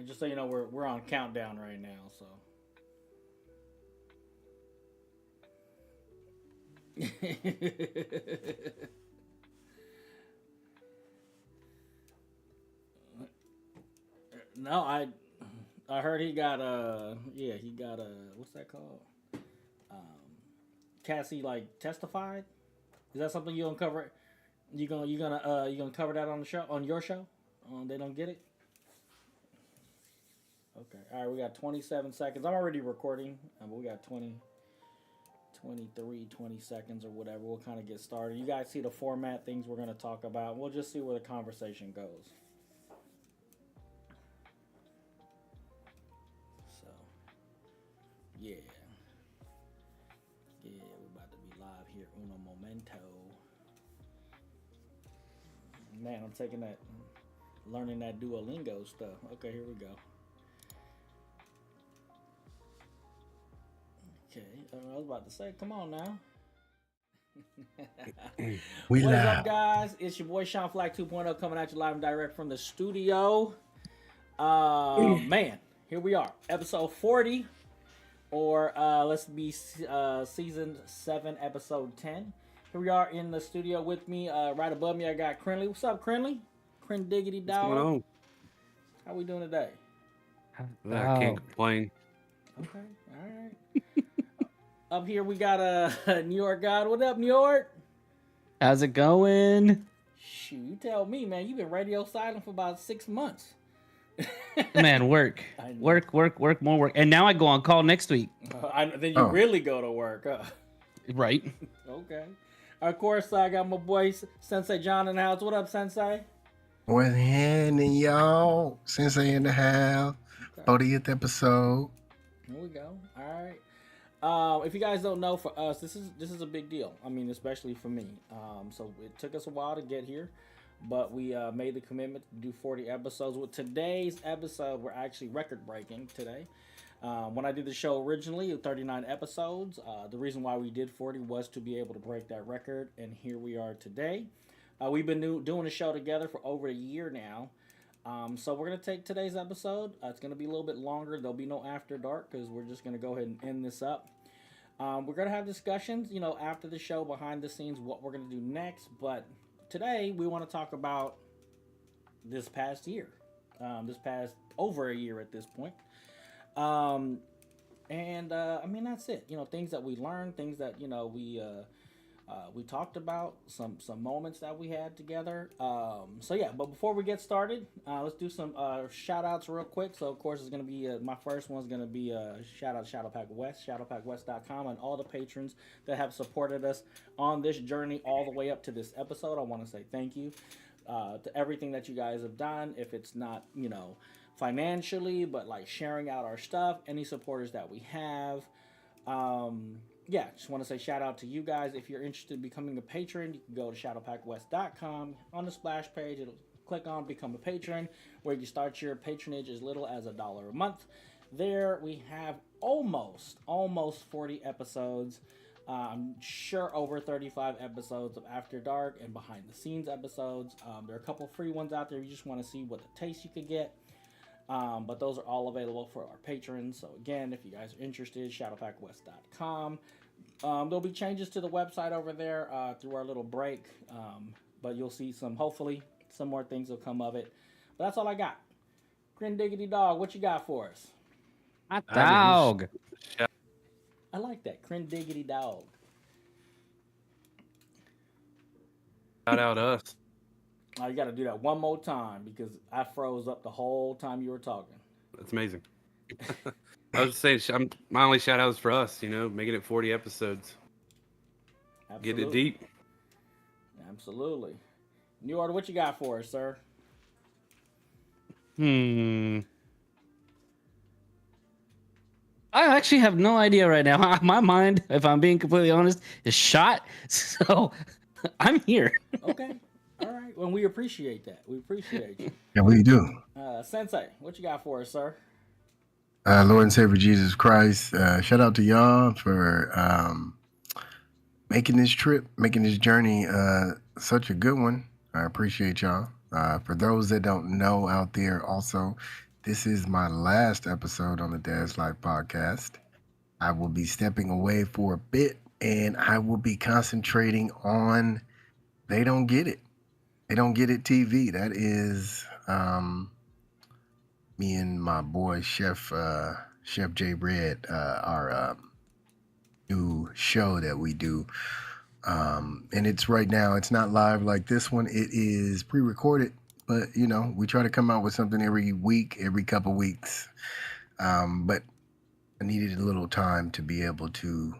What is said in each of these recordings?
And just so you know, we're on countdown right now. So. No, I heard he got he got what's that called? Um, Cassie like testified. Is that something you gonna cover? You gonna cover that on the show on your show? They don't get it. Okay. All right. We got 27 seconds. I'm already recording, but we got 20, 23, 20 seconds or whatever. We'll kind of get started. You guys see the format, things we're going to talk about. We'll just see where the conversation goes. So, yeah. Yeah, we're about to be live here. Uno momento. Man, I'm taking that, learning that Duolingo stuff. Okay, here we go. Okay, I was about to say, come on now. We What is live. up, guys? It's your boy Sean Flac 2.0 coming at you live and direct from the studio. Man, here we are, episode 40, or let's be season 7, episode 10. Here we are in the studio with me. Right above me, I got Krinlee. What's up, Krinlee? Krin Diggity What's going Dog. on? How we doing today? I can't complain. Okay, all right. Up here we got NjordGod. What up, Njord? How's it going? Shoot, you tell me, man. You've been radio silent for about 6 months. Man, work. I know. Work, more work. And now I go on call next week. Then you really go to work, huh? Right. Okay. Of course, I got my boy Sensei Jon in the house. What up, Sensei? What's happening, y'all? Sensei in the house. Okay. 40th episode. Here we go. All right. If you guys don't know, for us, this is a big deal. I mean, especially for me. So it took us a while to get here, but we made the commitment to do 40 episodes. With today's episode, we're actually record breaking today. When I did the show originally, 39 episodes. The reason why we did 40 was to be able to break that record, and here we are today. We've been doing the show together for over a year now. So we're going to take today's episode. It's going to be a little bit longer. There'll be no after dark because we're just going to go ahead and end this up. We're going to have discussions, after the show, behind the scenes, what we're going to do next. But today we want to talk about this past year, this past over a year at this point. I mean, that's it. Things that we learned, things that, we talked about, some moments that we had together. So yeah, but before we get started, let's do some shout outs real quick. So of course it's going to be my first one's going to be shout out Shadowpack West, shadowpackwest.com, and all the patrons that have supported us on this journey all the way up to this episode. I want to say thank you to everything that you guys have done. If it's not financially, but like sharing out our stuff, any supporters that we have. Yeah, just want to say shout out to you guys. If you're interested in becoming a patron, you can go to shadowpackwest.com. On the splash page, it'll click on Become a Patron, where you can start your patronage as little as $1 a month. There we have almost 40 episodes. I'm sure over 35 episodes of After Dark and behind the scenes episodes. There are a couple free ones out there. You just want to see what the taste you could get. But those are all available for our patrons. So again, if you guys are interested, shadowpackwest.com. There'll be changes to the website over there through our little break. But you'll see hopefully some more things will come of it. But that's all I got. Krin Diggity Dog, what you got for us? Hot dog. I like that. Krin Diggity Dog. Shout out us. You got to do that one more time because I froze up the whole time you were talking. That's amazing. I was just saying, my only shout out is for us, making it 40 episodes. Absolutely. Getting it deep. Absolutely. New Order, what you got for us, sir? I actually have no idea right now. My mind, if I'm being completely honest, is shot. So I'm here. Okay. All right. Well, we appreciate that. We appreciate you. Yeah, we do. Sensei, what you got for us, sir? Lord and Savior Jesus Christ. Shout out to y'all for making this trip, making this journey such a good one. I appreciate y'all. For those that don't know out there also, this is my last episode on the Dad's Life podcast. I will be stepping away for a bit, and I will be concentrating on They Don't Get It. They Don't Get It TV. That is me and my boy Chef J Red, our new show that we do. And it's right now, it's not live like this one. It is pre-recorded, but we try to come out with something every week, every couple weeks. But I needed a little time to be able to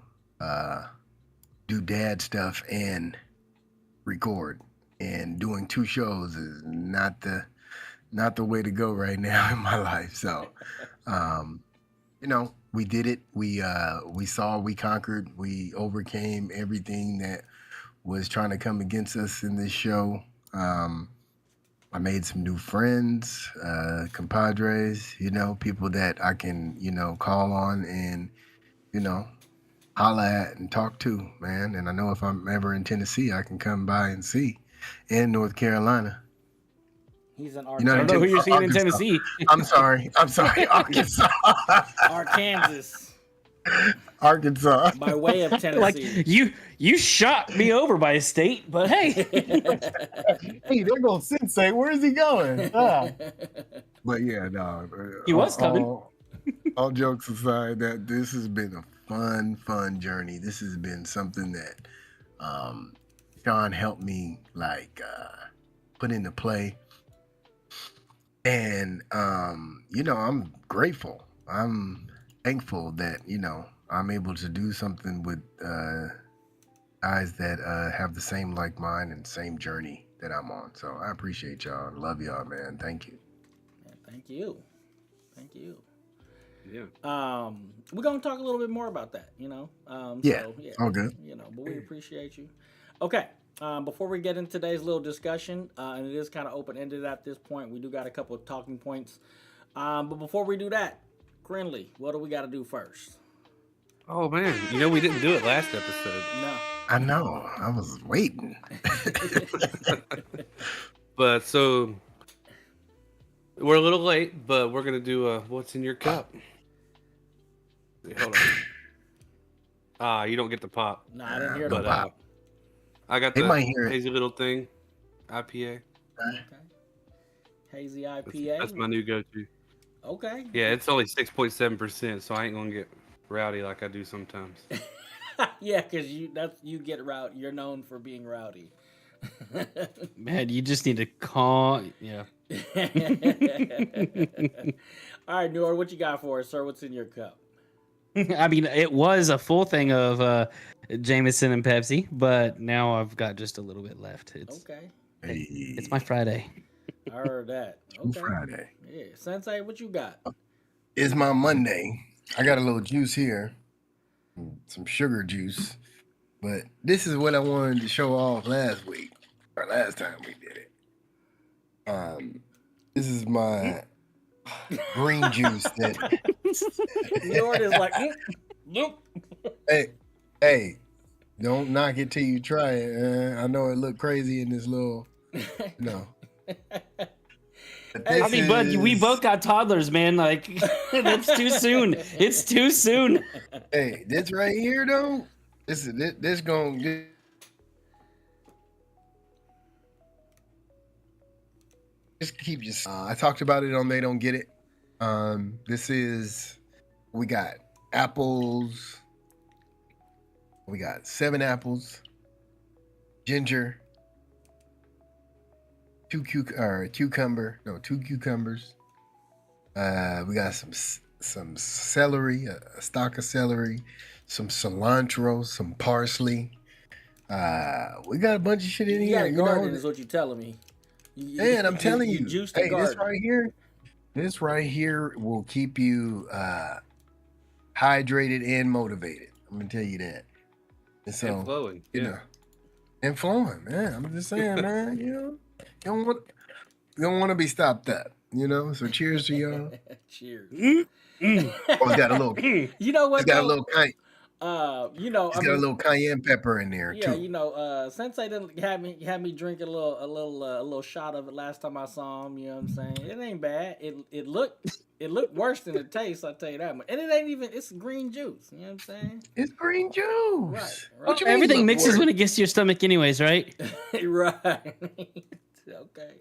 do dad stuff and record. And doing 2 shows is not the way to go right now in my life. So, we did it. We conquered. We overcame everything that was trying to come against us in this show. I made some new friends, compadres, people that I can, call on and, holla at and talk to, man. And I know if I'm ever in Tennessee, I can come by and see. And North Carolina. He's an I don't know who you're seeing in Tennessee. I'm sorry, Arkansas. Arkansas. By way of Tennessee. Like you shot me over by a state, but hey. Hey, there goes Sensei. Where is he going? But yeah, no. He was coming. All jokes aside, that this has been a fun journey. This has been something that Sean helped me put into play. And I'm grateful. I'm thankful that I'm able to do something with guys that have the same like mind and same journey that I'm on. So I appreciate y'all. Love y'all, man. Thank you. Yeah, thank you. Yeah. We're gonna talk a little bit more about that. Yeah. So, yeah. All good. But we appreciate you. Okay. Before we get into today's little discussion, and it is kind of open-ended at this point, we do got a couple of talking points. But before we do that, Krinlee, what do we got to do first? Oh man, we didn't do it last episode. No. I know. I was waiting. But so we're a little late, but we're gonna do what's in your cup. Wait, hold on. You don't get the pop. No, I didn't hear the But pop. I got They the might hear it. hazy little thing, IPA. Okay. Hazy IPA. That's my new go-to. Okay. Yeah, it's only 6.7%, so I ain't gonna get rowdy like I do sometimes. Yeah, because you get rowdy. You're known for being rowdy. Man, you just need to call. Yeah. All right, Nord, what you got for us, sir? What's in your cup? I mean, it was a full thing of Jameson and Pepsi, but now I've got just a little bit left. Okay. It's my Friday. I heard that. Okay. Friday. Yeah. Sensei, what you got? It's my Monday. I got a little juice here. Some sugar juice. But this is what I wanted to show off last week. Or last time we did it. This is my green juice that Nord is like, nope. Hey, don't knock it till you try it. I know it looked crazy in this little no. I mean, but we both got toddlers, man. Like, that's too soon. It's too soon. Hey, this right here though, this gonna just keep you. I talked about it on They Don't Get It. We got apples. We got 7 apples, ginger, 2 cucumbers. We got some celery, a stalk of celery, some cilantro, some parsley. We got a bunch of shit in here. You garden is what you're telling me. And I'm telling you, juiced the garden. this right here will keep you hydrated and motivated. I'm gonna tell you that. And so, And flowing. and flowing, man. I'm just saying, man. You don't want to be stopped up. So cheers to y'all. Cheers. Oh, it's got a little. You know what? It's got a little kite. You know, He's I got a mean, little cayenne pepper in there yeah, too. you know, Sensei didn't had me drink a little shot of it last time I saw him. You know what I'm saying? It ain't bad. It looked worse than it tastes. I tell you that much. And it ain't even. It's green juice. You know what I'm saying? It's green Right, juice. right, What you mean Everything look mixes worse? when it gets to your stomach, anyways, right? right. Okay.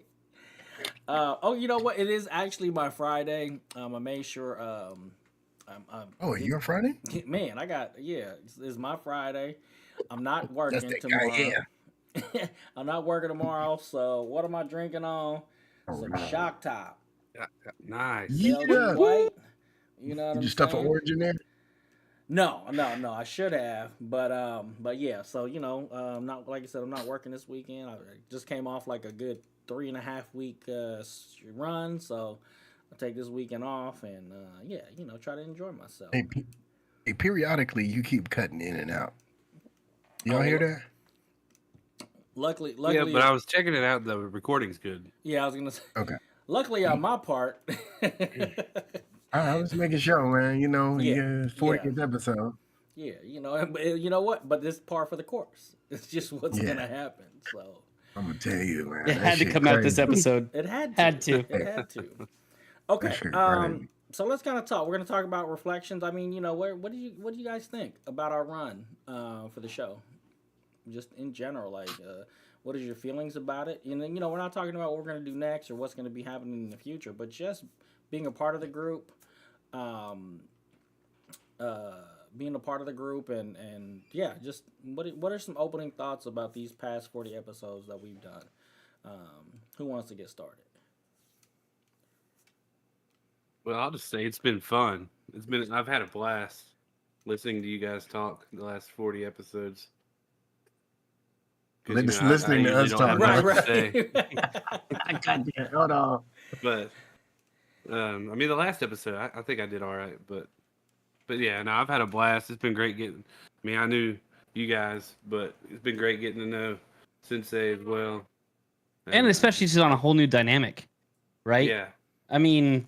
Oh, you know what? It is actually my Friday. I made sure. Oh, did, you're Friday? man, I got it's my Friday. I'm not That's working that tomorrow. cayenne. I'm not working tomorrow. So what am I drinking on? Oh, Some no. Shock Top, Yeah, nice. Belgian Yeah. White. You know what Did I'm you stuff an saying? orange in there? No, no, no. I should have, but yeah. So you know, not like I said, I'm not working this weekend. I just came off like a good 3.5 week run, so I'll take this weekend off and yeah, you know, try to enjoy myself. Hey, periodically you keep cutting in and out. Y'all Oh, hear that? luckily, Yeah, but I was checking it out. The recording's good. yeah, I was gonna say. Okay. Luckily, on my part. I was making sure, man. You know, Yeah, yeah, yeah. 40th episode. Yeah, you know, you know what? But this is par for the course. It's just what's Yeah. gonna happen. So I'm gonna tell you, man. It that had to shit come out this crazy. episode. it had Had to. to. It had to. Okay. That shit crazy. So let's kind of talk. We're gonna talk about reflections. I mean, you know, what do you guys think about our run for the show? Just in general, like, what is your feelings about it? You know, we're not talking about what we're gonna do next or what's gonna be happening in the future, but just being a part of the group. Um, Being a part of the group and yeah, just what are some opening thoughts about these past 40 episodes that we've done? Who wants to get started? Well, I'll just say it's been fun. I've had a blast listening to you guys talk the last 40 episodes. 'Cause, Listening to usually us don't talk. have Right, much to right. say. Hold on. But I mean, the last episode, I think I did all right. But yeah, no, I've had a blast. It's been great getting. I mean, I knew you guys, but it's been great getting to know Sensei as well. And especially she's on a whole new dynamic, right? Yeah. I mean,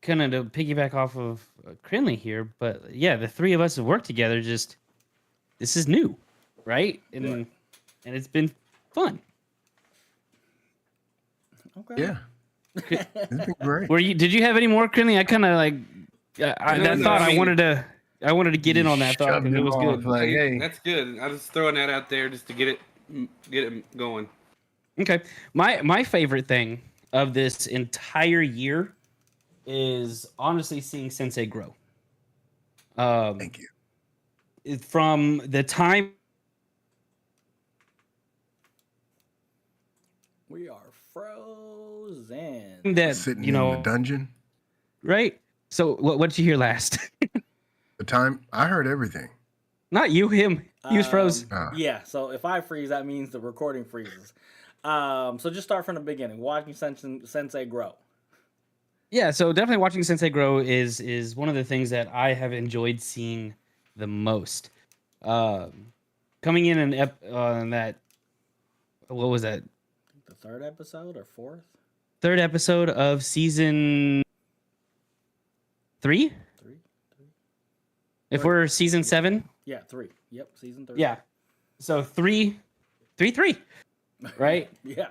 kind of to piggyback off of Krinlee here, but yeah, the three of us have worked together. Just this is new, right? And it's been fun. Okay. Yeah. It's been great. Did you have any more, Krinlee? I kind of like I wanted to get in on that thought Shoved because it him was off, good. Like, hey, That's good. I was throwing that out there just to get it going. Okay, my favorite thing of this entire year is honestly seeing Sensei grow. thank you. From the time We are frozen. that Sitting you know, in the dungeon. right? So what did you hear last? The time I heard everything. Not you, him. He was froze. Yeah, so if I freeze, that means the recording freezes. So just start from the beginning. Watching Sensei grow. Yeah, so definitely watching Sensei grow is one of the things that I have enjoyed seeing the most. Coming in on that, what was that? The third episode or fourth? Third episode of season 3? Three. If we're season 7? Yeah, 3. Yep, season 3. Yeah. So 3, right? Yeah.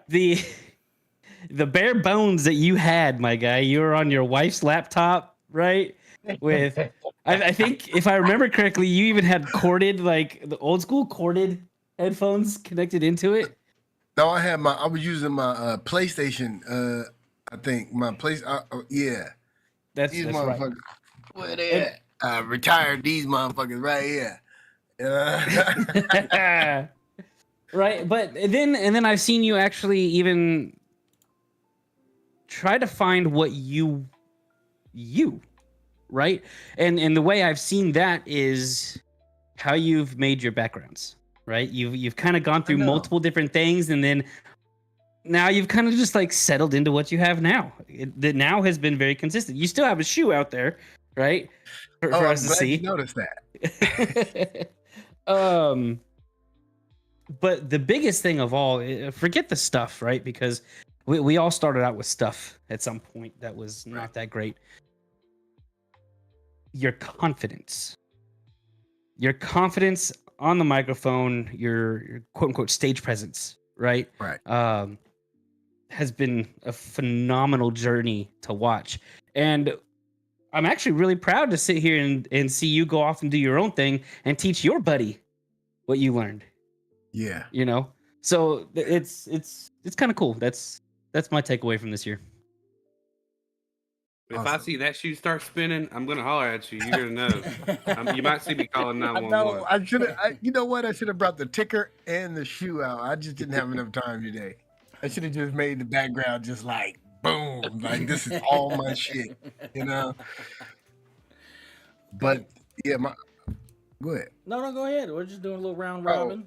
The bare bones that you had, my guy, you were on your wife's laptop, right? With, I think if I remember correctly, you even had corded, like the old school corded headphones connected into it. No, I was using my PlayStation. I think my place. Yeah. That's These right. motherfuckers. Where they at? I retired these motherfuckers right here. Right, but then I've seen you actually even try to find what you right, and the way I've seen that is how you've made your backgrounds, right? You've kind of gone through multiple different things, and then now you've kind of just like settled into what you have now. That now has been very consistent. You still have a shoe out there, right? For I'm us to glad see. you noticed that. But the biggest thing of all, forget the stuff, right? Because we all started out with stuff at some point that was not that great. Your confidence, your confidence on the microphone, your quote unquote stage presence, right? Right. Has been a phenomenal journey to watch. And I'm actually really proud to sit here and see you go off and do your own thing and teach your buddy what you learned, Yeah. you know? So it's kind of cool. That's my takeaway from this year. If I Awesome. see that shoe start spinning, I'm gonna holler at you. You're gonna know. You might see me calling I 911. know. I should have. You know what? I should have brought the ticker and the shoe out. I just didn't have enough time today. I should have just made the background just like boom, like this is all my shit, you know. But yeah, go ahead. No, go ahead. We're just doing a little round Oh, robin.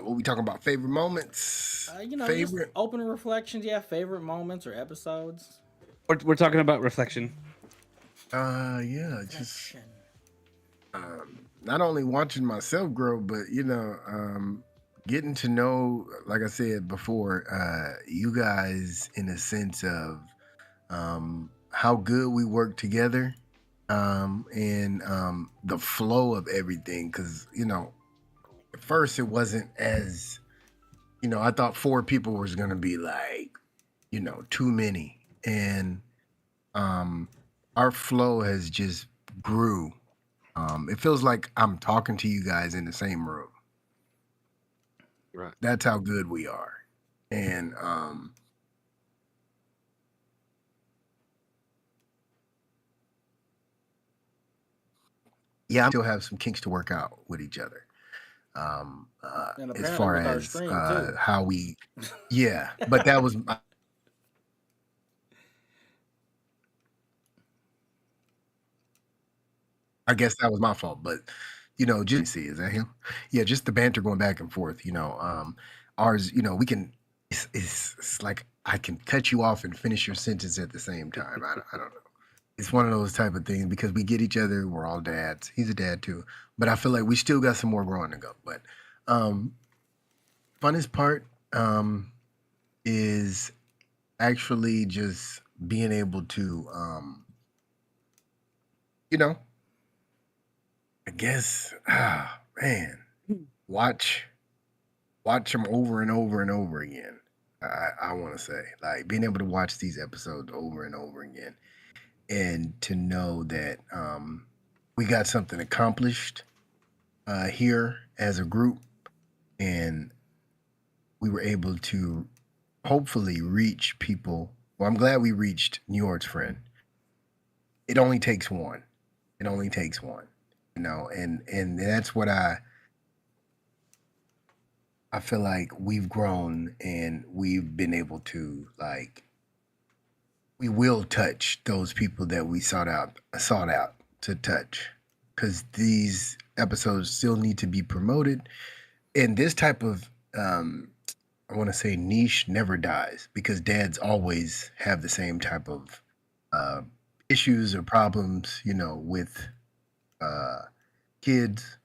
What we talking about? Favorite moments? Just Favorite? open reflections. Yeah, favorite moments or episodes. We're talking about reflection. Yeah, just not only watching myself grow, but getting to know, like I said before, you guys in a sense of how good we work together, and the flow of everything. Because at first it wasn't as I thought 4 people was gonna be like too many, and our flow has just grew. It feels like I'm talking to you guys in the same room. Right. That's how good we are. And yeah, I still have some kinks to work out with each other. And As apparently far with our as stream too. how we, but that was, I guess that was my fault. But just see, is that him? Yeah, just the banter going back and forth. Ours, we can. It's like I can cut you off and finish your sentence at the same time. I don't know. It's one of those type of things because we get each other. We're all dads. He's a dad too, but I feel like we still got some more growing to go. But funnest part is actually just being able to, I guess, man, watch them over and over and over again. I want to say, like, being able to watch these episodes over and over again, and to know that we got something accomplished here as a group, and we were able to hopefully reach people. Well, I'm glad we reached Njord's friend. It only takes one. It only takes one, and that's what I feel like we've grown, and we've been able to, like, we will touch those people that we sought out to touch, because these episodes still need to be promoted, and this type of I want to say niche never dies, because dads always have the same type of issues or problems, with kids,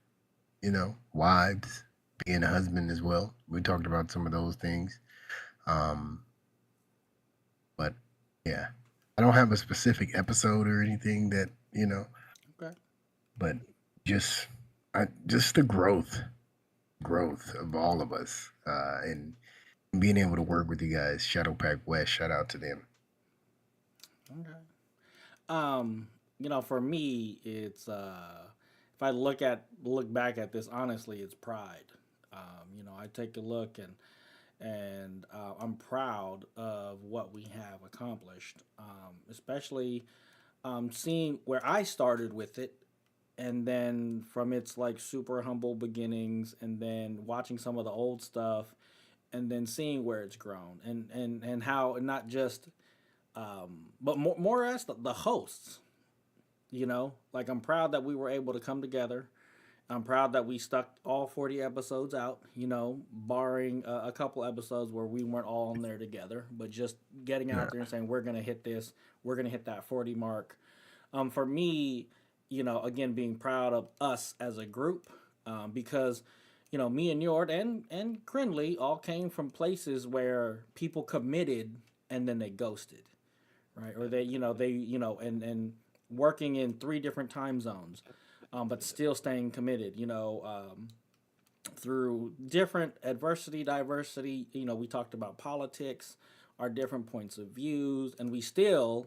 wives, being a husband as well. We talked about some of those things. But yeah, I don't have a specific episode or anything that, Okay. but just the growth of all of us, and being able to work with you guys. Shadow Pack West, shout out to them. Okay. For me, it's if I look back at this honestly, it's pride. I take a look and I'm proud of what we have accomplished, especially seeing where I started with it, and then from its like super humble beginnings, and then watching some of the old stuff, and then seeing where it's grown, and how not just but more or less the hosts. Like I'm proud that we were able to come together. I'm proud that we stuck all 40 episodes out, barring a couple episodes where we weren't all in there together, but just getting Yeah. out there and saying, we're going to hit this, we're going to hit that 40 mark. For me, again, being proud of us as a group, because, me and Njord and Krinlee all came from places where people committed and then they ghosted, right? Or they, and working in 3 different time zones. but still staying committed. Through different adversity, diversity. We talked about politics, our different points of views, and we still,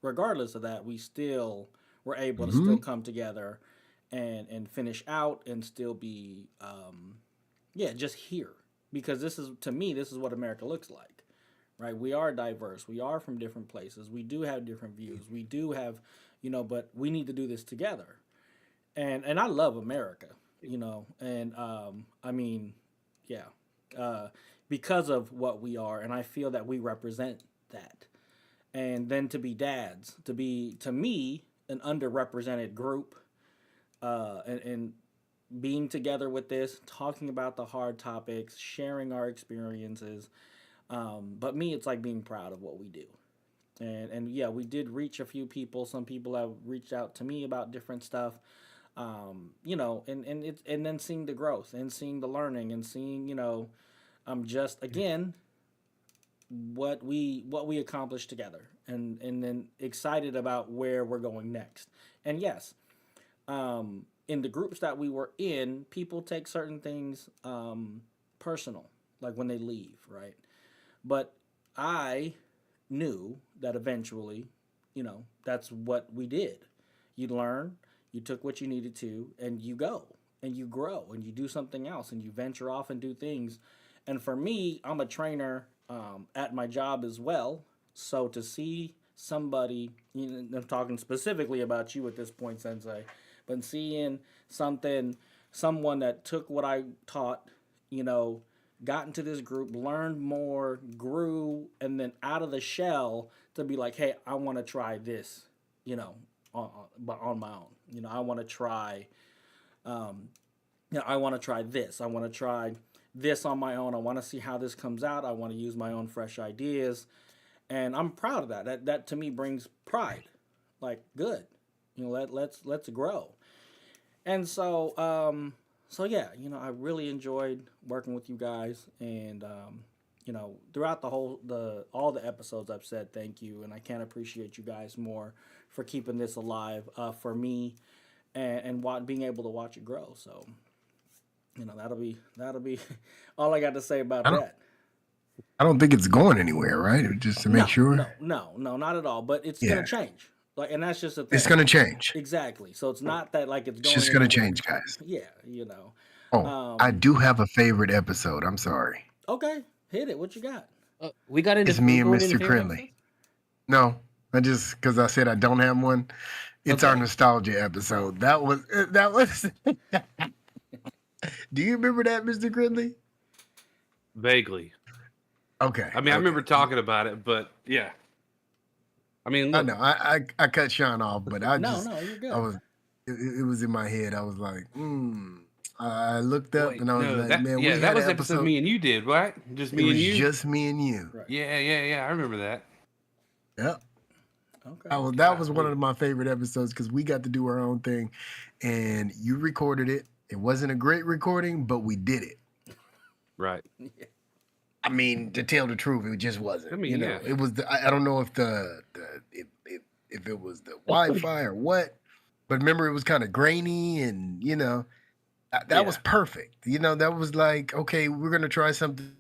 regardless of that, we still were able to Mm-hmm. still come together and finish out and still be, yeah, just here. Because this is, to me, this is what America looks like, right? We are diverse. We are from different places. We do have different views. We do have, but we need to do this together. And I love America, and I mean, yeah, uh, because of what we are, and I feel that we represent that. And then to be dads, to be to me an underrepresented group, and being together with this, talking about the hard topics, sharing our experiences. But me, it's like being proud of what we do. And yeah, we did reach a few people. Some people have reached out to me about different stuff. And then seeing the growth and seeing the learning and seeing, just again what we accomplished together, and then excited about where we're going next. And yes, in the groups that we were in, people take certain things personal, like when they leave, right? But I knew that eventually, that's what we did. You learn, you took what you needed to, and you go and you grow and you do something else and you venture off and do things. And for me, I'm a trainer at my job as well. So to see somebody, I'm talking specifically about you at this point, Sensei, but seeing someone that took what I taught, you know, got into this group, learned more, grew, and then out of the shell to be like, hey, I want to try this, but on my own. I want to try, I want to try this. I want to try this on my own. I want to see how this comes out. I want to use my own fresh ideas, and I'm proud of that. That to me brings pride. Like, good, let's grow. And so yeah, I really enjoyed working with you guys, and throughout all the episodes, I've said thank you, and I can't appreciate you guys more for keeping this alive for me, and being able to watch it grow. So, that'll be all I got to say about I don't, that. I don't think it's going anywhere, right? Just to make No, sure. no, not at all. But it's Yeah, gonna change. Like, and that's just the it's thing. gonna change. Exactly. So it's not that like it's It's going just gonna anywhere. change, guys. Yeah. Oh, I Um. do have a favorite episode. I'm sorry. Okay, hit it. What you got? We got into It's me we're and going into Mr. favorite Krinlee. episodes. No, I just because I said I don't have one. It's our Okay. nostalgia episode. That was. Do you remember that, Mr. Krinlee? Vaguely. Okay. I mean, I remember talking about it, but yeah. I mean, I look, know. I cut Sean off, but I No, just no, you're good. I was it was in my head. I was like, I looked up wait, and I was no, like, man, we that had was an episode episode. me and you did, right? Just It me and was you. just me and you. Right. Yeah. I remember that. Yep. Okay. That was one Golly. of my favorite episodes because we got to do our own thing, and you recorded it. It wasn't a great recording, but we did it. Right. I mean, to tell the truth, it just wasn't. I mean, yeah. It was. I don't know if if it was the Wi-Fi or what, but remember it was kind of grainy, and that was Yeah. perfect. That was like, okay, we're gonna try something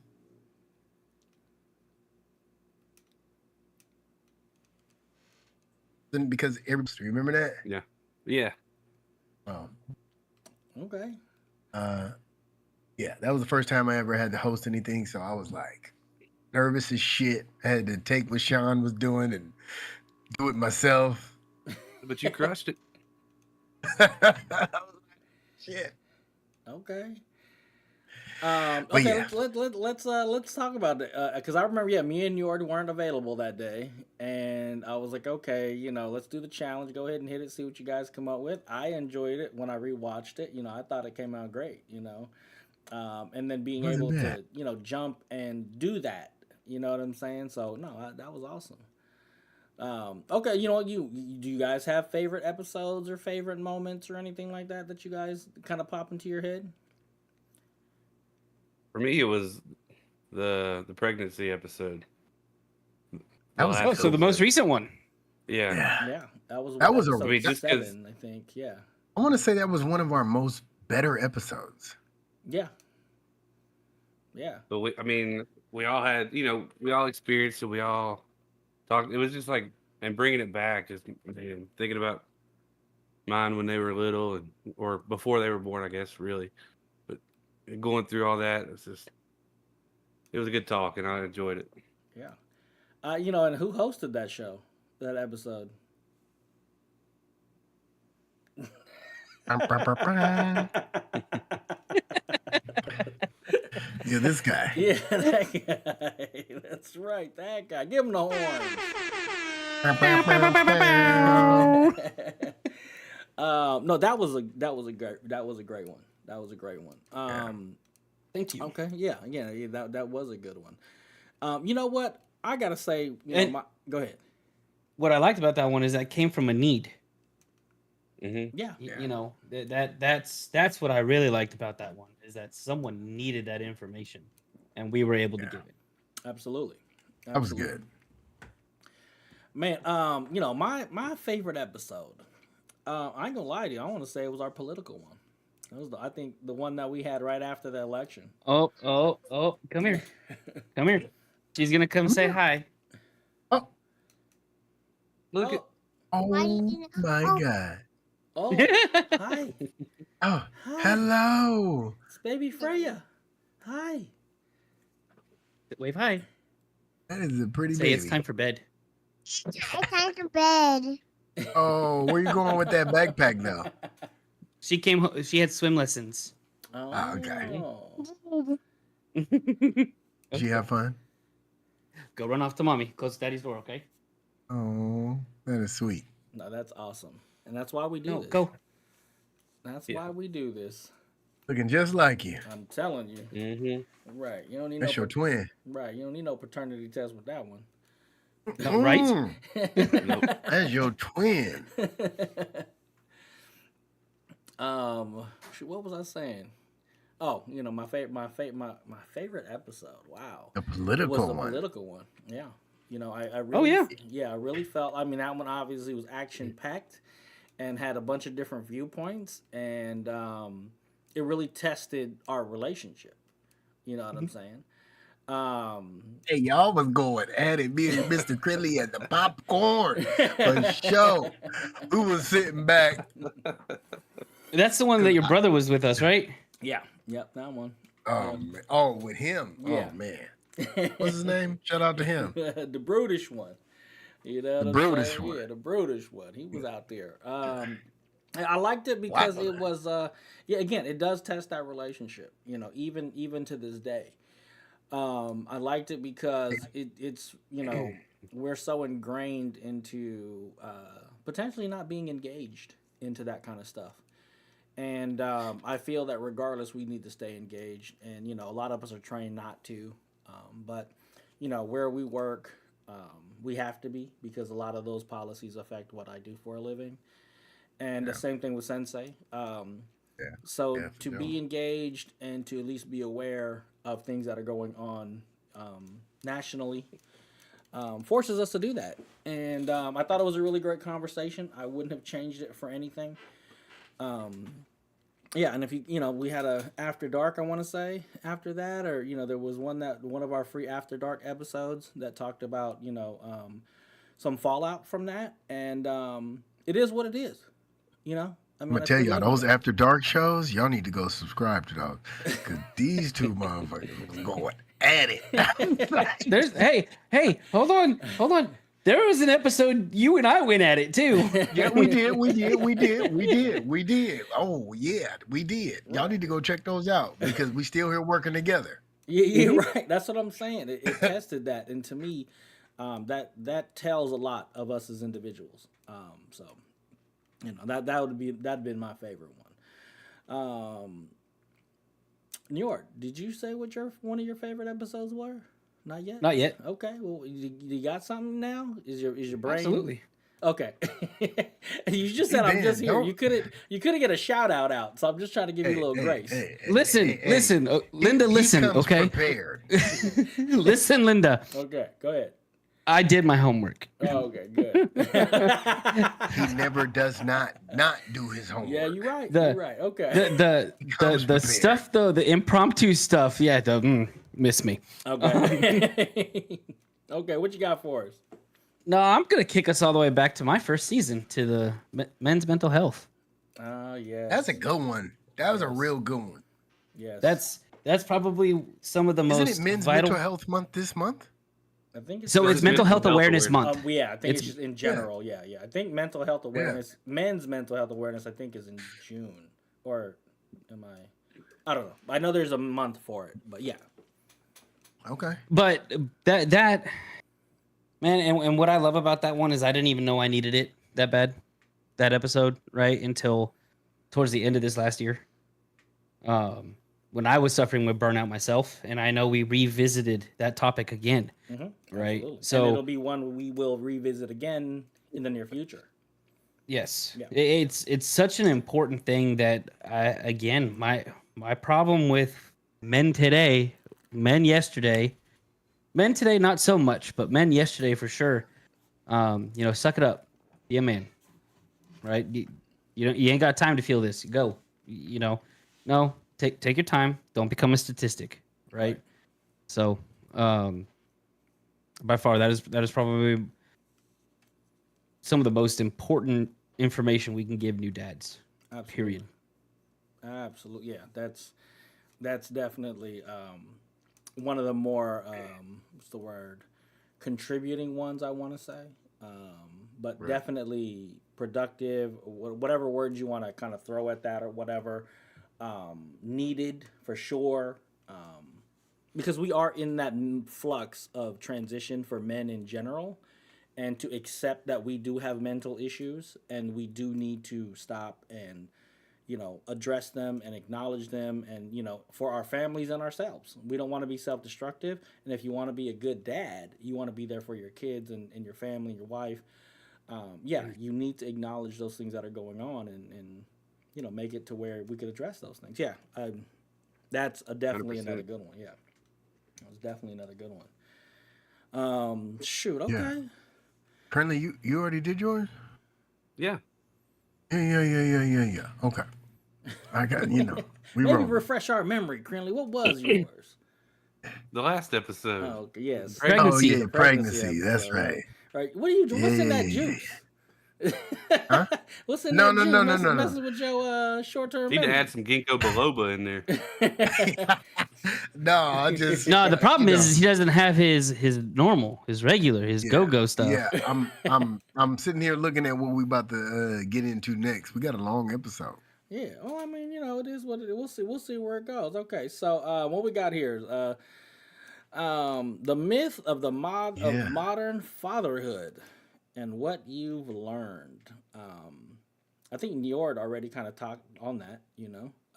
because everybody. Remember that? Yeah. Um, Okay. uh, yeah, that was the first time I ever had to host anything, so I was like nervous as shit. I had to take what Sean was doing and do it myself. But you crushed it. I was like, shit. Okay. But Okay. yeah. Let's talk about it. Because I remember, yeah, me and Njord weren't available that day, and I was like, okay, let's do the challenge. Go ahead and hit it. See what you guys come up with. I enjoyed it when I rewatched it. I thought it came out great. And then being Wasn't able bad. to jump and do that. You know what I'm saying? So no, that was awesome. Okay, do you guys have favorite episodes or favorite moments or anything like that you guys kind of pop into your head? For me, it was the pregnancy episode. That was last Oh, so the episode. most recent one. Yeah. Yeah. Yeah, that was That was a- episode I mean, just 'cause- 7, I think. Yeah. I want to say that was one of our most better episodes. Yeah. Yeah. But we all had, we all experienced it. We all talked. It was just like, and bringing it back, just man, thinking about mine when they were little or before they were born, I guess, really. But going through all that, it was a good talk, and I enjoyed it. Yeah. And who hosted that show, that episode? Yeah, this guy. Yeah, that guy. That's right, that guy. Give him the horn. No, that was a great one. That was a great one. Thank you. Okay, yeah, that was a good one. You know what? I gotta say, go ahead. What I liked about that one is that came from a need. Mm-hmm. Yeah. You know, that's what I really liked about that one, is that someone needed that information, and we were able to give it. Absolutely. That was good. Man, my favorite episode, I ain't gonna lie to you, I want to say it was our political one. It was I think the one that we had right after the election. Oh, come here. Come here. She's gonna come say hi. Oh, Look at. oh my God. Oh, hi. Oh, Hi. hello. It's baby Freya. Hi. Wave hi. That is a pretty Say baby. it's time for bed. It's time for bed. Oh, where you going with that backpack now? She came. She had swim lessons. Oh, okay. Okay. Did you have fun? Go run off to mommy. Close daddy's door, okay? Oh, that is sweet. No, that's awesome. And that's why we do No, this. go. That's why we do this. Looking just like you. I'm telling you. Mm-hmm. Right. You don't need That's your twin. Right. You don't need no paternity test with that one. No, right? Mm, that's your twin. What was I saying? Oh, my favorite episode. Wow. The It was political the one. political one. Yeah. I really, yeah. Yeah, I really felt, that one obviously was action packed and had a bunch of different viewpoints, and it really tested our relationship. You know what I'm saying? Hey, y'all was going at it. Me and Mr. Krinlee at the popcorn for show. We was sitting back. That's the one that your brother was with us, right? Yeah. Yep, that one. Oh, with him. Yeah. Oh, man. What's his name? Shout out to him. The brutish one. You know The what I'm brutish saying? one. Yeah, the brutish one. He was out there. I liked it because it was again, it does test that relationship, even to this day. I liked it because it's we're so ingrained into potentially not being engaged into that kind of stuff. And I feel that regardless, we need to stay engaged. And, a lot of us are trained not to. But, where we work, we have to be, because a lot of those policies affect what I do for a living. And the same thing with Sensei. So to be engaged and to at least be aware of things that are going on nationally forces us to do that. And I thought it was a really great conversation. I wouldn't have changed it for anything. And if we had a After Dark, I want to say, after that, or there was one of our free After Dark episodes that talked about some fallout from that, and it is what it is. I'm gonna tell y'all, those After Dark shows, y'all need to go subscribe to those, because these two motherfuckers was going at it. Hey, hold on. There was an episode you and I went at it too. Yeah, we did. Oh yeah, we did. Y'all need to go check those out, because we still here working together. Yeah, right. That's what I'm saying. It tested that, and to me, that tells a lot of us as individuals. So, that'd been my favorite one. Njord, did you say what one of your favorite episodes were? Not yet. Not yet. Okay. Well, you got something now? Is your brain? Absolutely. Okay. You just said I'm just here. You couldn't get a shout out, so I'm just trying to give you a little grace. Listen, Linda. Listen, he comes okay. Prepared. Listen, Linda. Okay, go ahead. I did my homework. Oh, okay, good. He never does not do his homework. Yeah, you're right. The- You're right. Okay. The prepared. stuff though, the impromptu stuff, yeah, miss me. Okay. Okay, what you got for us? No, I'm gonna kick us all the way back to my first season to the men's mental health. Yes. That's a good one. That was a real good one. Yes. That's probably some of the Isn't most it Men's vital. Mental Health Month this month? I think it's So it's Mental Health Awareness Month. yeah, I think It's- it's just in general. Yeah. I think mental health awareness, men's mental health awareness, I think is in June. Or am I don't know. I know there's a month for it, but yeah. Okay. But that man, and what I love about that one is I didn't even know I needed it that bad, that episode, right? Until towards the end of this last year. When I was suffering with burnout myself, and I know we revisited that topic again, right? Absolutely. So and it'll be one we will revisit again in the near future. yes, Yeah. it's such an important thing that my problem with men today, men yesterday, men today not so much, but men yesterday for sure. Suck it up, be a man, right? You ain't got time to feel this. Go, no. Take your time. Don't become a statistic, right? So, by far, that is probably some of the most important information we can give new dads. Absolutely. Period. Absolutely. Yeah, that's definitely one of the more what's the word? Contributing ones, I want to say. But definitely productive, whatever words you want to kind of throw at that or whatever. Needed for sure, because we are in that flux of transition for men in general, and to accept that we do have mental issues and we do need to stop and address them and acknowledge them, and for our families and ourselves. We don't want to be self-destructive, and if you want to be a good dad, you want to be there for your kids and your family, your wife. You need to acknowledge those things that are going on and make it to where we could address those things. Yeah, that's definitely 100%. another good one. Yeah, that was definitely another good one. Shoot, okay. Yeah. Krinlee, you already did yours? Yeah. Yeah. Okay. I got we Maybe roll. refresh our memory, Krinlee. What was yours? The last episode. Oh, okay, yes. Pregnancy. Oh yeah, pregnancy. That's episode, right. Right. What are you doing? What's in that Yeah. juice? Huh? What's in No, that no, juice? no. Messes with your short-term Need to memory. add some ginkgo biloba in there. No, I just No, the problem is he doesn't have his regular, his go-go stuff. Yeah, I'm sitting here looking at what we about to get into next. We got a long episode. Yeah. Well, I mean, it is what it is. We'll see where it goes. Okay. So, what we got here is the myth of of modern fatherhood and what you've learned. I think Njord already kind of talked on that,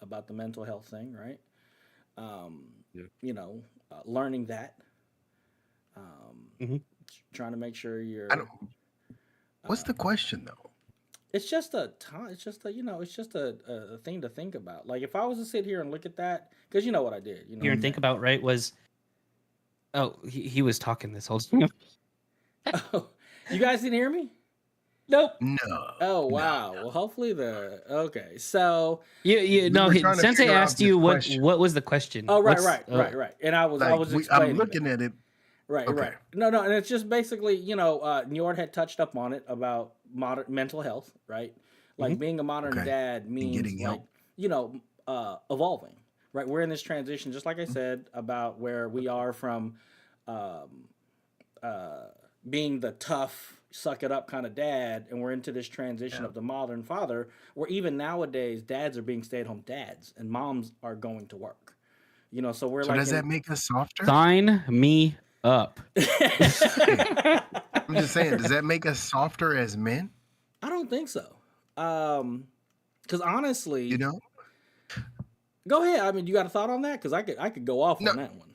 about the mental health thing, right? Learning that. Trying to make sure you're. What's the question though? It's just a time. It's just a thing to think about. Like if I was to sit here and look at that, because you know what I did. Here and think about, right, was he was talking this whole time. Oh, you guys didn't hear me? Nope. No. Oh wow. Well, hopefully okay. So You were trying to Sensei figure out asked this you question. what was the question? right. And I Like, was explaining. I'm looking at it. Right. Okay. No, and it's just basically, Njord had touched up on it about modern mental health, right? Like being a modern Okay. dad means getting like, evolving, right? We're in this transition, just like I said, about where we are from being the tough, suck it up kind of dad, and we're into this transition of the modern father, where even nowadays dads are being stay-at-home dads and moms are going to work. So we're So like does that make us softer? Sign me up. I'm just saying, does that make us softer as men? I don't think so. Because honestly, go ahead. I mean, you got a thought on that? Because I could go off on that one.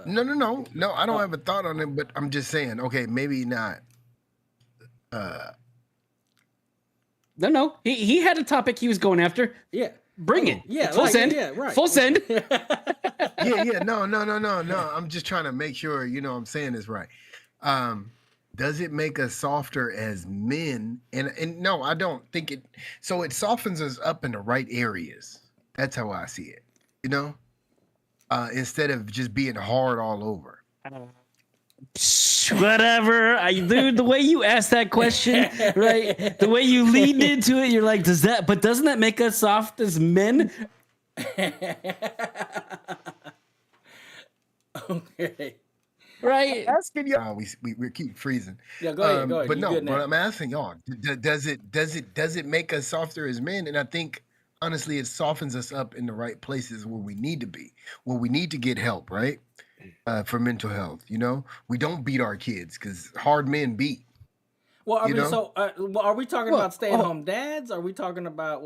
No. I don't have a thought on it, but I'm just saying. Okay, maybe not. No. He had a topic he was going after. Yeah. Bring it. Yeah. Full send. Yeah. Right. Full send. Yeah. No. I'm just trying to make sure I'm saying this right. does it make us softer as men? And no, I don't think it. So it softens us up in the right areas. That's how I see it. You know, instead of just being hard all over. Whatever, dude. The way you asked that question, right? The way you leaned into it, you're like, doesn't that make us soft as men? Okay. Right. Asking y'all, we keep freezing. Yeah, go ahead. Go ahead. But You no, good now. but I'm asking y'all, does it make us softer as men? And I think honestly, it softens us up in the right places where we need to be, where we need to get help, right? For mental health, you know, we don't beat our kids because hard men beat. Well, I You mean, know? so are we talking Well, about stay-at-home dads? Are we talking about?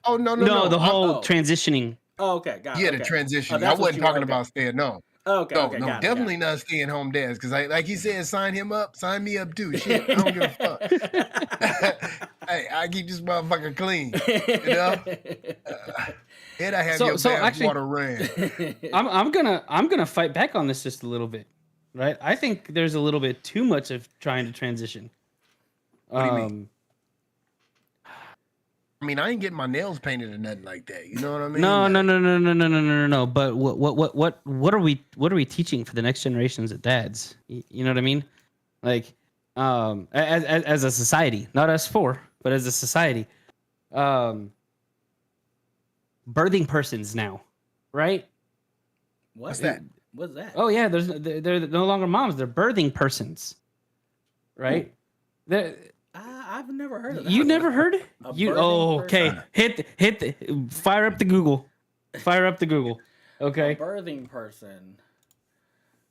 Oh no, No, the whole oh. transitioning. Oh, okay, got it. yeah, okay. the transition. I that's what wasn't you- talking okay. about staying. No, Okay, no, okay, no, got it, definitely not staying home dads. Because like he said, sign him up, sign me up too. Shit, I don't give a fuck. Hey, I keep this motherfucker clean. You know, and I have So- your so bath actually- water ran. I'm gonna fight back on this just a little bit, right? I think there's a little bit too much of trying to transition. What do you mean? I mean, I ain't getting my nails painted or nothing like that. You know what I mean? No. But what are we teaching for the next generations of dads? You know what I mean? Like, as a society, not us four, but as a society, birthing persons now, right? What's that? What's that? Oh yeah, they're no longer moms; they're birthing persons, right? I've never heard of that. You never heard? A You birthing okay? Fire up the Google. Fire up the Google. A Okay. birthing person.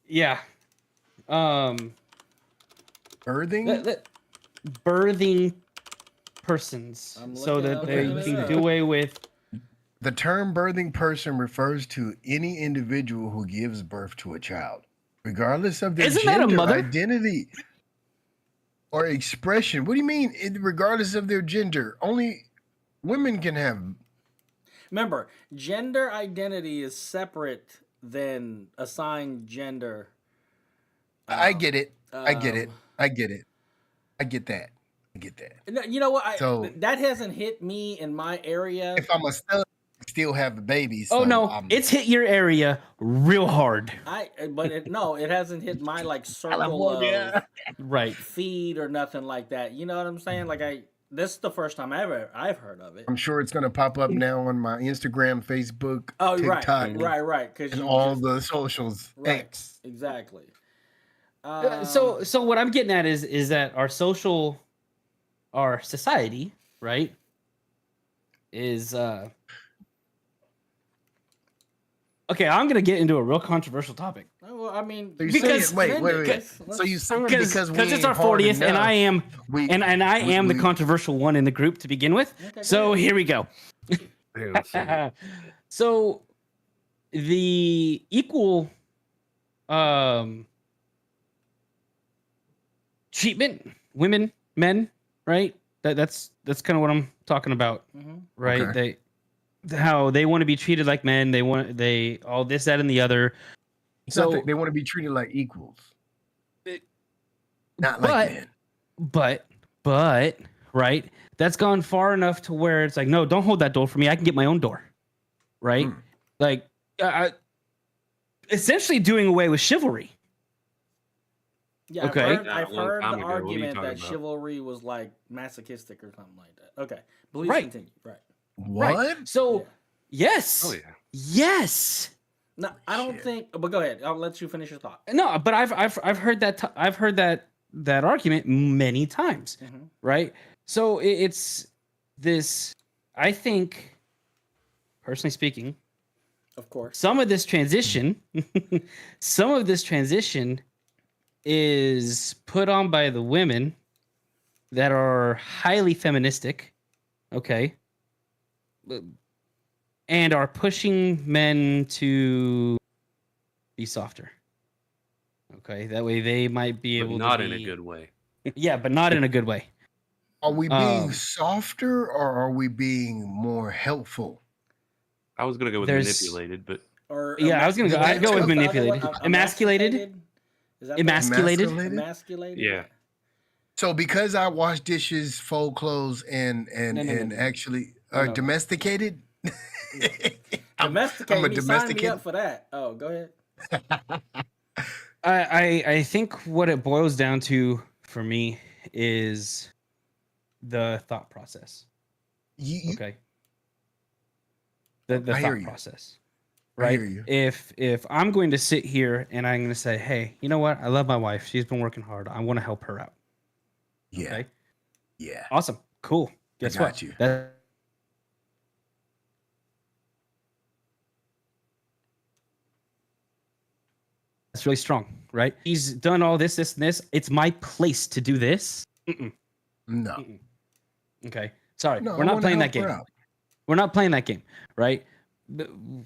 Yeah. Birthing. Birthing persons, I'm so looking that up they this can up. do away with. The term birthing person refers to any individual who gives birth to a child, regardless of their Isn't that a gender, mother? identity, or expression. What do you mean, regardless of their gender? Only women can have. Remember, gender identity is separate than assigned gender. I get it. I get it. um, I get it. I get that. I get that. No, you know what? So- That hasn't hit me in my area. If I'm a stud, I still have a baby. Oh so no, I'm- it's hit your area real hard. But it hasn't hit my like circle California. of Right. feed or nothing like that. You know what I'm saying? Like this is the first time I've heard of it. I'm sure it's gonna pop up now on my Instagram, Facebook, Oh, TikTok, right. Because and all the socials. right, X. exactly. So what I'm getting at is that our society, right, is okay. I'm gonna get into a real controversial topic Well, I mean, So you're Because- saying, wait. let's- So you saying because because it's our 40th, and I am the controversial one in the group to begin with. Okay, go So ahead. here we go. Hang on a second. So the equal treatment, women, men, right? That's kind of what I'm talking about, Mhm. right? Okay. How they want to be treated like men. They all this, that, and the other. So, they want to be treated like equals, It- not but- like men. but right, that's gone far enough to where it's like, no, don't hold that door for me. I can get my own door, right? Mm. Like, essentially doing away with chivalry. Yeah, Okay. I've A long heard time the ago. What are you argument talking that about? chivalry was like masochistic or something like that. Okay, please Right. continue. Right. What? Right. So, Yeah. yes. Oh yeah. Yes. No, I don't Shit. think. But go ahead. I'll let you finish your thought. No, but I've heard that I've heard that argument many times, Mhm. right? So it's this. I think, personally speaking, Of course. some of this transition, is put on by the women that are highly feministic, okay, and are pushing men to be softer. Okay, that way they might be But able not to in be, a good way. yeah, but not in a good way. Are we being Um, softer or are we being more helpful? I was gonna go with There's- manipulated, but Or Yeah, I was gonna go. I'd go with what's the other manipulated. one? Emasculated. Is that Emasculated. Emasculated? Emasculated? Yeah. So because I wash dishes, fold clothes, and No. actually No. domesticated. I'm Domesticate a me. Sign me domesticated. up for that. Oh, go ahead. I think what it boils down to for me is the thought process. Okay. The I hear thought you. process. I Right. hear you. If I'm going to sit here and I'm going to say, hey, you know what? I love my wife. She's been working hard. I want to help her out. Yeah. Okay. Yeah. Awesome. Cool. Guess got what? you. That's really strong, right? He's done all this, and this. It's my place to do this. No. Mm-mm. Okay. Sorry. No, We're I not wanna playing that help her game. out. We're not playing that game, right? Men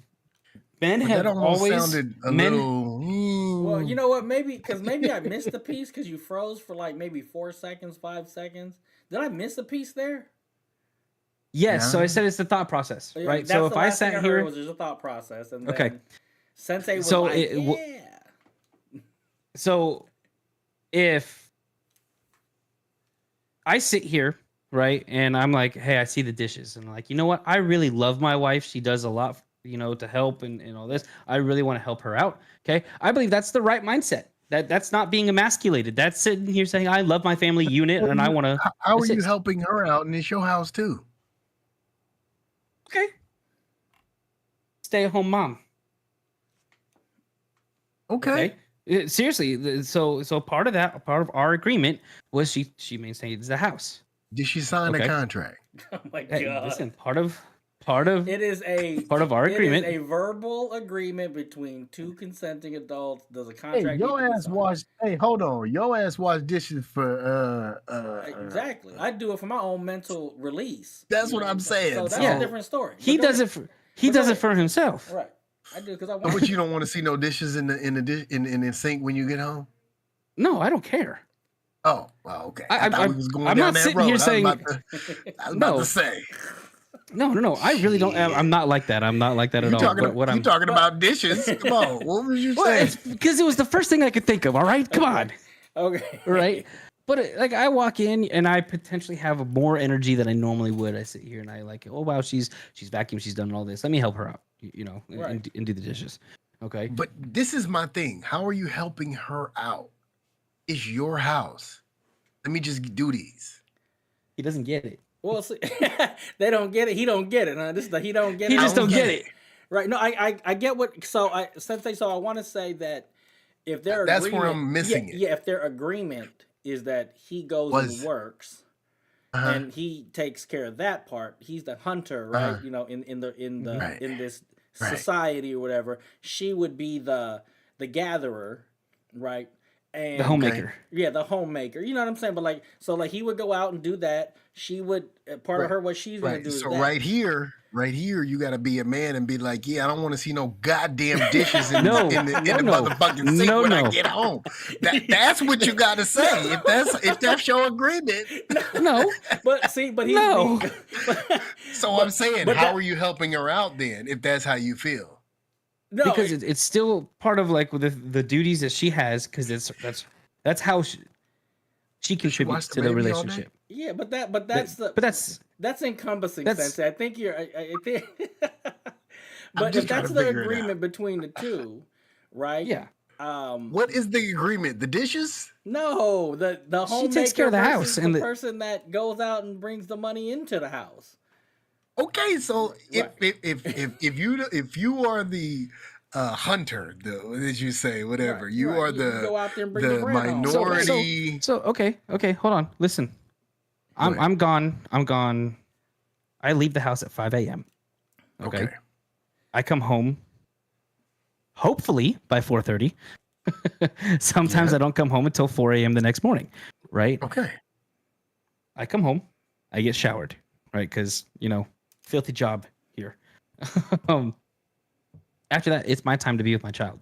But that have almost always sounded a men. little. Well, you know what? Maybe I missed a piece because you froze for like maybe 4 seconds, 5 seconds. Did I miss a piece there? Yes. So I Nah. said it's the thought process, Yeah, right? that's So if the I last thing I sat heard here, was just a thought process, and okay. then Sensei was So like, it- "Yeah." So if I sit here, right, and I'm like, hey, I see the dishes, and I'm like, you know what? I really love my wife. She does a lot, to help and all this. I really want to help her out. Okay. I believe that's the right mindset. That's not being emasculated. That's sitting here saying, I love my family unit and I want to How are you assist. helping her out? And it's your house too. Okay. Stay at home mom. Okay. Seriously. So part of our agreement was she maintains the house. Did she sign a contract? Oh my Hey, god! listen, part of It is part of our agreement. It is a verbal agreement between two consenting adults. Does a Hey, contract need your to be ass signed? wash. Hey, hold on. Your ass wash dishes for Exactly. I do it for my own mental release. That's You what know I'm what saying. So that's Yeah. a different story. He But go does ahead. it for But go ahead. himself. Right. I do because I want. But you don't want to see no dishes in the sink when you get home. No, I don't care. Oh, well, okay. I- I thought I- we was going I'm down not that sitting road. here I was saying- about to No. say. No. I really don't. Shit. I'm not like that. I'm not like that at You all. talking, But what you I'm talking about dishes? Come on. What was you well, saying? it's because it was the first thing I could think of. All right, come on, Okay. right? But like I walk in and I potentially have more energy than I normally would. I sit here and I like, oh wow, she's vacuumed, she's done all this. Let me help her out, Right. and do the dishes. Okay. But this is my thing. How are you helping her out? It's your house. Let me just do these. He doesn't get it. Well, see, they don't get it. He don't get it. Huh? This is the he don't get He it. just don't don't get get it. it. Right. No, I get what. So I want to say that if their That's where agreement, I'm missing it. Yeah, if their agreement is that he goes Was- and works Uh-huh. and he takes care of that part, he's the hunter, right? Uh-huh. In Right. this Right. society or whatever, she would be the gatherer, right? And The homemaker. yeah, the homemaker. You know what I'm saying? But like, so like he would go out and do that. She would part of Right. her what she's gonna Right. do is So that. right here, you got to be a man and be like, yeah, I don't want to see no goddamn dishes in, No. in the No. motherfucking sink No, when I no. get home. That's what you got to say. If that's your agreement. No. But see, but he's No. So I'm saying, but how that- are you helping her out then? If that's how you feel. no, Because it's still part of like the duties that she has. Because that's how she contributes watch the to the baby all day? relationship. yeah, but that's That's encompassing, that's- Sensei. I think you're. I think. But just if trying that's to the figure it agreement between the two, right? yeah. What is the agreement? The dishes? No, the She homemaker takes care of the versus house the and the- person that goes out and brings the money into the house. Okay, so Right. if you are the hunter, as you say, whatever, Right, you right. are You go out there and bring the the bread home. minority. So okay, hold on. Listen, Go ahead. I'm gone. I leave the house at 5 a.m. Okay. I come home, hopefully by 4:30. Sometimes Yeah. I don't come home until 4 a.m. the next morning. Right. Okay. I come home, I get showered. Right, because filthy job here. After that, it's my time to be with my child.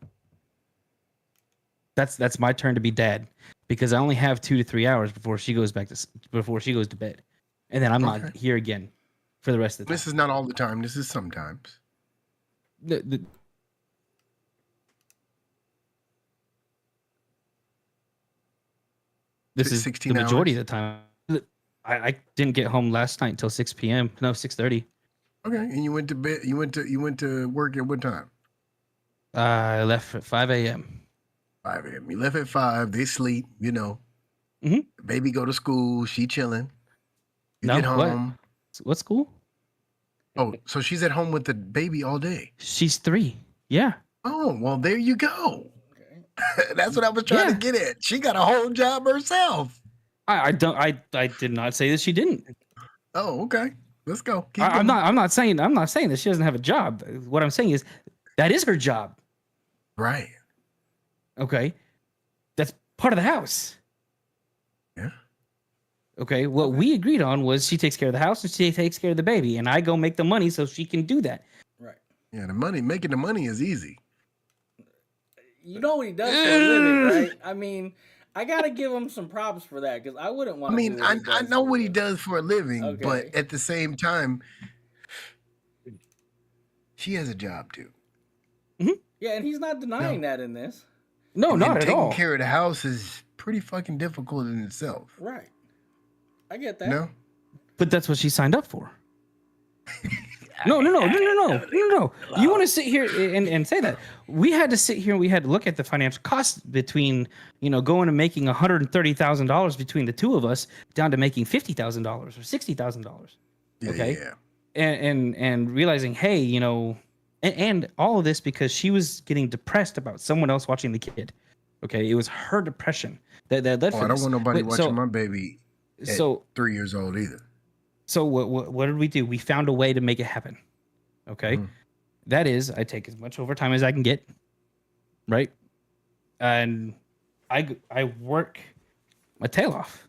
That's my turn to be dad, because I only have 2 to 3 hours before she goes to bed, and then I'm not Okay. here again for the rest of the time. This is not all the time. This is sometimes. The- This is the 16 majority hours? of the time. I didn't get home last night until 6 p.m. No, 6:30. Okay, and you went to bed. You went to work at what time? I left at 5 a.m. 5 a.m. You left at 5. They sleep. Mhm. Baby go to school. She chilling. You No, get home. what school? Oh, so she's at home with the baby all day. She's 3. Yeah. Oh, well, there you go. That's what I was trying to Yeah. get at. She got a whole job herself. I did not say that she didn't. Oh, okay. Let's go. Keep I'm going. not saying that she doesn't have a job. What I'm saying is that is her job. Right. Okay. That's part of the house. Yeah. Okay. What we agreed on was she takes care of the house and she takes care of the baby, and I go make the money so she can do that. Right. Yeah, making the money is easy. You know what he does for a living, right? I mean, I gotta give him some props for that because I wouldn't want I to. mean, I know what he does for a living, Okay. but at the same time, she has a job too. Yeah, and he's not denying that in this. No, And not at taking all. care of the house is pretty fucking difficult in itself. Right. I get that. No? But that's what she signed up for. No. You want to sit here and say that. We had to sit here and we had to look at the financial costs between, going and making $130,000 between the two of us down to making $50,000 or $60,000. Yeah, Okay. yeah. And realizing, hey, and all of this because she was getting depressed about someone else watching the kid. Okay. It was her depression that led for I don't this. want nobody But watching my baby at 3 years old either. So what did we do? We found a way to make it happen. Okay. Mhm. That is, I take as much overtime as I can get. Right. And I work my tail off.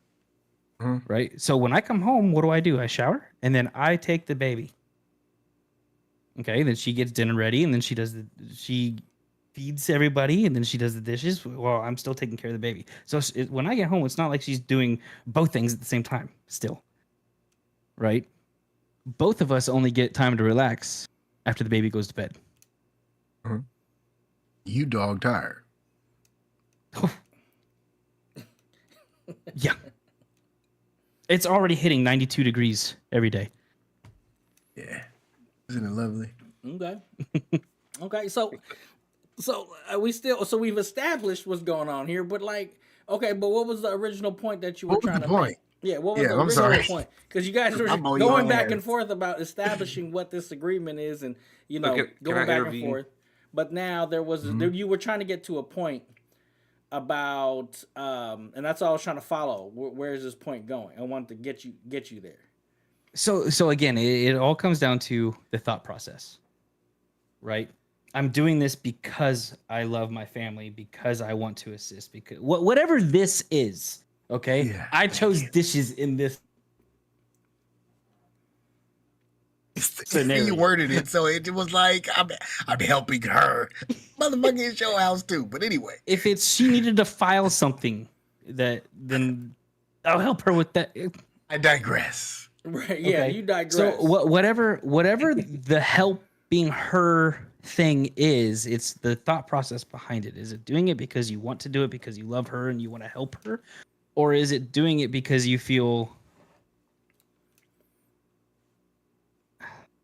Mhm. Right. So when I come home, what do? I shower and then I take the baby. Okay. Then she gets dinner ready and then she feeds everybody and then she does the dishes while I'm still taking care of the baby. So when I get home, it's not like she's doing both things at the same time still. Right? Both of us only get time to relax after the baby goes to bed. You dog tired. Yeah. It's already hitting 92 degrees every day. Yeah. Isn't it lovely? Okay. Okay. So we've established what's going on here, but okay, but what was the original point that you were trying to make? Yeah, what was the original point? Because you guys were going back and forth about establishing what this agreement is, and going back and forth. But now you were trying to get to a point about, and that's all I was trying to follow. Where is this point going? I wanted to get you there. So again, it all comes down to the thought process, right? I'm doing this because I love my family, because I want to assist, because whatever this is. Okay, Yeah, I chose dishes in this scenario. You worded it so it was like I'm helping her. Motherfucker, it's your house too. But anyway, if she needed to file something, then I'll help her with that. I digress. Right? Yeah, Okay. you digress. So whatever the helping her thing is, it's the thought process behind it. Is it doing it because you want to do it because you love her and you want to help her? Or is it doing it because you feel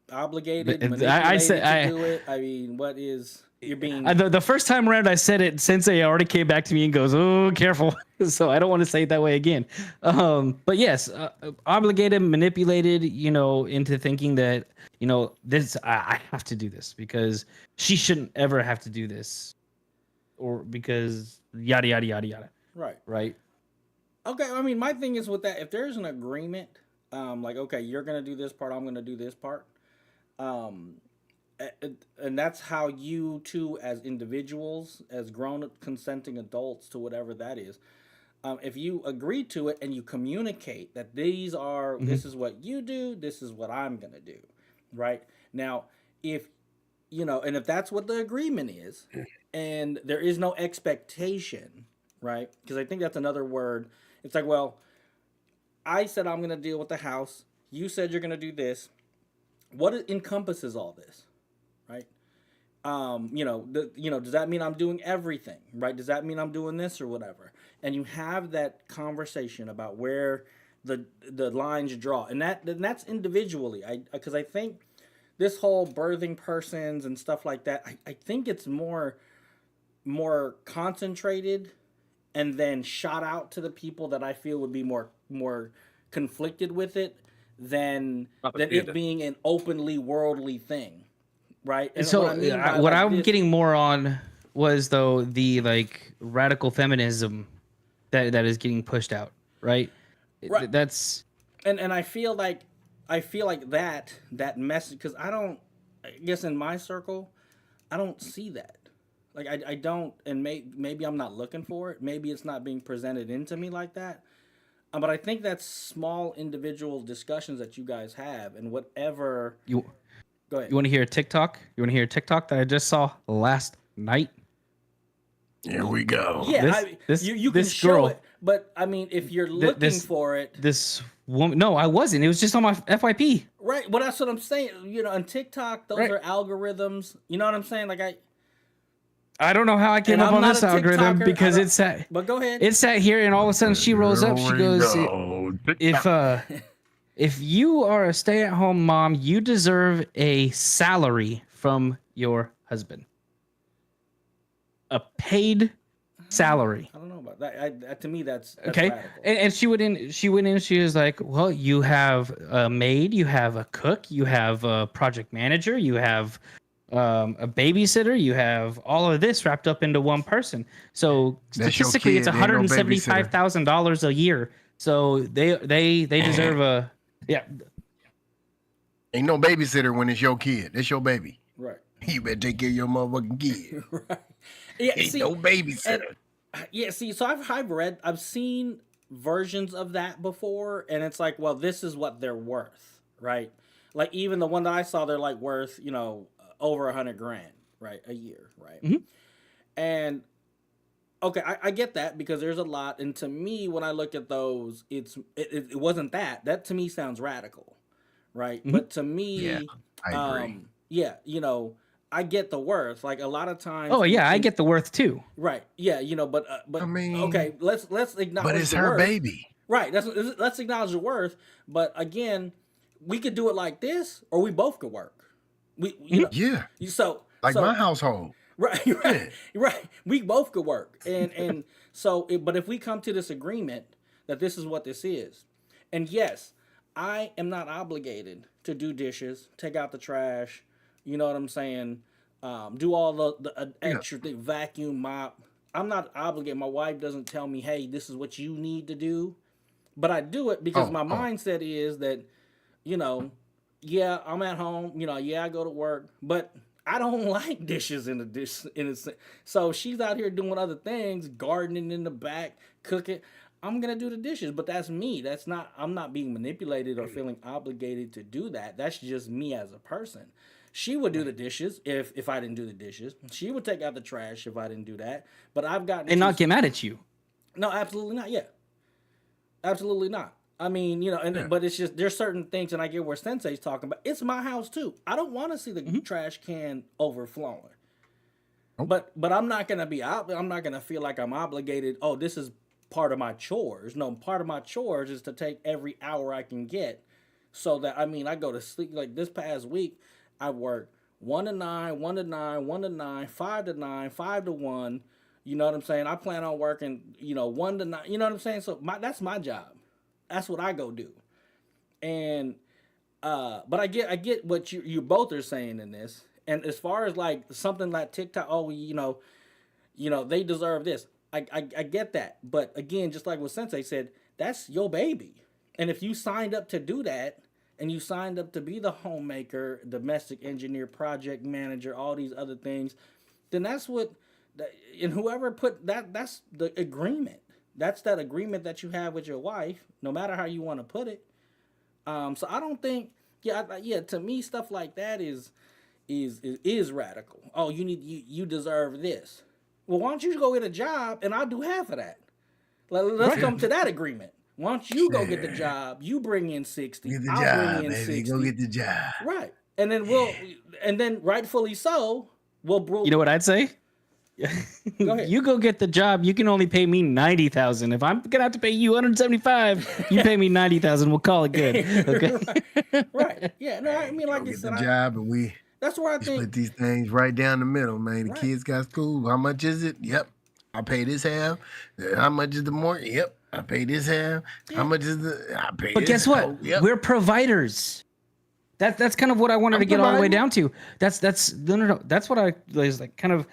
obligated, manipulated to do it? I mean, what is you're being? The first time around I said it, Sensei already came back to me and goes, "Oh, careful." So I don't want to say it that way again. But yes, obligated, manipulated, into thinking that this I have to do this because she shouldn't ever have to do this, or because yada yada yada yada. Right. Okay, I mean, my thing is with that, if there's an agreement, okay, you're gonna do this part, I'm gonna do this part, and that's how you two, as individuals, as grown consenting adults to whatever that is, if you agree to it and you communicate that this is what you do, this is what I'm gonna do, right? Now, if and if that's what the agreement is, and there is no expectation, right? Because I think that's another word. It's like, well, I said I'm going to deal with the house. You said you're going to do this. What encompasses all this, right? Does that mean I'm doing everything, right? Does that mean I'm doing this or whatever? and you have that conversation about where the lines draw, and that's individually. Because I think this whole birthing persons and stuff like that, I think it's more concentrated and then shot out to the people that I feel would be more conflicted with it than it being an openly worldly thing, right? And So what I mean by, what like, I'm getting more on was though the like radical feminism that is getting pushed out, right? Right. That's and I feel like that message, because I guess in my circle I don't see that. Like I don't, and maybe I'm not looking for it. Maybe it's not being presented into me like that. But I think that's small individual discussions that you guys have, and whatever. you. Go ahead. You want to hear a TikTok? You want to hear a TikTok that I just saw last night? Here we go. Yeah, you can this show girl, it, but I mean, if you're looking for it, this woman. No, I wasn't. It was just on my FYP. right? Well, that's what I'm saying. You know, on TikTok, those Right. are algorithms. You know what I'm saying? Like I don't know how I came And up I'm on not this a algorithm TikToker. because I it sat. but go ahead. It sat here, and all of a sudden she rolls up. She Here we goes, go. If you are a stay-at-home mom, you deserve a salary from your husband. A paid salary. I don't know about that. To me, that's Okay. radical. And she went in. She was like, "Well, you have a maid, you have a cook, you have a project manager, you have a babysitter, you have all of this wrapped up into one person. So That's your statistically, it's kid, ain't no $175,000 a year. So they deserve a yeah." Ain't no babysitter when it's your kid. It's your baby. Right. You better take care of your motherfucking kid. Right. Yeah. Ain't See, no babysitter. yeah. See, so I've seen versions of that before, and it's like, well, this is what they're worth, right? Like even the one that I saw, they're like worth, over $100,000, right, a year, right? Mhm. And okay, I get that because there's a lot, and to me, when I look at those, it wasn't that. That to me sounds radical, right? Mhm. But to me, Yeah, I agree. yeah, I get the worth. Like a lot of times. Oh yeah, I get the worth too. Right. Yeah. But I mean, okay. Let's acknowledge. But it's the her worth. baby. Right. Let's acknowledge the worth. But again, we could do it like this, or we both could work. Yeah. So Like my household. Right. Right. We both could work, and so. But if we come to this agreement that this is what this is, and yes, I am not obligated to do dishes, take out the trash. You know what I'm saying? Do all the extra thing, vacuum, mop. I'm not obligated. My wife doesn't tell me, hey, this is what you need to do. But I do it because my mindset is that, yeah, I'm at home. Yeah, I go to work. But I don't like dishes in a so she's out here doing other things, gardening in the back, cooking. I'm going to do the dishes, but that's me. I'm not being manipulated or feeling obligated to do that. That's just me as a person. She would do the dishes if I didn't do the dishes. She would take out the trash if I didn't do that. But I've gotten And not get mad at you. No, absolutely not. Yeah, absolutely not. I mean, but it's just there's certain things, and I get where Sensei's talking about. It's my house too. I don't want to see the trash can overflowing. But I'm not gonna I'm not gonna feel like I'm obligated. Oh, this is part of my chores. No, part of my chores is to take every hour I can get, so that I go to sleep. Like this past week, I worked 1 to 9, 1 to 9, 1 to 9, 5 to 9, 5 to 1. You know what I'm saying? I plan on working, 1 to 9. You know what I'm saying? So that's my job. That's what I go do. And but I get what you both are saying in this. And as far as like something like TikTok, they deserve this. I get that. But again, just like what Sensei said, that's your baby. And if you signed up to do that, and you signed up to be the homemaker, domestic engineer, project manager, all these other things, then that's what, and whoever put that's the agreement. That's that agreement that you have with your wife, no matter how you want to put it. So I don't think, to me, stuff like that is radical. Oh, you deserve this. Well, why don't you go get a job and I'll do half of that? Let's come to that agreement. Why don't you go get the job? You bring in 60. Get the I'll job, bring in baby. 60. Go get the job. Right. And then and then rightfully so, we'll You know what I'd say? Go ahead. You go get the job. You can only pay me 90,000. If I'm gonna have to pay you 175, you pay me 90,000. We'll call it good. Okay. Right. Yeah. No, I mean, like Go you get said, the job, and we that's where I split think. these things right down the middle, man. The Right. kids got school. How much is it? Yep. I pay this half. How much is the mortgage? Yep. I pay this half. How much is I pay But this? guess what? Oh, yep. We're providers. That's kind of what I wanted to get all the way down to. That's no. That's what I was like, kind of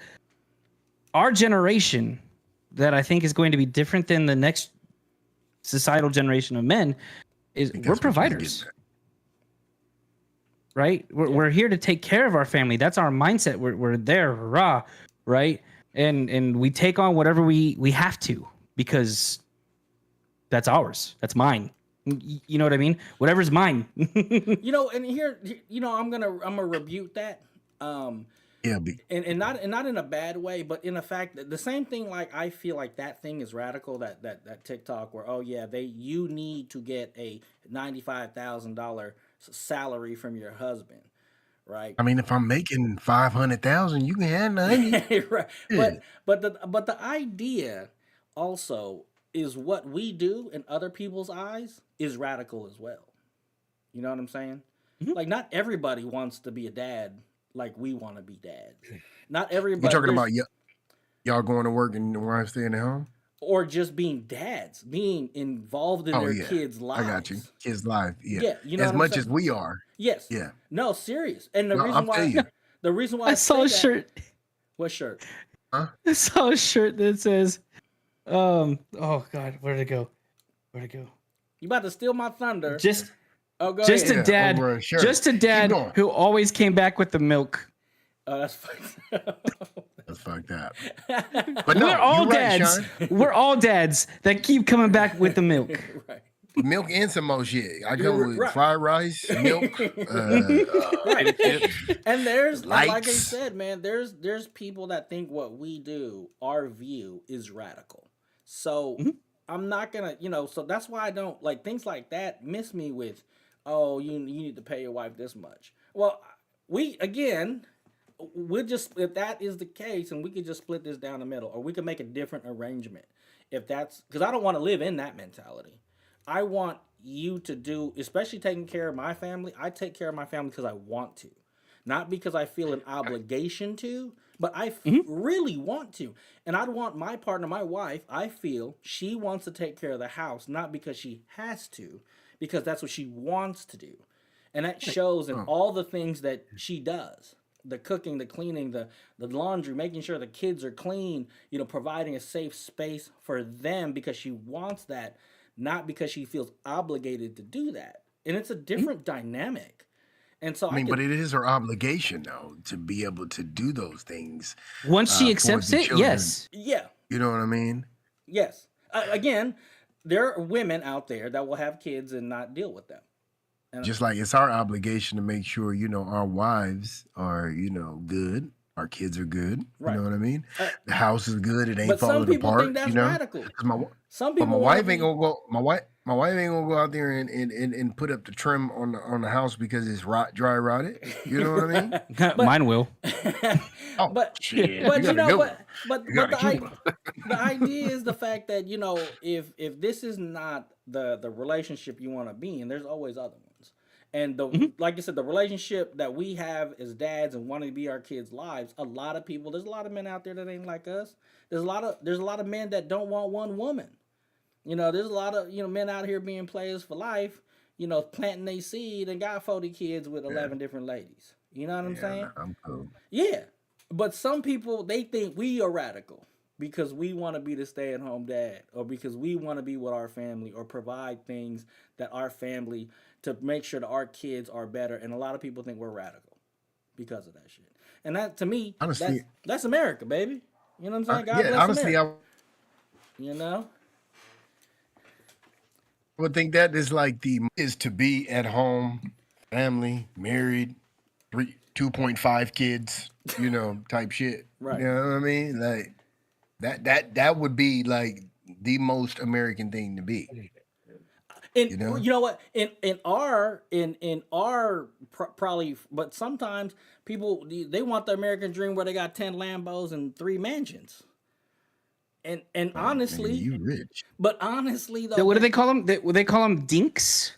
our generation that I think is going to be different than the next societal generation of men is we're providers. Right? We're here to take care of our family. That's our mindset. We're there, raw, right? And we take on whatever we have to because that's ours. That's mine. You know what I mean? Whatever's mine. You know, and here, you know, I'm gonna rebuke that. Yeah, And not in a bad way, but in the fact that the same thing, like I feel like that thing is radical, that TikTok where, oh yeah, you need to get a $95,000 salary from your husband, right? I mean, if I'm making 500,000, you can have 90. Right. Yeah. But the idea also is what we do in other people's eyes is radical as well. You know what I'm saying? Mm-hmm. Like not everybody wants to be a dad like we want to be dads. Not everybody. You're talking about y'all going to work and the wife staying at home? Or just being dads, being involved in their kids' lives. I got you. Kids' lives. Yeah. Yeah, you know as what I'm much saying? as we are. Yes. Yeah. No, serious. And the No, reason I'll why tell you. the reason why I saw a say that- shirt. What shirt? Huh? I saw a shirt that says, oh God, where'd it go? You about to steal my thunder? Just go just ahead. a dad, over a shirt. just a dad Keep going. who always came back with the milk. Oh, that's fine. That's fucked up. But no, We're all you're right, dads. Sean. We're all dads that keep coming back with the milk. Right. Milk and some more shit. I go with Right. fried rice, milk. Right. And there's like I Lights. said, man, there's people that think what we do, our view is radical. So I'm not gonna, so that's why I don't like things like that miss me with, oh, you need to pay your wife this much. Well, we'll just, if that is the case, and we could just split this down the middle, or we could make a different arrangement. If that's because I don't want to live in that mentality. I want you to do, especially taking care of my family. I take care of my family because I want to, not because I feel an obligation to, but I really want to. And I'd want my partner, my wife, I feel she wants to take care of the house, not because she has to, because that's what she wants to do. And that shows in all the things that she does. The cooking, the cleaning, the laundry, making sure the kids are clean, providing a safe space for them because she wants that, not because she feels obligated to do that. And it's a different dynamic. And so but it is her obligation, though, to be able to do those things. Once she for accepts the it, children. yes. Yeah. You know what I mean? Yes. Again, there are women out there that will have kids and not deal with them. Just like it's our obligation to make sure, our wives are, good. Our kids are good. Right. You know what I mean? The house is good. It ain't But some falling people apart. think that's you know? radical. 'Cause Some But people my wanna wife be- ain't gonna go. My wife ain't gonna go out there and put up the trim on the house because it's dry rotted. You know what I mean? Mine will. Oh, But shit. but you gotta go. but You gotta keep the idea is the fact that if this is not the relationship you want to be in, there's always other ones. And like I said, the relationship that we have as dads and wanting to be our kids' lives, there's a lot of men out there that ain't like us. There's a lot of men that don't want one woman. There's a lot of men out here being players for life, planting their seed and got 40 kids with 11 different ladies. You know what I'm saying? I'm cool. Yeah. But some people, they think we are radical because we want to be the stay-at-home dad, or because we want to be with our family or provide things that our family to make sure that our kids are better. And a lot of people think we're radical because of that shit. And that, to me, Honestly, that's America, baby. You know what I'm saying? God bless honestly, America. I would think that is like is to be at home, family, married, 2.5 kids, type shit. Right. You know what I mean? Like that would be like the most American thing to be. And You know? you know what? Probably, but sometimes people they want the American dream where they got 10 Lambos and 3 mansions. And Nigga, honestly, you rich. but honestly though, What do man, they call them? They call them dinks,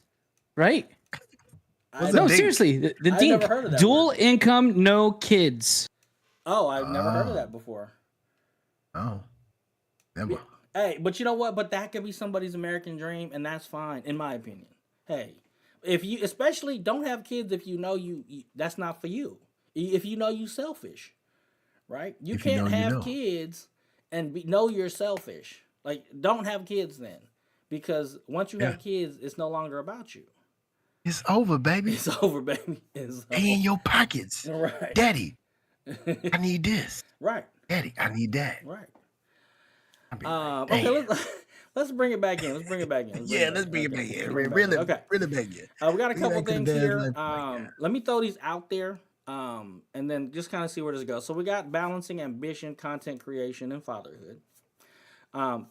right? What's I, a No, dink? seriously, the I've never dink. heard of that Dual word. income, no kids. Oh, I've never heard of Oh, that before. oh, Yeah. never. Hey, but you know what? But that could be somebody's American dream, and that's fine, in my opinion. Hey, if you, especially, don't have kids if you know that's not for you. If you know you selfish, right? You If you know, can't you have know. kids and know you're selfish. Like, don't have kids then, because once you Yeah, have kids, it's no longer about you. it's over, baby. It's over, baby. It's They in over. your pockets, Right. Daddy. I need this, Right. Daddy. I need that. Right. I be like, Okay, damn. let's bring it back in. Let's bring it back in. Yeah, let's bring it Okay, back let's in. bring it back in. Really, Okay. really back in. We got a Bring it couple back to the things dad's here. life like that. Let me throw these out there, and then just kind of see where this goes. So we got balancing ambition, content creation, and fatherhood.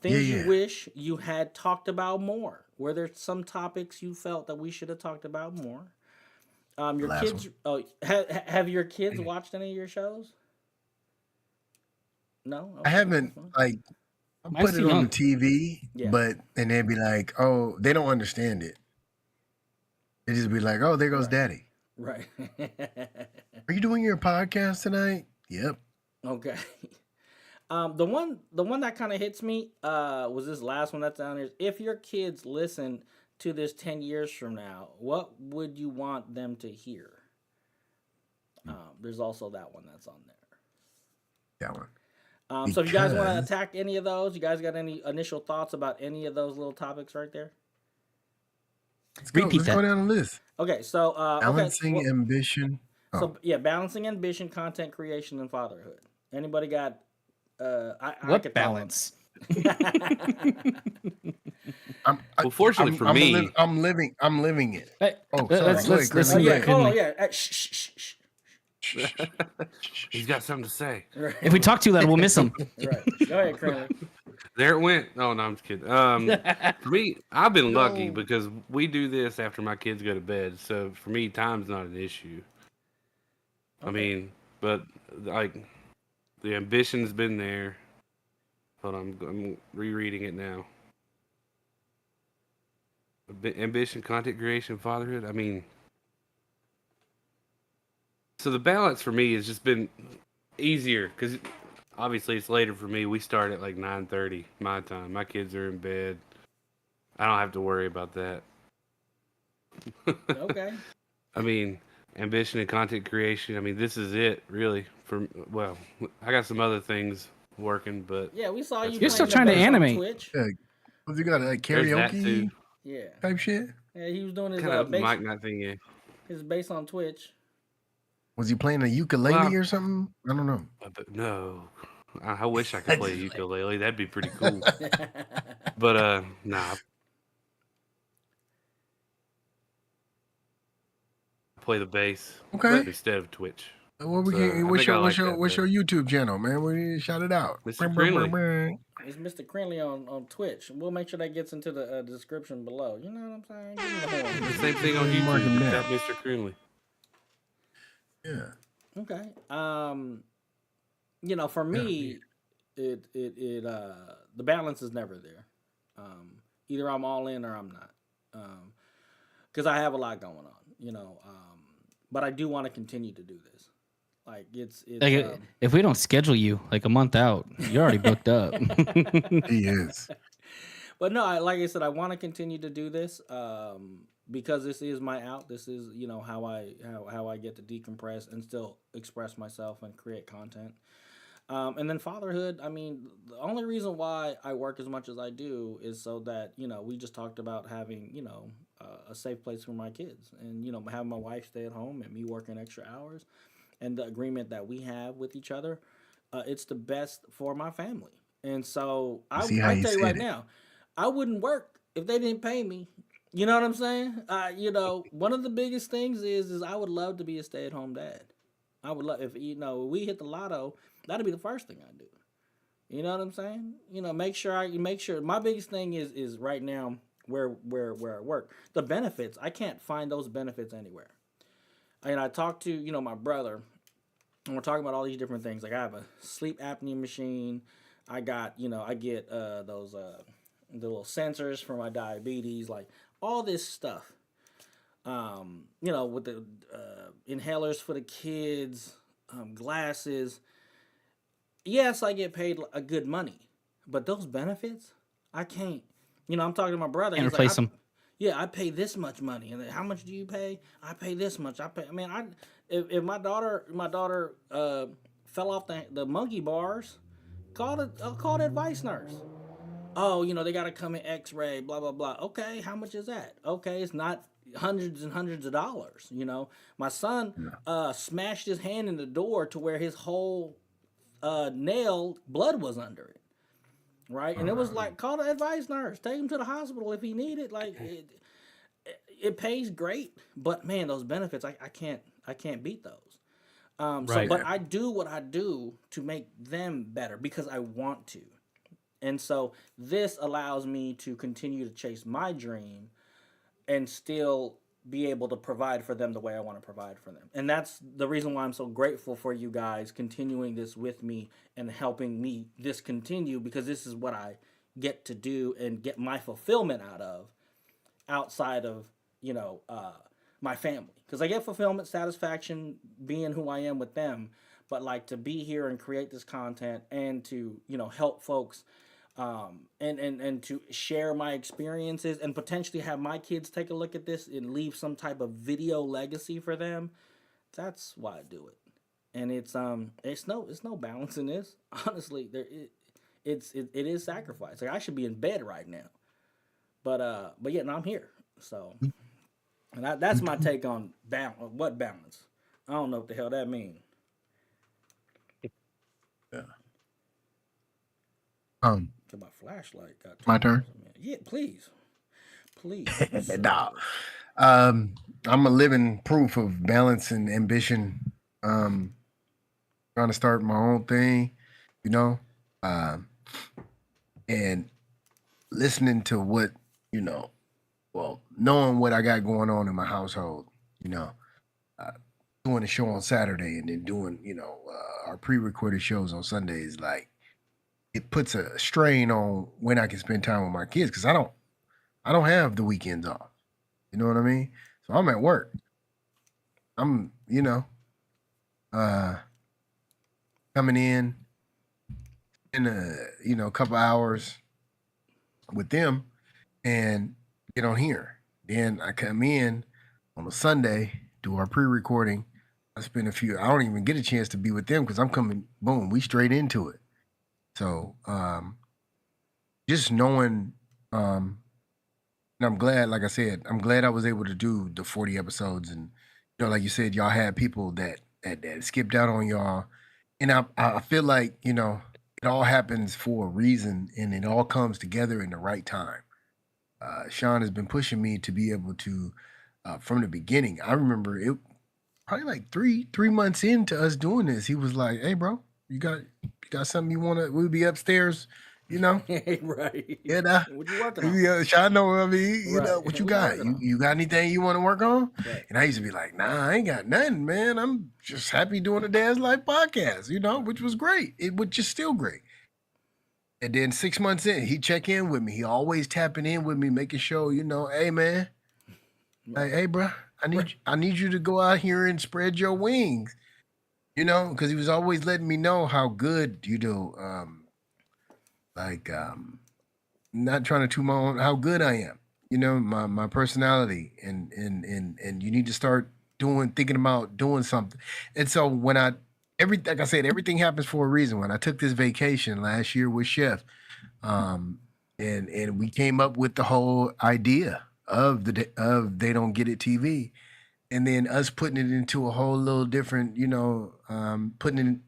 Things you Yeah. wish you had talked about more. Were there some topics you felt that we should have talked about more? Your Last kids. Oh, have your kids watched any of your shows? No. I Okay, haven't that's fine. like I Mine's put too it on the young. TV, Yeah. but and they'd be like, oh, they don't understand it. They just be like, oh, there goes Right. Daddy. Right. Are you doing your podcast tonight? Yep. Okay. The one that kind of hits me was this last one that's down here. If your kids listen to this 10 years from now, what would you want them to hear? There's also that one that's on there. That one. So if you guys want to Because- attack any of those, you guys got any initial thoughts about any of those little topics right there? Let's go. Repeat Let's go that. down the list. Okay, so Balancing ambition. Oh, so yeah, balancing ambition, content creation, and fatherhood. Anybody got? I What could balance? Well, fortunately for me- I'm living it. Hey, Oh, let's sorry. let's Go let's ahead, Oh see yeah, what hold on, Krinlee. yeah. Shh. He's got something to say. Right. If we talk too loud, we'll miss him. Right. Go ahead, Krinlee. There it went. Oh no, I'm just kidding. For me, I've been lucky because we do this after my kids go to bed. So for me, time's not an issue. I mean, but like the ambition's been there. Hold on, I'm rereading it now. Ambition, content creation, fatherhood. I mean, so the balance for me has just been easier because obviously it's later for me. We start at like 9:30 my time. My kids are in bed. I don't have to worry about that. Okay. I mean, ambition and content creation. I mean, this is it really. Well, I got some other things working, but Yeah, we saw you. You're still playing trying to the bass on animate. Twitch. Yeah. What's you got like there's that karaoke too. Yeah. type shit? Yeah, he was doing his Kind of bass, mic not thing. Yeah. his bass on Twitch. Was he playing a ukulele Well- or something? I don't know. But no, I wish I could play a ukulele. That'd be pretty cool. But nah. I play the bass Okay. instead of Twitch. What we So, get, I what's think I your like that what's better. your YouTube channel, man? We need to shout it out. Mr. Krinlee. It's Mr. Krinlee on Twitch. We'll make sure that gets into the description below. You know what I'm saying? Give me the horn. The same thing on Mark him YouTube. down. Got Mr. Krinlee. Yeah. Okay. You know, for me, it the balance is never there. Either I'm all in or I'm not. Because I have a lot going on, you know. But I do want to continue to do this. Like it's Like, if we don't schedule you like a month out, you're already booked up. He is. But no, like I said, I want to continue to do this because this is my out. This is, you know, how I get to decompress and still express myself and create content. And then fatherhood, I mean, the only reason why I work as much as I do is so that, you know, we just talked about having, you know, a safe place for my kids and, you know, having my wife stay at home and me working extra hours and the agreement that we have with each other. It's the best for my family. And so I See how you tell you said right it. now, I wouldn't work if they didn't pay me. You know what I'm saying? You know, one of the biggest things is I would love to be a stay-at-home dad. I would love if, you know, we hit the lotto, that'd be the first thing I do. You know what I'm saying? You know, make sure my biggest thing is right now where I work. The benefits, I can't find those benefits anywhere. And I talked to my brother, and we're talking about all these different things. Like I have a sleep apnea machine. I got I get those the little sensors for my diabetes, like all this stuff. With the inhalers for the kids, glasses. Yes, I get paid a good money, but those benefits, I can't. I'm talking to my brother. And He's replace like, them. yeah, I pay this much money, and then how much do you pay? I pay this much. I pay. I mean, if my daughter fell off the monkey bars, call the advice nurse. Oh, they got to come in X-ray, blah blah blah. Okay, how much is that? Okay, it's not hundreds and hundreds of dollars. My son smashed his hand in the door to where his whole nail blood was under it. Right, and it was like, call the advice nurse, take him to the hospital if he needed. Like it pays great, but man, those benefits, I can't beat those. Right. But I do what I do to make them better because I want to. And so this allows me to continue to chase my dream and still be able to provide for them the way I want to provide for them. And that's the reason why I'm so grateful for you guys continuing this with me and helping me this continue, because this is what I get to do and get my fulfillment out of outside of, my family. Because I get fulfillment, satisfaction being who I am with them, but like to be here and create this content and to, help folks, and to share my experiences and potentially have my kids take a look at this and leave some type of video legacy for them. That's why I do it. And it's no balance in this. Honestly, it is sacrifice. Like I should be in bed right now, but yeah, no, I'm here. So, and that's my take on balance. What balance? I don't know what the hell that means. Yeah. Um, So my flashlight got my turn. Yeah, please, please. Nah. I'm a living proof of balance and ambition. Trying to start my own thing, you know, and listening to what, knowing what I got going on in my household, uh, doing a show on Saturday and then doing, our pre-recorded shows on Sundays, like it puts a strain on when I can spend time with my kids because I don't have the weekends off. You know what I mean? So I'm at work. I'm, uh, coming in a couple hours with them and get on here. Then I come in on a Sunday, do our pre-recording. I don't even get a chance to be with them because I'm coming, boom, we straight into it. So just knowing, and I'm glad, like I said, I'm glad I was able to do the 40 episodes. And, like you said, y'all had people that skipped out on y'all. And I feel like, it all happens for a reason and it all comes together in the right time. Sean has been pushing me to be able to, from the beginning. I remember it probably like three months into us doing this. He was like, "Hey, bro, you got something you want to? We'll be upstairs, Right. Yeah, What you working on? Sean know what I mean. Right. What you What you got? working on? You got anything you want to work on?" Right. And I used to be like, "Nah, I ain't got nothing, man. I'm just happy doing a Dad's Life podcast, which was great. Which is still great." And then 6 months in, he check in with me. He always tapping in with me, making sure, hey man, hey bro, I need you to go out here and spread your wings, because he was always letting me know how good, not trying to toot my own, how good I am, my personality, and you need to start thinking about doing something. And so when like I said, everything happens for a reason. When I took this vacation last year with Chef, and we came up with the whole idea of They Don't Get It TV, and then us putting it into a whole little different, putting it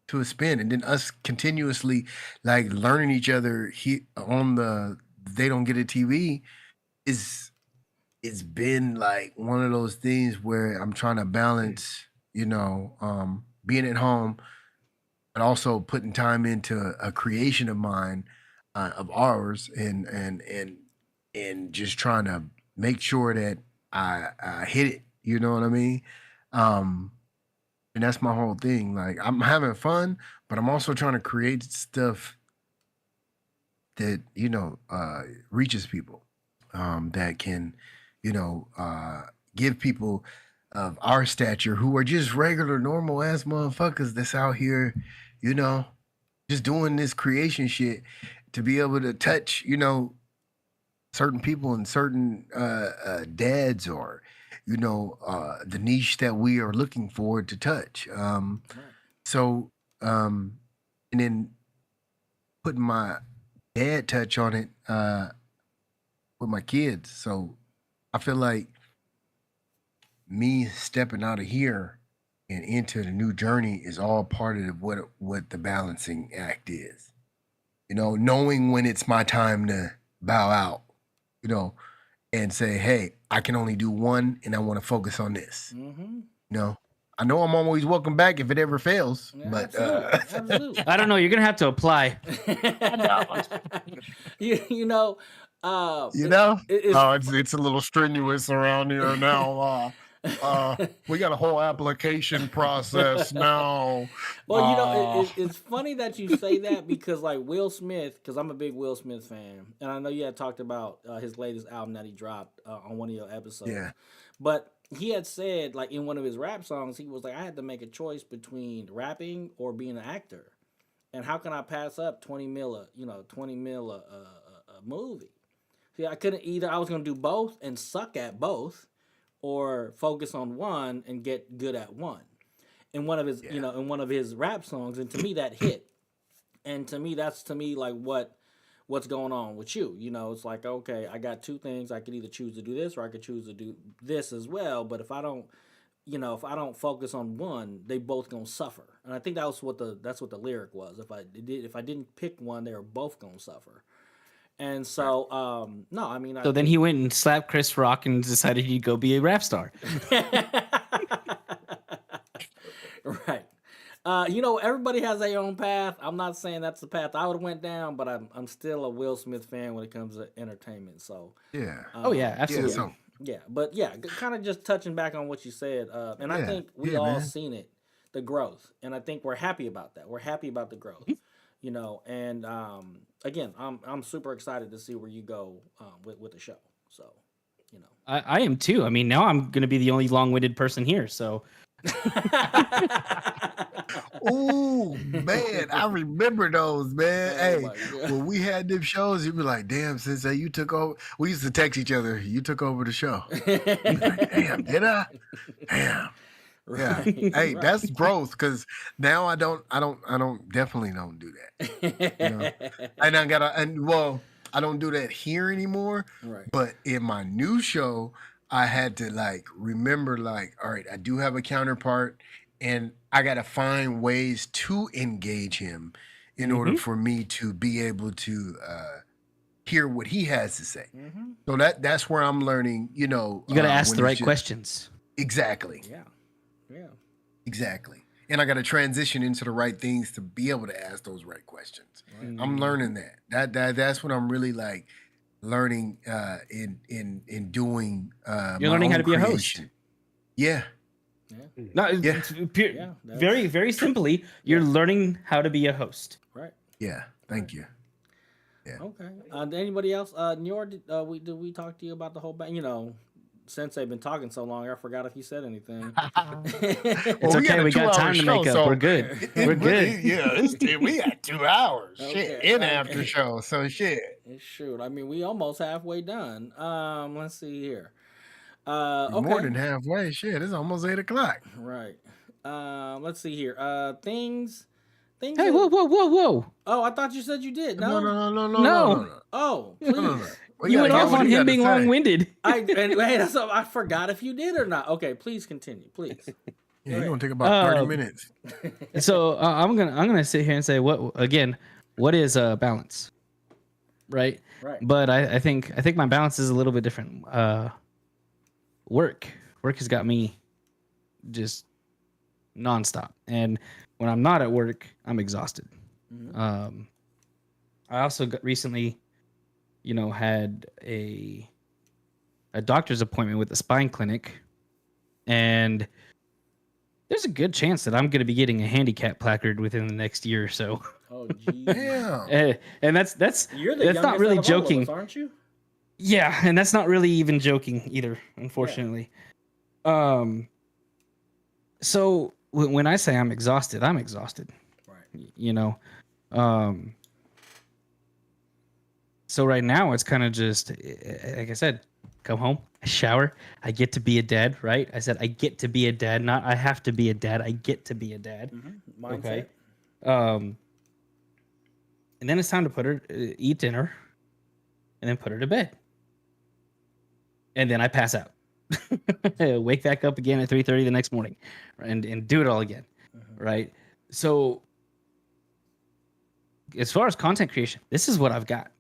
to a spin, and then us continuously like learning each other on the They Don't Get It TV it's been like one of those things where I'm trying to balance, being at home, but also putting time into a creation of mine, of ours, and and just trying to make sure that I hit it. You know what I mean? Um, and that's my whole thing. Like I'm having fun, but I'm also trying to create stuff that reaches people, that can, you know, give people of our stature who are just regular, normal ass motherfuckers that's out here, you know, just doing this creation shit to be able to touch, certain people and certain dads or, the niche that we are looking for to touch. Right. So, and then putting my dad touch on it with my kids. So I feel like me stepping out of here and into the new journey is all part of what the balancing act is. Knowing when it's my time to bow out, you know, and say, hey, I can only do one and I want to focus on this. Mm-hmm. I know I'm always welcome back if it ever fails, Yeah, but absolutely. I don't know. You're gonna have to apply. you know, It's a little strenuous around here now. We got a whole application process now. Well, it's funny that you say that because, like, Will Smith, because I'm a big Will Smith fan, and I know you had talked about his latest album that he dropped on one of your episodes. Yeah. But he had said, like, in one of his rap songs, he was like, I had to make a choice between rapping or being an actor. And how can I pass up 20 mil a movie? See, I couldn't either. I was going to do both and suck at both, or focus on one and get good at one. In one of his, in one of his rap songs, and to me that hit. And to me, that's like what's going on with you. It's like, okay, I got two things. I could either choose to do this or I could choose to do this as well. But if I don't focus on one, they both gonna suffer. And I think that's what the lyric was. If I didn't pick one, they were both gonna suffer. And so, no, I mean. So then he went and slapped Chris Rock and decided he'd go be a rap star. Right. Everybody has their own path. I'm not saying that's the path I would have went down, but I'm still a Will Smith fan when it comes to entertainment. So. Yeah. Oh yeah, absolutely. Yeah, yeah, but yeah, kind of just touching back on what you said, and I think we all seen it, the growth, and I think we're happy about that. We're happy about the growth, and again, I'm super excited to see where you go with the show. So, I am too. I mean, now I'm gonna be the only long-winded person here, so. Ooh, man, I remember those, man. Hey, when we had them shows, you'd be like, damn, Sensei, you took over. We used to text each other, you took over the show. Like, damn, did I? Damn. Right. Yeah. Hey, that's growth, because now I definitely don't do that. And I don't do that here anymore. Right. But in my new show, I had to remember, all right, I do have a counterpart, and I got to find ways to engage him in order for me to be able to hear what he has to say. Mm-hmm. So that's where I'm learning, You got to ask the right questions. Exactly. Yeah. Yeah. Exactly. And I got to transition into the right things to be able to ask those right questions. Right. I'm learning that. That's what I'm really learning in doing You're learning how to be a host. Yeah. No, very, very simply, you're learning how to be a host. Right. Yeah. Thank you. Yeah. Okay. Anybody else? Njord, did we talk to you about the whole since they've been talking so long, I forgot if you said anything. It's okay. We got time to make up. We're good. We're good. Yeah, we got 2 hours. Okay. Shit, in after show. So shit. Shoot, I mean, we almost halfway done. Let's see here. Okay. More than halfway. Shit, it's almost 8 o'clock. Right. Let's see here. Things. Hey, whoa! Oh, I thought you said you did. No. No. Oh, please. No. You went off on him being long-winded. I forgot if you did or not. Okay, please continue, please. Yeah, you're gonna take about 30 minutes. So I'm gonna sit here and say what is balance, right? Right. But I think my balance is a little bit different. Work has got me just nonstop, and when I'm not at work, I'm exhausted. Mm-hmm. I also recently had a doctor's appointment with the spine clinic, and there's a good chance that I'm going to be getting a handicap placard within the next year or so. Oh, geez. Damn. And that's You're the that's not youngest really out of all of joking. us, aren't you? Yeah, and that's not really even joking either, unfortunately. So when I say I'm exhausted, I'm exhausted. Right. So right now it's kind of just, like I said, come home, I shower, I get to be a dad, right? I said I get to be a dad, not I have to be a dad. I get to be a dad. Mm-hmm. Mindset. Okay. And then it's time to put her, eat dinner, and then put her to bed. And then I pass out. Wake back up again at 3:30 the next morning, and do it all again, right? So as far as content creation, this is what I've got.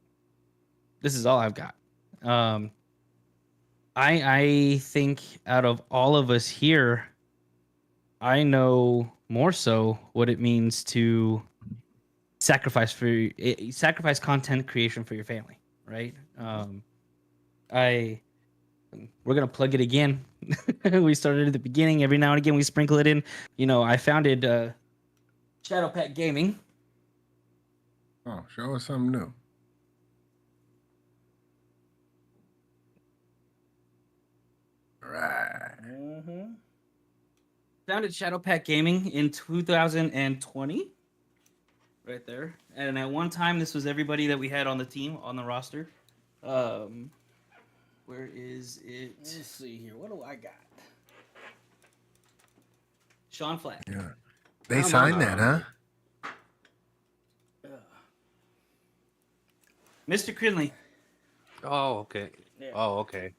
This is all I've got. I think out of all of us here, I know more so what it means to sacrifice content creation for your family, right? We're gonna plug it again. We started at the beginning. Every now and again, we sprinkle it in. I founded Shadow Pack Gaming. Oh, show us something new. Right. Mm-hmm. Founded Shadow Pack Gaming in 2020. Right there. And at one time, this was everybody that we had on the team, on the roster. Where is it? Let's see here. What do I got? Sean Flac. Yeah. They signed that, huh? Mr. Krinlee. Oh, okay. Yeah. Oh, okay.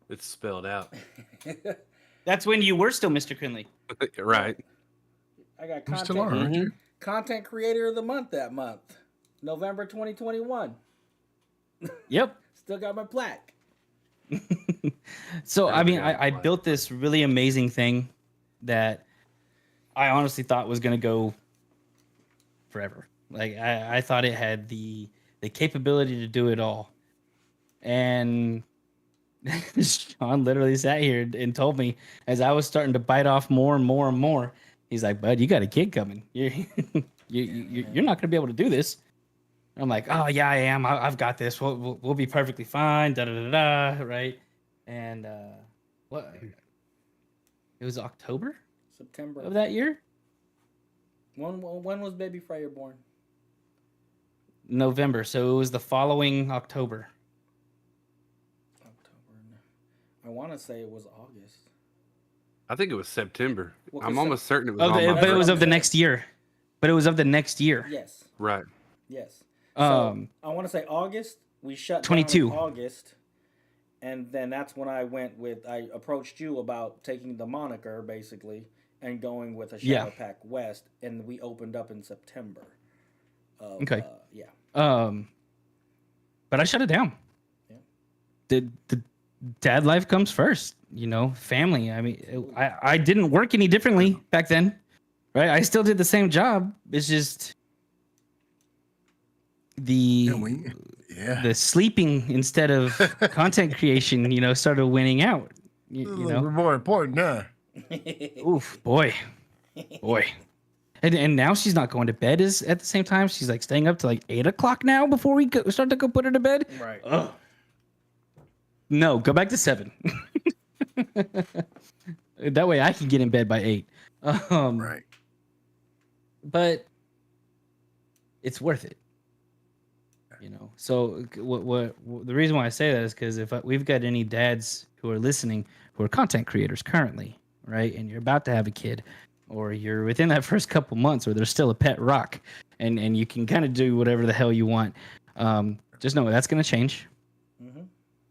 It's spelled out. That's when you were still Mr. Krinlee. Right. I got You still are, aren't you? content creator of the month that month, November 2021. Yep. Still got my plaque. So, I mean, I built this really amazing thing that I honestly thought was going to go forever. Like, I thought it had the capability to do it all. And Sean literally sat here and told me, as I was starting to bite off more and more and more, he's like, "Bud, you got a kid coming. You're not going to be able to do this." I'm like, "Oh yeah, I am. I've got this. We'll be perfectly fine." Da da da da. Right? And what? It was October September of that year. When was Baby Fryer born? November. So it was the following October. I want to say it was August. I think it was September. Well, I'm almost certain it was. But it was of the next year. But it was of the next year. Yes. Right. Yes. So I want to say August. We shut 22. down in August, and then that's when I approached you about taking the moniker basically and going with a Shadow Pack West, and we opened up in September. Okay. Yeah. But I shut it down. Yeah. The dad life comes first, family. I mean, I didn't work any differently back then, right? I still did the same job. It's just the sleeping instead of content creation, started winning out. More important, huh? Oof, boy. And now she's not going to bed at the same time. She's like staying up to like 8 o'clock now before we start to go put her to bed. Right. Ugh. No, go back to 7. That way I can get in bed by 8. Right. But it's worth it. So what the reason why I say that is because if we've got any dads who are listening who are content creators currently, right, and you're about to have a kid, or you're within that first couple months, or there's still a pet rock, and you can kind of do whatever the hell you want, just know that's going to change.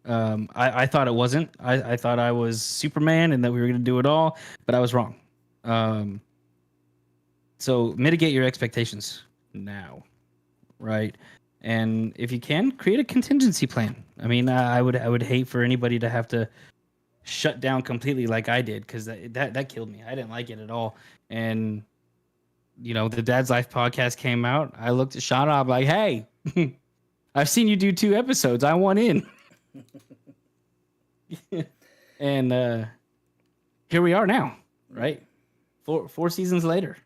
I thought it wasn't. I thought I was Superman and that we were going to do it all, but I was wrong. So mitigate your expectations now, right? And if you can, create a contingency plan. I mean, I would hate for anybody to have to shut down completely like I did, because that killed me. I didn't like it at all. And the Dad's Life podcast came out. I looked at Shauna. I'm like, hey, I've seen you do 2 episodes. I want in. And here we are now, right? 4 seasons later.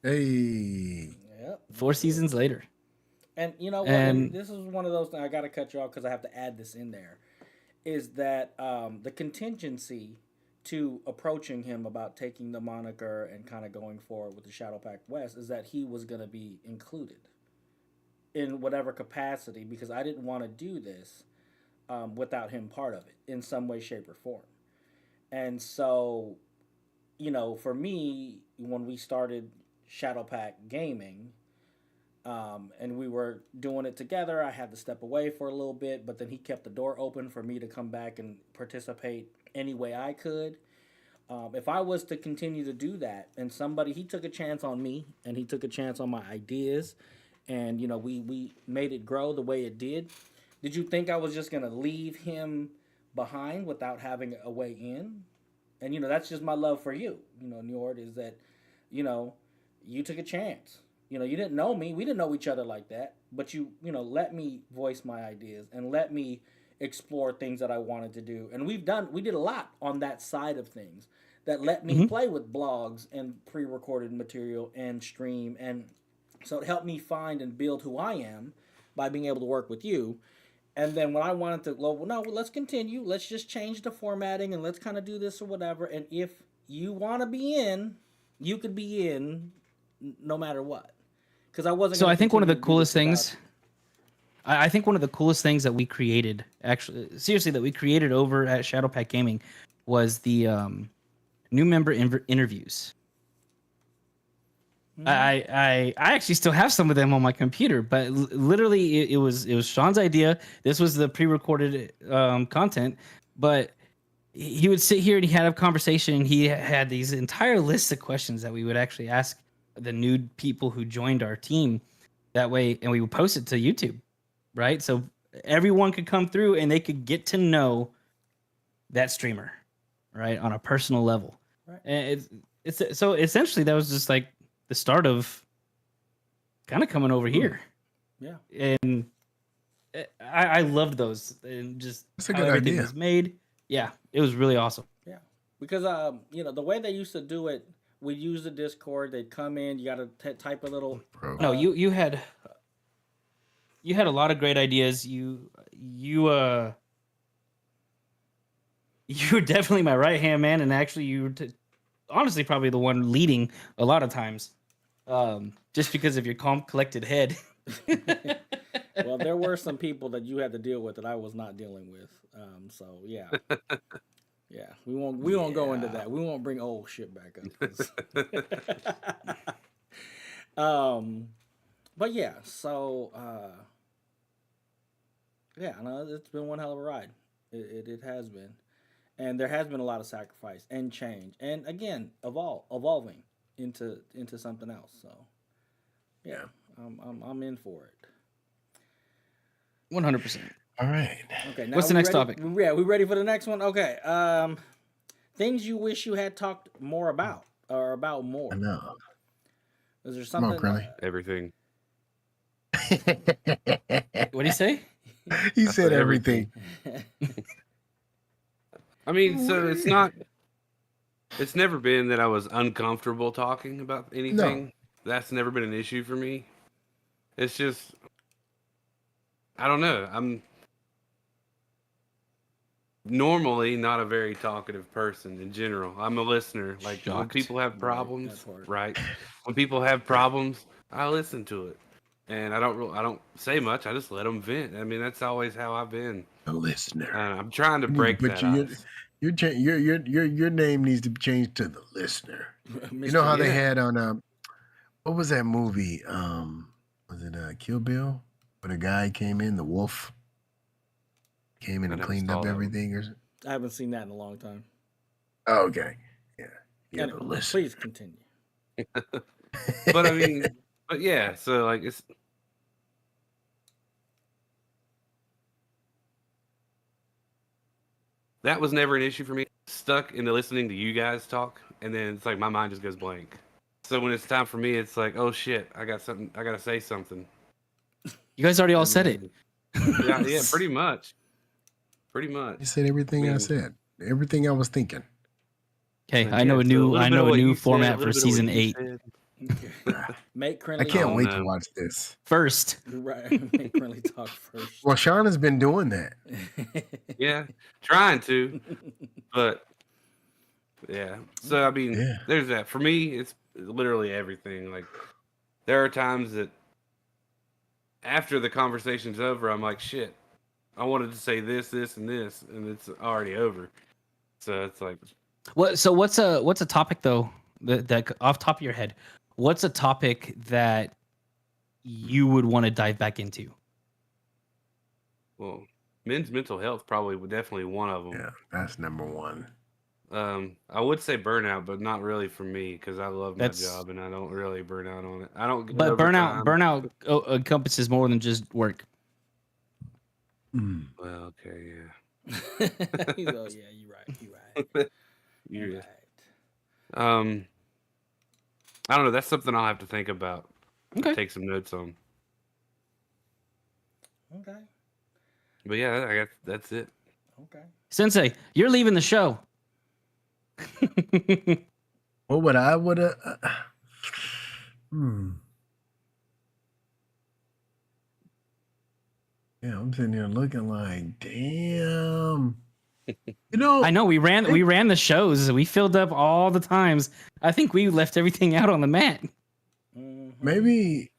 Hey. Yep. 4 seasons later. And you know what? And This is one of those things I got to cut you off because I have to add this in there. Is that the contingency to approaching him about taking the moniker and kind of going forward with the Shadow Pact West is that he was going to be included in whatever capacity, because I didn't want to do this without him part of it in some way, shape, or form. And so, you know, for me, when we started Shadow Pact Gaming, and we were doing it together, I had to step away for a little bit, but then he kept the door open for me to come back and participate any way I could. If I was to continue to do that, and he took a chance on me, and he took a chance on my ideas, and, you know, we made it grow the way it did. Did you think I was just going to leave him behind without having a way in? And, you know, that's just my love for you, you know, Njord, is that, you know, you took a chance. You know, you didn't know me. We didn't know each other like that. But you know, let me voice my ideas and let me explore things that I wanted to do. And we did a lot on that side of things that let me play with blogs and pre-recorded material and stream. And so it helped me find and build who I am by being able to work with you. And then when I wanted to, well, no, let's continue. Let's just change the formatting and let's kind of do this or whatever. And if you want to be in, you could be in no matter what. Because I wasn't. So I think one of the coolest things, I think one of the coolest things that we created, actually, seriously, that we created over at Shadow Pact Gaming, was the new member interviews. I actually still have some of them on my computer, but literally it was Sean's idea. This was the pre-recorded content, but he would sit here and he had a conversation. And he had these entire lists of questions that we would actually ask the new people who joined our team that way, and we would post it to YouTube, right? So everyone could come through and they could get to know that streamer, right, on a personal level. Right. And it's so essentially that was just like the start of kind of coming over here. Yeah. And I loved those, and just That's a how good everything idea. was made. Yeah, it was really awesome. Yeah, because you know, the way they used to do it, we use the Discord. They'd come in. You got to type a little. No, you had a lot of great ideas. You were definitely my right hand man, and actually you were honestly probably the one leading a lot of times, just because of your calm, collected head. Well, there were some people that you had to deal with that I was not dealing with. So yeah. Yeah, we won't go into that. We won't bring old shit back up. But yeah, so yeah, no, it's been one hell of a ride. It has been, and there has been a lot of sacrifice and change, and again, evolving into something else. So yeah, I'm in for it. 100%. All right. Okay. Now what's the next ready? topic? Yeah, we ready for the next one? Okay. Things you wish you had talked more about, or about more. I know. Is there something? Come on, Krinlee. Everything. What do you say? He said everything. I mean, so it's never been that I was uncomfortable talking about anything. No. That's never been an issue for me. It's just, I don't know. I'm normally not a very talkative person in general. I'm a listener. Like when Shocked. people have problems, that part. right? When people have problems, I listen to it, and I don't say much. I just let them vent. I mean, that's always how I've been. A listener. I'm trying to break But that. your name needs to be changed to the listener. You know how they had on what was that movie? Was it Kill Bill? Where the guy came in, the wolf came in and cleaned up everything, or I haven't seen that in a long time. oh, okay, yeah. Anyway, please continue. But I mean, but yeah. So like it's. That was never an issue for me. Stuck into listening to you guys talk, and then it's like my mind just goes blank. So when it's time for me, it's like, oh shit, I got something. I gotta say something. You guys already all said it. Yeah, pretty much. Pretty You much. said everything I Man. said. Everything I was thinking. Okay, So, I know yeah, a so new little I bit of know a what new you said, format little for bit of what season you 8. said. Make I Krinlee can't Oh, wait no. to watch this. First. Right. Make Krinlee talk first. Well, Sean has been doing that. Yeah, trying to, but yeah. So I mean, Yeah. there's that. For me, it's literally everything. Like there are times that after the conversation's over, I'm like, shit, I wanted to say this, this, and this, and it's already over. So it's like, So what's a topic though that off top of your head? What's a topic that you would want to dive back into? well, men's mental health probably would definitely one of them. Yeah, that's number one. I would say burnout, but not really for me because I love my That's- job and I don't really burn out on it. I don't get But overtime. burnout encompasses more than just work. Mm. Well, okay, yeah. He's, oh yeah, you're right. You're right. You're You're right. I don't know. That's something I'll have to think about. Okay. Take some notes on. Okay. But yeah, I guess that's it. Okay. Sensei, you're leaving the show. What would I would have? Yeah, I'm sitting here looking like, damn. You know, I know we ran the shows. We filled up all the times. I think we left everything out on the mat. Mhm. maybe,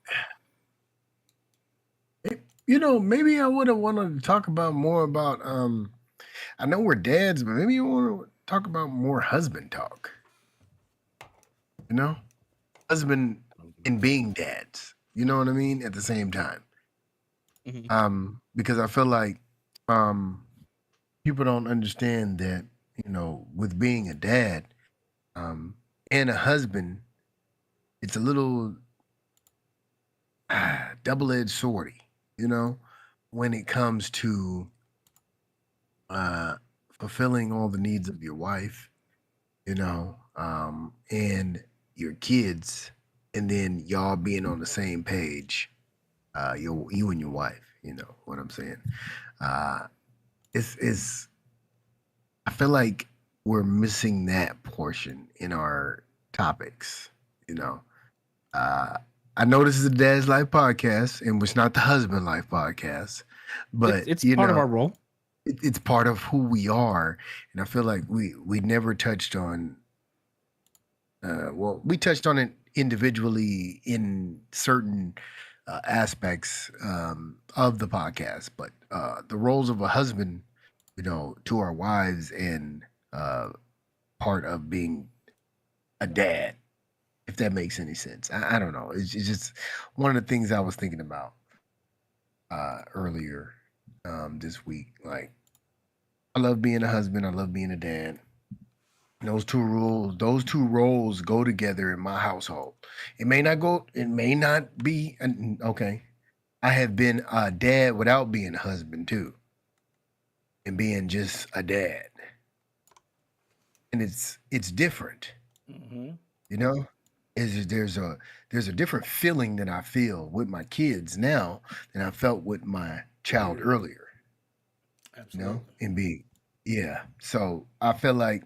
maybe I would have wanted to talk about more about. I know we're dads, but maybe you want to talk about more husband talk. You know, husband and being dads. You know what I mean? At the same time. Because I feel like people don't understand that, with being a dad and a husband, it's a little double-edged swordy, when it comes to fulfilling all the needs of your wife, and your kids, and then y'all being on the same page, you and your wife, you know what I'm saying? It's I feel like we're missing that portion in our topics, I know this is a Dad's Life podcast, and it's not the Husband Life podcast, but It's part of our role. It's part of who we are, and I feel like we never touched on. We touched on it individually in certain aspects of the podcast, but the roles of a husband, to our wives, and part of being a dad, if that makes any sense. I don't know. It's just one of the things I was thinking about earlier this week. Like, I love being a husband. I love being a dad. Those two roles go together in my household. It may not be okay. I have been a dad without being a husband too, and being just a dad, and it's different. Mm-hmm. There's a different feeling that I feel with my kids now than I felt with my child earlier. Absolutely. And being, yeah. So I feel like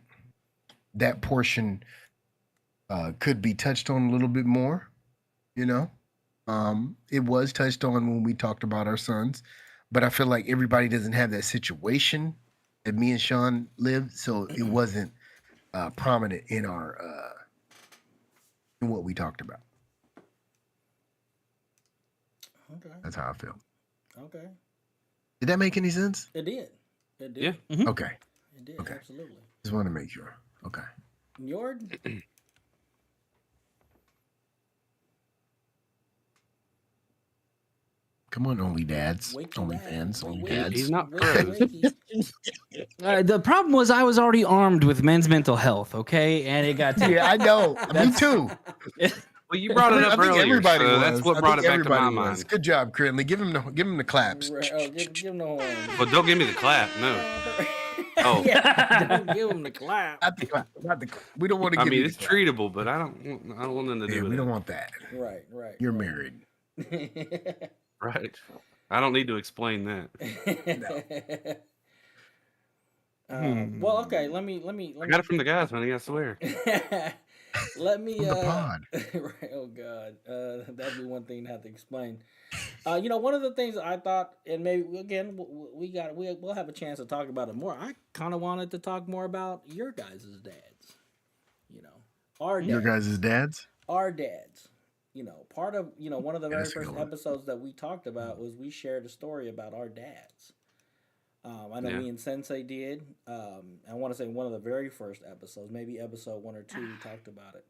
that portion could be touched on a little bit more. It was touched on when we talked about our sons, but I feel like everybody doesn't have that situation that me and Sean lived, so it wasn't prominent in our in what we talked about. Okay. That's how I feel. Okay. Did that make any sense? It did. It did. Yeah. Mhm. Okay. It did. Okay. Absolutely. Just want to make sure. Okay. Njord? Come on, only dads, Wake your only dad. fans, only Wake- dads. He's not wake- pros. wakey. The problem was I was already armed with men's mental health, okay? And it got to Yeah, I know. Me too. Well, you brought it I up think earlier, everybody so was. that's what I brought it think back to my everybody was. mind. Good job, Krinlee. Give him the claps. Right. Oh, give him the horn. Well, don't give me the clap. No. Oh. Yeah, don't give him the clap. Not the clap. Not the clap. We don't want to I give mean, you it's the clap. treatable, but I don't want nothing to do Yeah, with we it. don't want that. Right, right. You're right. married. Right. I don't need to explain that. Well, okay. Let I me got it from the guys, honey. I swear. let me. From the pod. Right, oh God, that'd be one thing to have to explain. One of the things I thought, and maybe again, we'll have a chance to talk about it more. I kind of wanted to talk more about your guys' dads. You know, our Your dads, guys' dads? our dads. Part of one of the Yeah, very that's a first good one. episodes that we talked about was we shared a story about our dads. I know Yeah. me and Sensei did. I want to say one of the very first episodes, maybe episode 1 or 2, we talked about it.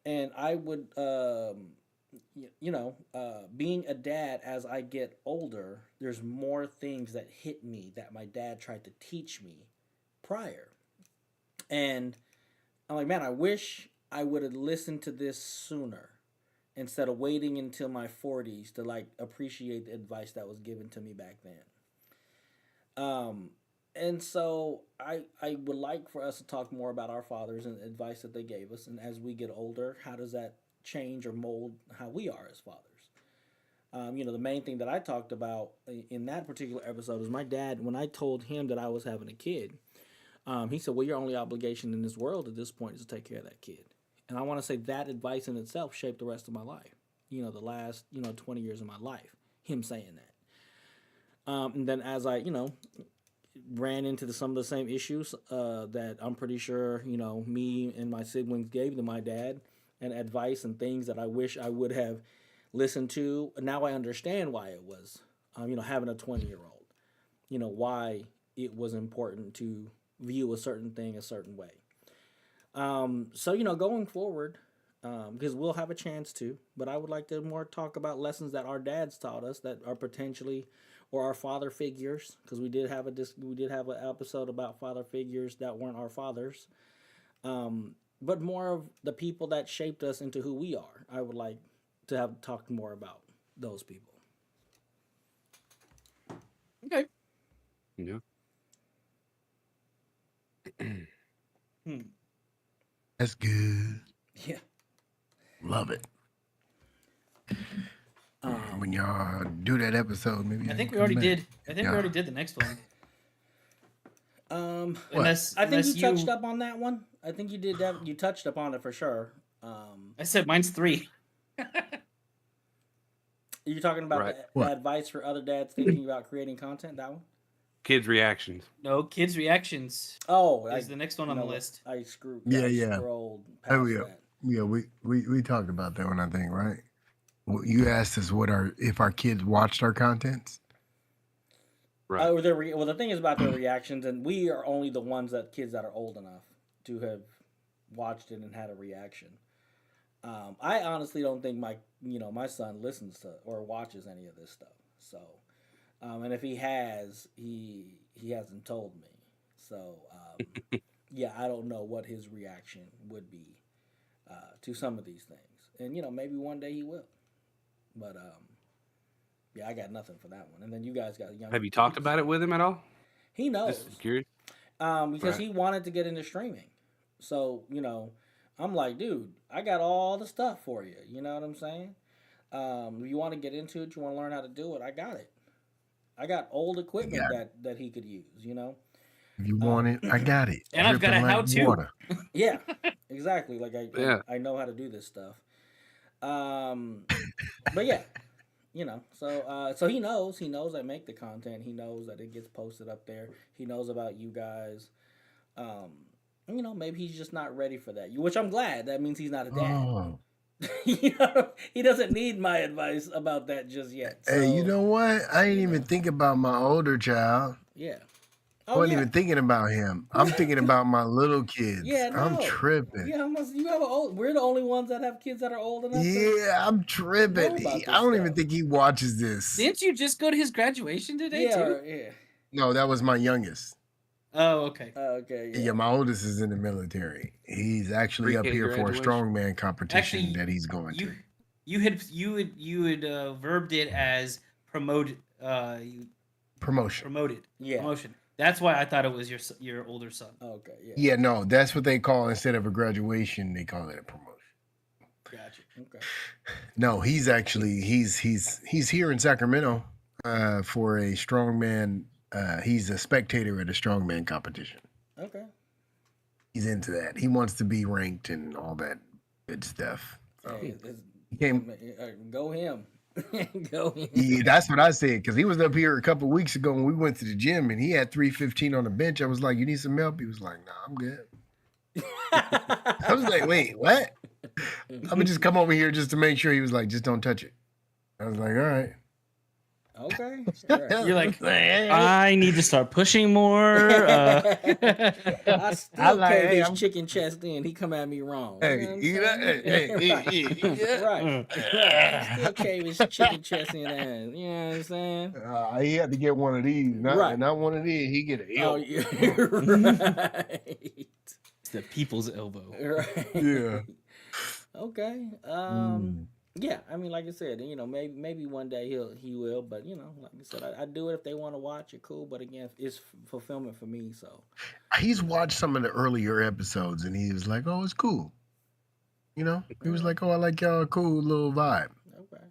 And I would, being a dad as I get older, there's more things that hit me that my dad tried to teach me prior. And I'm like, man, I wish I would have listened to this sooner instead of waiting until my 40s to like appreciate the advice that was given to me back then. And so I would like for us to talk more about our fathers and advice that they gave us, and as we get older, how does that change or mold how we are as fathers? The main thing that I talked about in that particular episode is my dad. When I told him that I was having a kid, he said, "Well, your only obligation in this world at this point is to take care of that kid." And I want to say that advice in itself shaped the rest of my life. The last 20 years of my life, him saying that. And then as I ran into some of the same issues that I'm pretty sure me and my siblings gave to my dad, and advice and things that I wish I would have listened to. Now I understand why it was having a 20-year-old, why it was important to view a certain thing a certain way. So going forward, because we'll have a chance to, but I would like to more talk about lessons that our dads taught us that are potentially, or our father figures, because we did have an episode about father figures that weren't our fathers, but more of the people that shaped us into who we are. I would like to have talked more about those people. Okay. Yeah. That's good. Yeah. Love it. When y'all do that episode, maybe I think we come already back. did. I think Yeah. we already did the next one. I think you touched up on that one. I think you did that. You touched upon it for sure. I said mine's 3. You're talking about Right. the advice for other dads thinking about creating content. That one. Kids' reactions. No, kids' reactions Oh, is the next one on the list. I screwed. Yeah, I yeah. Scrolled past Oh yeah, that. yeah. We talked about that one, I think, right? Well, you asked us if our kids watched our contents. Right. Well, the thing is about their reactions, and we are only the ones kids that are old enough to have watched it and had a reaction. I honestly don't think my son listens to or watches any of this stuff. So, and if he has, he hasn't told me. So, yeah, I don't know what his reaction would be to some of these things, and maybe one day he will. But yeah, I got nothing for that one. And then you guys got young. Have you talked about it with him at all? He knows. Just curious. Because Right. he wanted to get into streaming. So, I'm like, dude, I got all the stuff for you. You know what I'm saying? If you want to get into it, you want to learn how to do it, I got it. I got old equipment that he could use, If you want it, I got it. And I've got a Dripping like how-to. water. Yeah, exactly. Like Yeah. I know how to do this stuff. But yeah, so he knows I make the content. He knows that it gets posted up there. He knows about you guys. Maybe he's just not ready for that. Which I'm glad. That means he's not a dad. Oh. He doesn't need my advice about that just yet. So, Hey, you know what? I ain't even think about my older child. Yeah. I wasn't even thinking about him. I'm thinking about my little kids. Yeah, no. I'm tripping. Yeah, you have we're the only ones that have kids that are old enough. Yeah, I'm tripping. know about I this don't even stuff. think he watches this. Didn't you just go to his graduation today too? Yeah. No, that was my youngest. Oh, okay. Okay. Yeah, my oldest is in the military. He's actually up Pre-K here for a graduation? strongman competition Actually, that he's going to. You had verbed it as promoted. Promotion. Yeah. Promotion. That's why I thought it was your older son. Okay. Yeah. Yeah, no, that's what they call, instead of a graduation, they call it a promotion. Gotcha. Okay. No, he's actually he's here in Sacramento for a strongman. He's a spectator at a strongman competition. Okay. He's into that. He wants to be ranked and all that good stuff. Hey, He came. go him. Go him. Yeah, that's what I said because he was up here a couple of weeks ago when we went to the gym and he had 315 on the bench. I was like, "You need some help?" He was like, "Nah, I'm good." I was like, "Wait, what?" I'm gonna just come over here just to make sure. He was like, "Just don't touch it." I was like, "All right." Okay. Right. You're like, I need to start pushing more. I still like, cave hey, his I'm- chicken chest in. He come at me wrong. Hey, You know what I'm you know, saying? hey, Right. I still cave his chicken chest in ass. You know what I'm saying? he had to get one of these, Right. not one of these. He get a Oh, hill. yeah. Right. It's the people's elbow. Right. Yeah. Okay. Yeah, I mean, like I said, you know, maybe one day he will, but you know, like I said, I do it if they want to watch it, cool. But again, it's fulfillment for me, so. He's watched some of the earlier episodes and he was like, "Oh, it's cool." You know, he was like, "Oh, I like y'all, cool little vibe." Okay.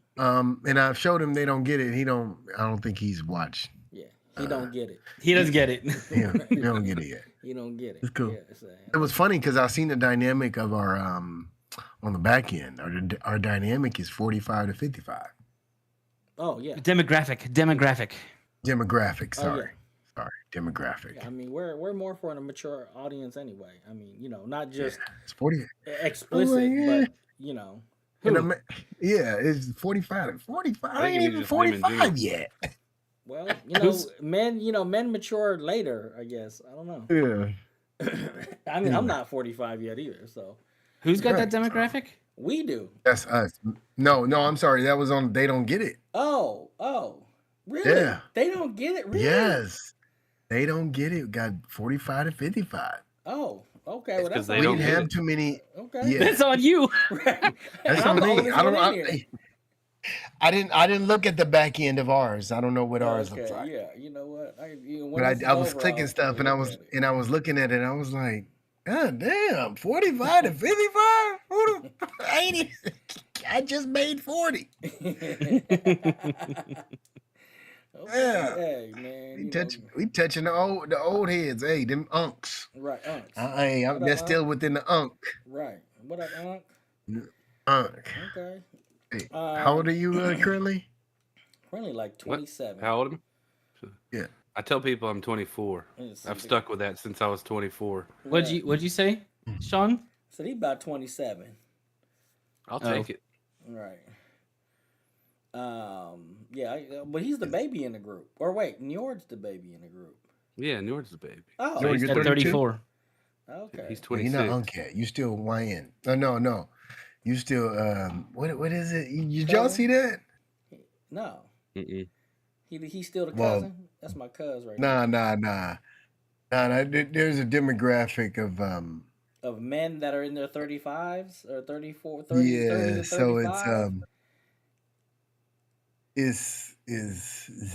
And I've showed him they don't get it. I don't think he's watched. Yeah, he don't get it. He doesn't get it. Yeah, he don't get it yet. He don't get it. It's cool. Yeah, so, It was funny because I seen the dynamic of our on the back end. Our dynamic is 45 to 55. oh yeah. Demographic. Demographic, Oh, sorry. Demographic. Yeah, I mean, we're more for a mature audience anyway. I mean, you know, not just It's 40. explicit, yeah. but you know. And it's 45 to 45. I think ain't it even was just women 45 doing yet. Well, men mature later, I guess. I don't know. Yeah. I mean, I'm not 45 yet either, so Who's got that Right. demographic? we do. That's us. No, I'm sorry. That was on They Don't Get It. Oh, really? Yeah. They don't get it, really? Yes. They Don't Get It. Got 45 to 55. Oh, okay. Well, It's 'cause that's they We don't didn't get have it. too many. Okay. Yeah. That's on you. Right. That's I'm on the me. oldest I one don't. in here. I didn't look at the back end of ours. I don't know what ours looks like. Yeah. You know what? But I was clicking stuff and I was looking at it and I was like, God damn, 45 to 55? I just made 40. Yeah. Hey man. We touching the old heads. Hey, them unks. Right, unks. That's What up, still Unc? within the unk. Right. What up, Unc? Unk. Okay. Hey, how old are you currently? Currently like 27. How old am I? Yeah. I tell people I'm 24. Let's I've see. stuck with that since I was 24. What'd you say, Sean? So he about 27. I'll take it. Right. Yeah, but he's the baby in the group. Or wait, Njord's the baby in the group. Yeah, Njord's the baby. Oh, So He's you're at 32? 34. okay. He's You're not 26. unk yet. You still YN. No. You still what is it? Did y'all see that? No, Mm-mm. he's still the Well, cousin. That's my cuz right now. Nah. There's a demographic Of men that are in their 35s or 34, 30, 30 yeah. to So 35. it's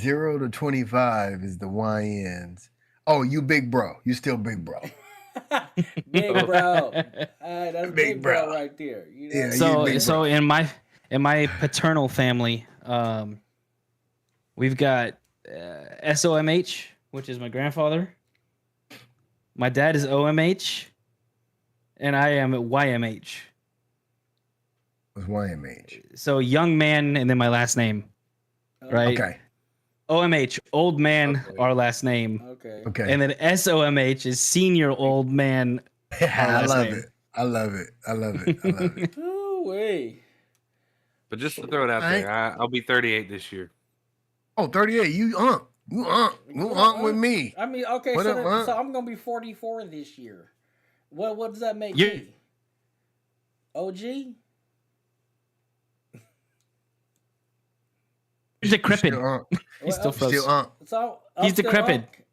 0 to 25 is the YNs. Oh, you big bro. You still big bro. Big bro. That's big bro bro. right there. You know? Yeah, So big so in my paternal family, we've got SOMH, which is my grandfather. My dad is OMH, and I am YMH. It's YMH. So young man, and then my last name, right? Okay. OMH, old man, Okay. our last name, Okay. Okay. and then SOMH is senior old man. I last love name. it. I love it. Ooh wee. But just to throw it out there, I'll be 38 this year. Oh, 38. You unk with me. I mean, okay, What so, up, Unc? so I'm gonna be 44 this year. What does that make You- me? OG? He's decrepit. Still unk. He's still frozen. Still unk. So I'm He's still decrepit. Unc?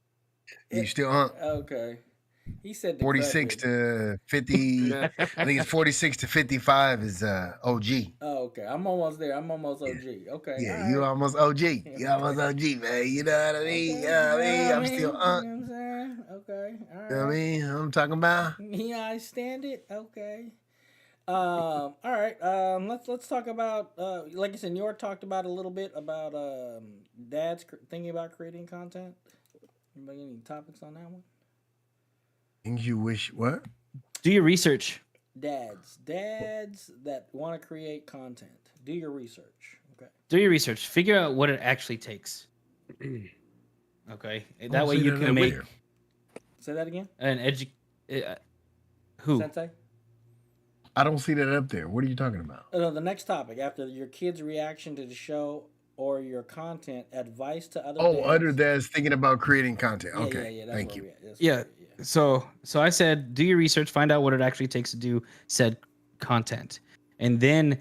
You still unk. Okay. He said 46 decrepit. to 50. I think it's 46 to 55 is OG. Oh, okay. I'm almost there. I'm almost OG. Okay. Yeah, all you right. almost OG. You almost OG, man. You know what I mean? Okay, You know what I mean? you know I'm what still You unk. know what I'm saying? Okay. All right. You know what I mean? I'm talking about. Yeah, I stand it. Okay. All right. Let's talk about like I said, York talked about a little bit about dads thinking about creating content. Anybody any topics on that one? Things you wish what? Do your research. Dads that want to create content. Do your research. Okay. Do your research. Figure out what it actually takes. Okay, that way you can make Say that again. an who? Sensei. I don't see that up there. What are you talking about? No, the next topic after your kid's reaction to the show or your content, advice to other. Oh, other dads. dads thinking about creating content. Yeah, Okay, yeah, thank you. Yeah. So I said, do your research, find out what it actually takes to do said content, and then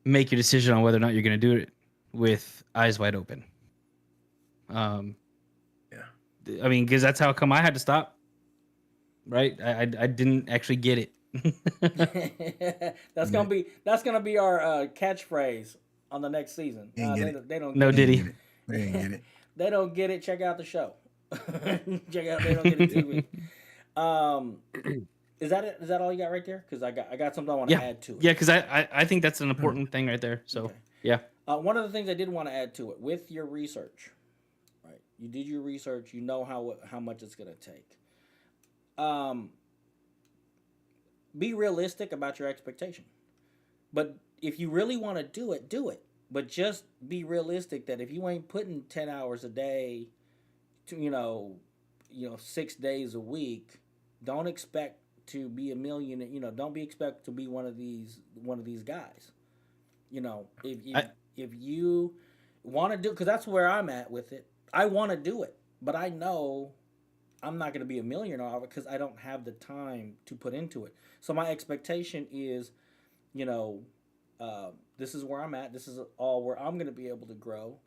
make your decision on whether or not you're going to do it with eyes wide open. Yeah. I mean, because that's how come I had to stop. Right. I didn't actually get it. That's gonna be our catchphrase on the next season. They don't. No, did he? They didn't get it. They don't get it. Check out the show. Check out. They don't get it TV. Is that it? Is that all you got right there? Because I got something I want to add to it. Yeah, because I think that's an important thing right there. So yeah. One of the things I did want to add to it with your research, right? You did your research. You know how much it's gonna take. Be realistic about your expectation. But if you really want to do it, do it. But just be realistic that if you ain't putting 10 hours a day, to, 6 days a week, don't expect to be a million. Don't be expect to be one of these guys. If you want to do, because that's where I'm at with it. I want to do it, but I know I'm not going to be a millionaire because I don't have the time to put into it. So my expectation is, this is where I'm at. This is all where I'm going to be able to grow.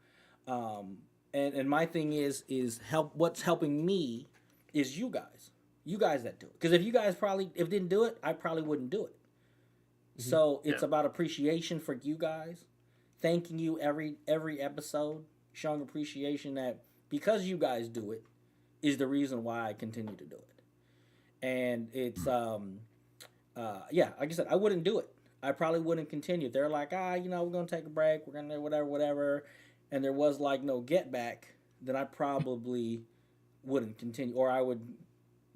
And my thing is help. What's helping me is you guys that do it. Because if you guys didn't do it, I probably wouldn't do it. Mm-hmm. So it's about appreciation for you guys, thanking you every episode, showing appreciation that because you guys do it is the reason why I continue to do it. And it's like I said, I wouldn't do it. I probably wouldn't continue. They're like, we're gonna take a break, we're gonna whatever, and there was like no get back, then I probably wouldn't continue, or I would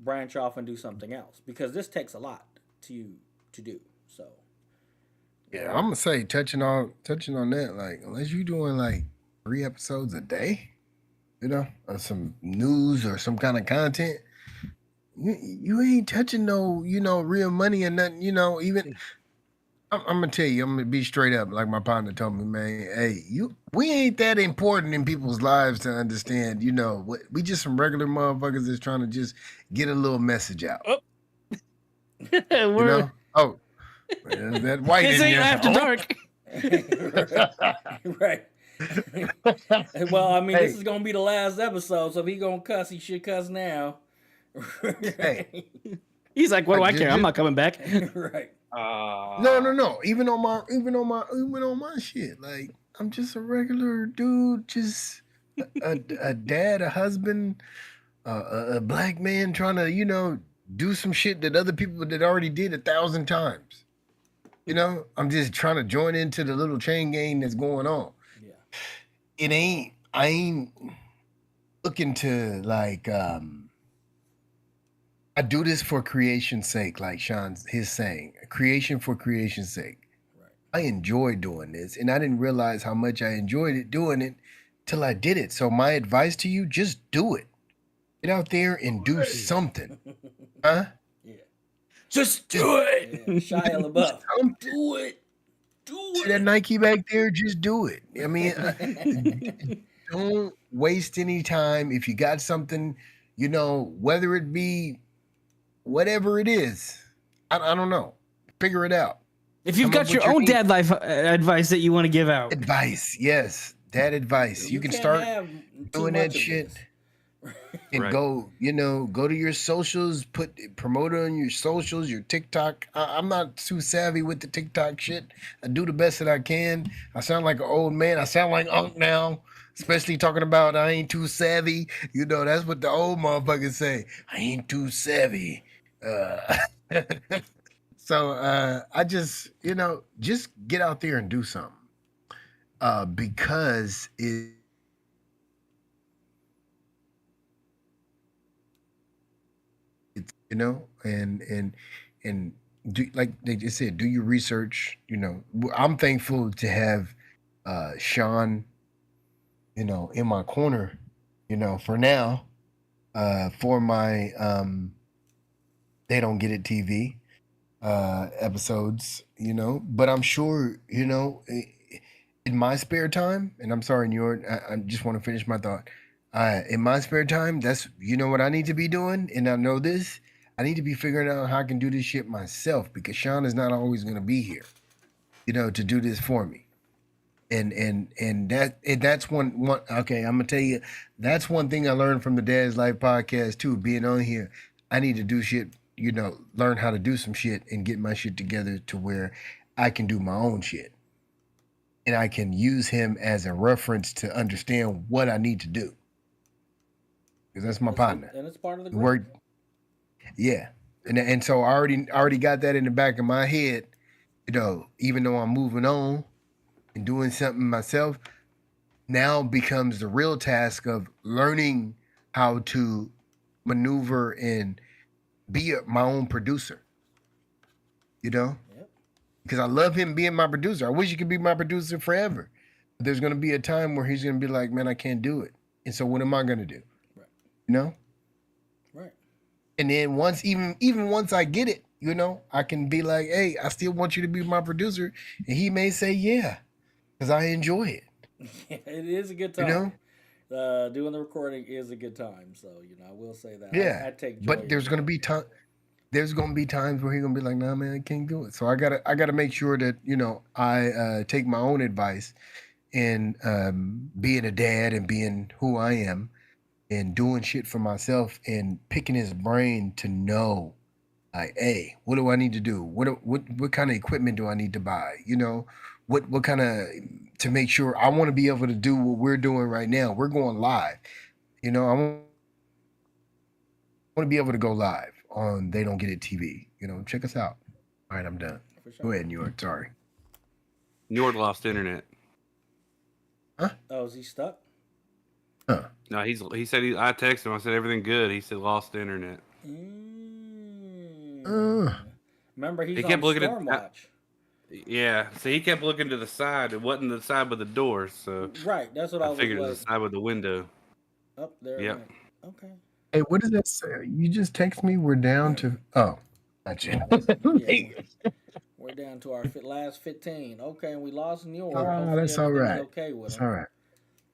branch off and do something else because this takes a lot to do. So yeah, I'm gonna say touching on that, like unless you're doing like 3 episodes a day, or some news or some kind of content, you ain't touching no, real money and nothing, even. I'm gonna tell you, I'm gonna be straight up, like my partner told me, man. Hey, we ain't that important in people's lives to understand. We just some regular motherfuckers that's trying to just get a little message out. Oh, that white. This ain't after dark. Right. Well, I mean, this is gonna be the last episode, so if he gonna cuss, he should cuss now. Hey, he's like, what do I care? I'm not coming back. Right. No. Even on my shit, like I'm just a regular dude, just a dad, a husband, a black man trying to do some shit that other people that already did 1,000 times. I'm just trying to join into the little chain gang that's going on. Yeah. I ain't looking to like I do this for creation's sake, like his saying, creation for creation's sake. Right. I enjoy doing this, and I didn't realize how much I enjoyed doing it till I did it. So my advice to you, just do it. Get out there and do something. Huh? Yeah. Just do it. Yeah. Shia LaBeouf. Do it. See that Nike back there? Just do it. I mean, don't waste any time. If you got something, whether it be whatever it is, I don't know. Figure it out. If you've got your own dad life advice that you want to give out. Advice, yes. Dad advice. You can start doing that shit. And go to your socials, promote it on your socials, your TikTok. I'm not too savvy with the TikTok shit. I do the best that I can. I sound like an old man. I sound like Unc now, especially talking about I ain't too savvy. That's what the old motherfuckers say. I ain't too savvy. So I just, just get out there and do something. Because it's and do, like they just said, do your research. I'm thankful to have Sean, in my corner, for now, for my They Don't Get It TV episodes, but I'm sure, in my spare time, and I'm sorry, I just want to finish my thought. In my spare time, that's what I need to be doing, and I know this. I need to be figuring out how I can do this shit myself because Sean is not always going to be here, to do this for me. And that's one. Okay, I'm gonna tell you, that's one thing I learned from the Dad's Life podcast too. Being on here, I need to do shit. Learn how to do some shit and get my shit together to where I can do my own shit. And I can use him as a reference to understand what I need to do. Because that's my partner. And it's part of the group. Work. Yeah. And so I already got that in the back of my head, even though I'm moving on and doing something myself, now becomes the real task of learning how to maneuver and be my own producer. Yep. Because I love him being my producer. I wish he could be my producer forever. But there's going to be a time where he's going to be like, man, I can't do it. And so what am I going to do? Right. Right. And then even once I get it, I can be like, hey, I still want you to be my producer. And he may say, yeah, because I enjoy it. It is a good time. Doing the recording is a good time. So, I will say that. Yeah. I take joy. But there's going to be time. There's gonna be times where he's gonna be like, "Nah, man, I can't do it." So I gotta make sure that I take my own advice in being a dad and being who I am and doing shit for myself and picking his brain to know, like, hey, what do I need to do? What kind of equipment do I need to buy? What kind of to make sure I want to be able to do what we're doing right now. We're going live. I want to be able to go live on They Don't Get It TV. Check us out. All right, I'm done. Sure. Go ahead, Njord. Sorry. Njord lost internet. Huh? Oh, is he stuck? Huh. No, he said I texted him. I said everything good. He said lost internet. Remember, he kept looking at Stormwatch. Yeah, so he kept looking to the side. It wasn't the side with the door, so right. That's what I figured it was the side with the window. Up there. Yep. Okay. Hey, what does that say? You just text me. We're down to gotcha. We're down to our last 15. Okay, and we lost Njord. Oh, that's all right. Okay with that's him. all right.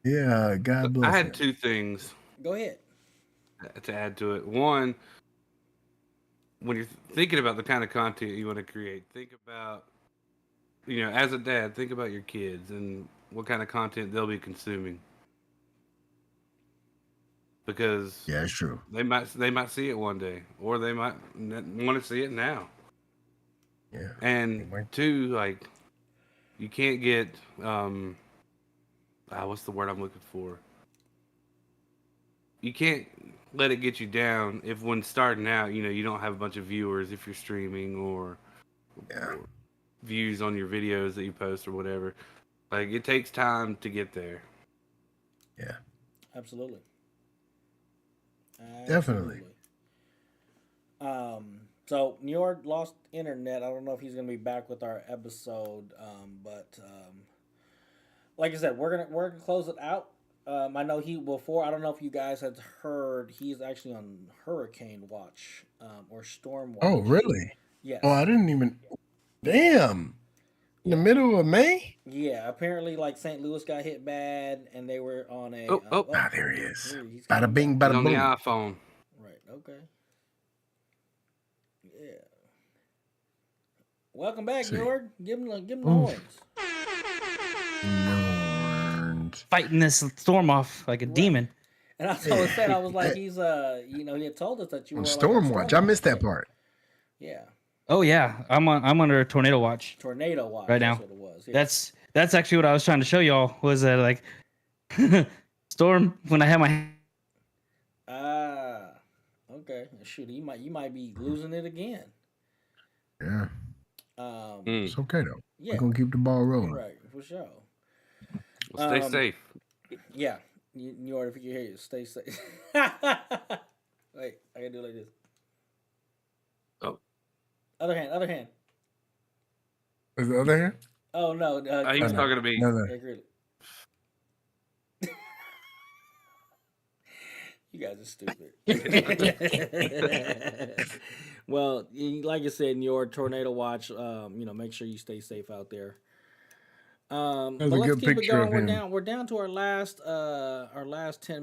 Yeah, God bless. I had him. 2 things. Go ahead. To add to it. One, when you're thinking about the kind of content you want to create, think about, as a dad, think about your kids and what kind of content they'll be consuming. Because yeah, it's true. They might see it one day, or they might want to see it now. Yeah. And 2, like, you can't get what's the word I'm looking for? You can't let it get you down if when starting out, you don't have a bunch of viewers if you're streaming or views on your videos that you post or whatever. Like, it takes time to get there. Yeah. Absolutely. Definitely. So Njord lost internet. I don't know if he's gonna be back with our episode, but like I said, we're gonna close it out. I know before. I don't know if you guys had heard. He's actually on hurricane watch or storm watch. Oh, really? Yes. Oh, I didn't even. Damn. In the middle of May? Yeah, apparently, like St. Louis got hit bad, and they were on a. There he is. Bada bing, bada boom. On the iPhone. Right. Okay. Yeah. Welcome back, Njord. Give him the horns. Fighting this storm off like a demon. And I said, I was like, he's he had told us that you were on storm watch. I missed that part. Yeah. Oh yeah, I'm under a tornado watch. Tornado watch right now. That's what it was. Yeah. That's actually what I was trying to show y'all was that like storm when I had my. Okay. Shoot, you might be losing it again. Yeah. It's okay though. Yeah, We're gonna keep the ball rolling. right, for sure. Well, stay Um, safe. Yeah, you order if you hear you, stay safe. Wait, I gotta do it like this. Oh, Other hand, other hand. Is the other hand? Oh no, he was no, talking to me. no. Yeah, Krinlee. You guys are stupid. Well, like I said, in your tornado watch, make sure you stay safe out there. That's But a let's good keep it picture of going. him. We're down to our last 10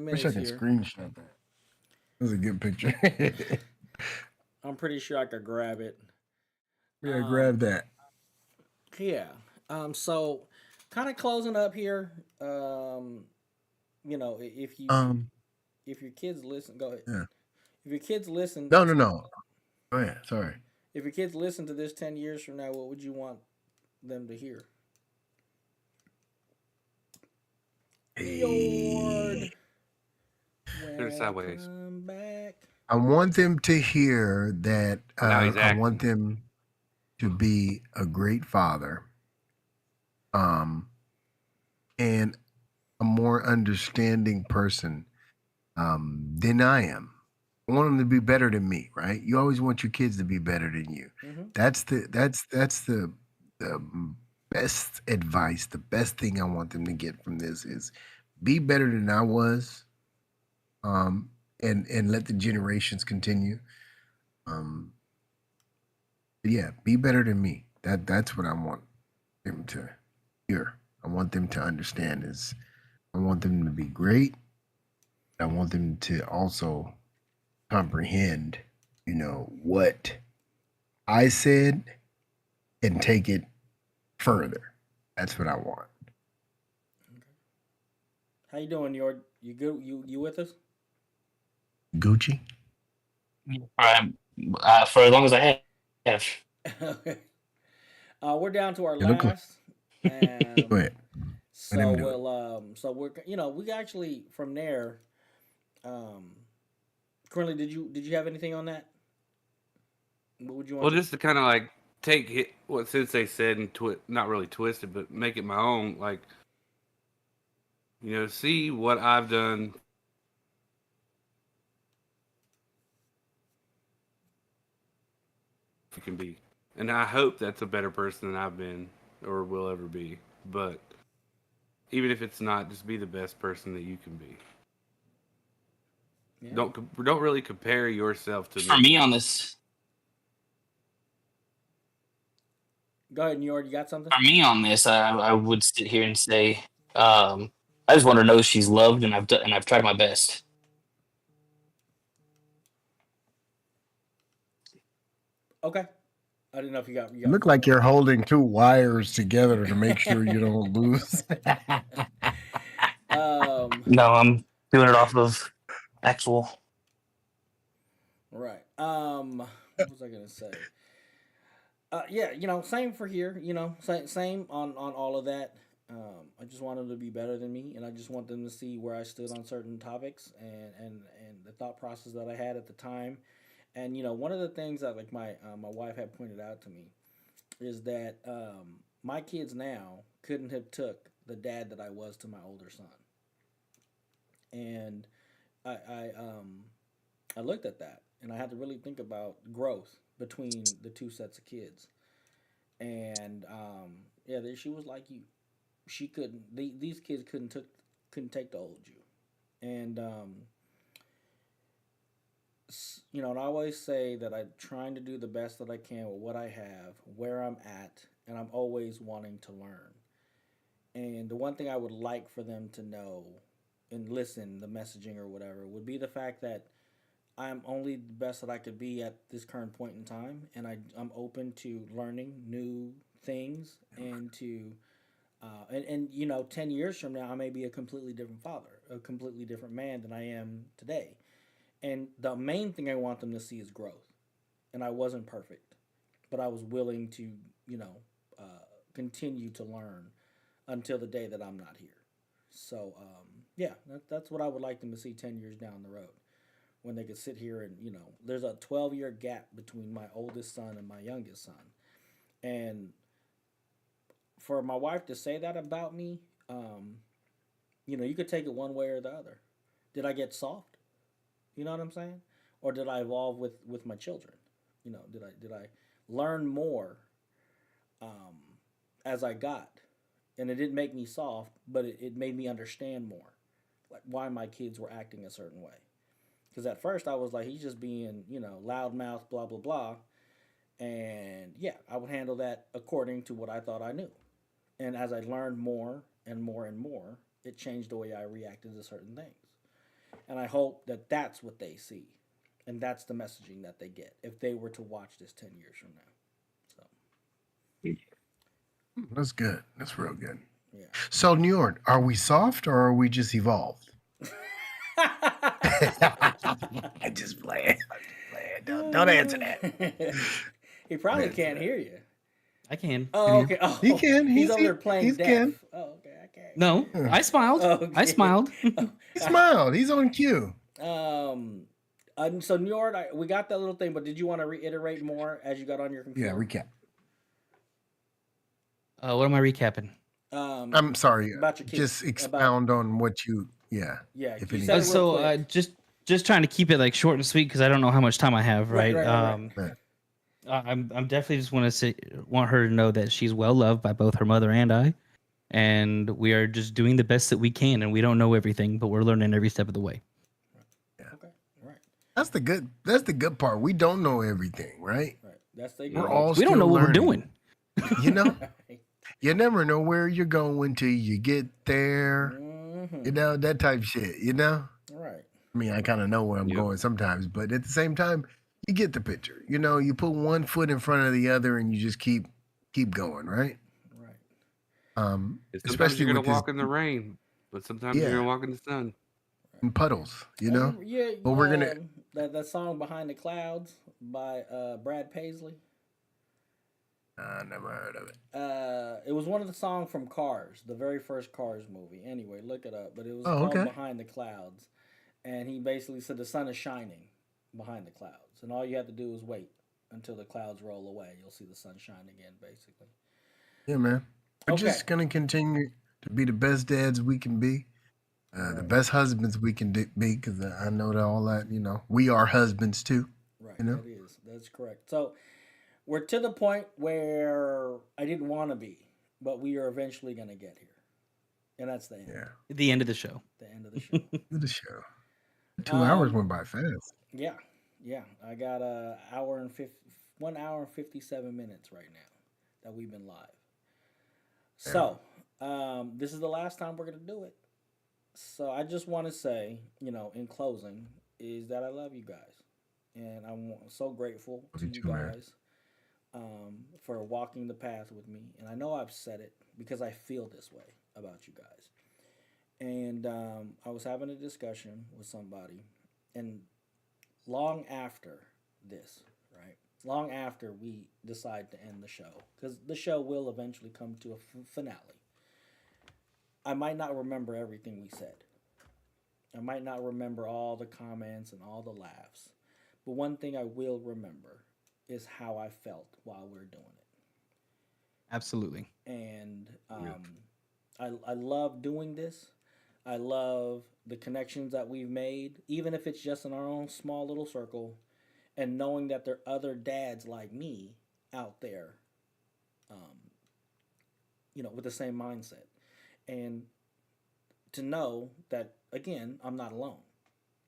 Wish I minutes could here. screenshot that. That's a good picture. I'm pretty sure I could grab it. Yeah, grab that. Yeah. So kind of closing up here. If your kids listen, go ahead. Yeah. If your kids listen, No. Go ahead. Sorry. if your kids listen to this 10 years from now, what would you want them to hear? Njord. Turn sideways. Welcome back. I want them to hear that. Now he's I want acting. them to be a great father, and a more understanding person than I am. I want them to be better than me, right? You always want your kids to be better than you. Mm-hmm. That's the best advice. The best thing I want them to get from this is be better than I was, and let the generations continue. Yeah, be better than me. That's what I want them to hear. I want them to understand is I want them to be great. I want them to also comprehend, what I said and take it further. That's what I want. How you doing, Njord? You good? You with us? Gucci? For as long as I have. Okay. We're down to our It look like- last, and Go ahead. Let so him do it. so we're we actually from there. Currently, did you have anything on that? What would you want? Well, just to kind of like take what Sensei said and not really twist it, but make it my own. Like, see what I've done. You can be, and I hope that's a better person than I've been or will ever be. But even if it's not, just be the best person that you can be. Yeah. Don't really compare yourself to For me on this, Go ahead, Njord. You got something? I would sit here and say, I just want her to know she's loved, and I've tried my best. Okay. I didn't know if you got. You look like you're holding two wires together to make sure you don't lose. No, I'm doing it off of actual. Right. What was I gonna say? Yeah, same for here. Same on all of that. I just want them to be better than me, and I just want them to see where I stood on certain topics and the thought process that I had at the time. And one of the things that like my wife had pointed out to me is that my kids now couldn't have took the dad that I was to my older son, and I looked at that and I had to really think about growth between the two sets of kids. And yeah, she was like you. She couldn't. These kids couldn't take the old you. And and I always say that I'm trying to do the best that I can with what I have, where I'm at, and I'm always wanting to learn. And the one thing I would like for them to know and listen, the messaging or whatever, would be the fact that I'm only the best that I could be at this current point in time, and I'm open to learning new things and to, 10 years from now, I may be a completely different father, a completely different man than I am today. And the main thing I want them to see is growth. And I wasn't perfect, but I was willing to, continue to learn until the day that I'm not here. So, yeah, that's what I would like them to see 10 years down the road, when they could sit here and, there's a 12-year gap between my oldest son and my youngest son. And for my wife to say that about me, you could take it one way or the other. Did I get soft? You know what I'm saying? Or did I evolve with my children? Did I learn more um, as I got? And it didn't make me soft, but it made me understand more, like why my kids were acting a certain way. Because at first I was like, he's just being, loudmouth, blah blah blah, and yeah, I would handle that according to what I thought I knew. And as I learned more and more and more, it changed the way I reacted to certain things. And I hope that that's what they see, and that's the messaging that they get if they were to watch this 10 years from now. So That's good. That's real good. yeah. So, New York, are we soft or are we just evolved? I just playing. Don't answer that. He probably Don't answer can't that. hear you. I can. Oh, okay. Oh, He can. He's over there playing He deaf. can. Oh, okay. I can't. No, I smiled. Okay. I smiled. He smiled. He's on cue. So New York, we got that little thing, but did you want to reiterate more as you got on your computer? Yeah, recap. What am I recapping? I'm sorry. About your kids. Just expound on what you. Yeah. Yeah. If You anything. said it real quick. Just trying to keep it like short and sweet because I don't know how much time I have. Right. Right. I'm definitely just want her to know that she's well loved by both her mother and I, and we are just doing the best that we can, and we don't know everything, but we're learning every step of the way. Yeah. Okay. Right. That's the good part. We don't know everything, right? Right. That's the We're all We don't still know what learning. we're doing. You know, you never know where you're going till you get there. Mm-hmm. You know, that type of shit. You know. Right. I mean, I kind of know where I'm going sometimes, but at the same time, you get the picture. You know, you put one foot in front of the other, and you just keep going, right? Right. Sometimes Especially you're with gonna walk in the rain, but sometimes you're Yeah. gonna walk in the sun. in puddles. You know. Yeah. But we're gonna. that song "Behind the Clouds" by Brad Paisley. I never heard of it. It was one of the songs from Cars, the very first Cars movie. Anyway, look it up. But it was Oh, called okay. "Behind the Clouds," and he basically said the sun is shining behind the clouds, and all you have to do is wait until the clouds roll away. You'll see the sun shine again, basically. Yeah, man. We're Okay. just gonna continue to be the best dads we can be, the best husbands we can be. Because I know that all that. You know, we are husbands too. Right. You know? That's correct. So we're to the point where I didn't want to be, but we are eventually going to get here, and that's the end. Yeah. The end of the show. The end of the show. The show. 2 hours Um, went by fast. Yeah. I got 1 hour and 57 minutes right now that we've been live. So this is the last time we're gonna do it. So I just want to say, in closing, is that I love you guys, and I'm so grateful Love to you you too, man. guys for walking the path with me. And I know I've said it because I feel this way about you guys. And I was having a discussion with somebody, and long after this, right? Long after we decide to end the show, because the show will eventually come to a finale. I might not remember everything we said. I might not remember all the comments and all the laughs. But one thing I will remember is how I felt while we are doing it. Absolutely. And I love doing this. I love the connections that we've made, even if it's just in our own small little circle, and knowing that there are other dads like me out there, with the same mindset. And to know that, again, I'm not alone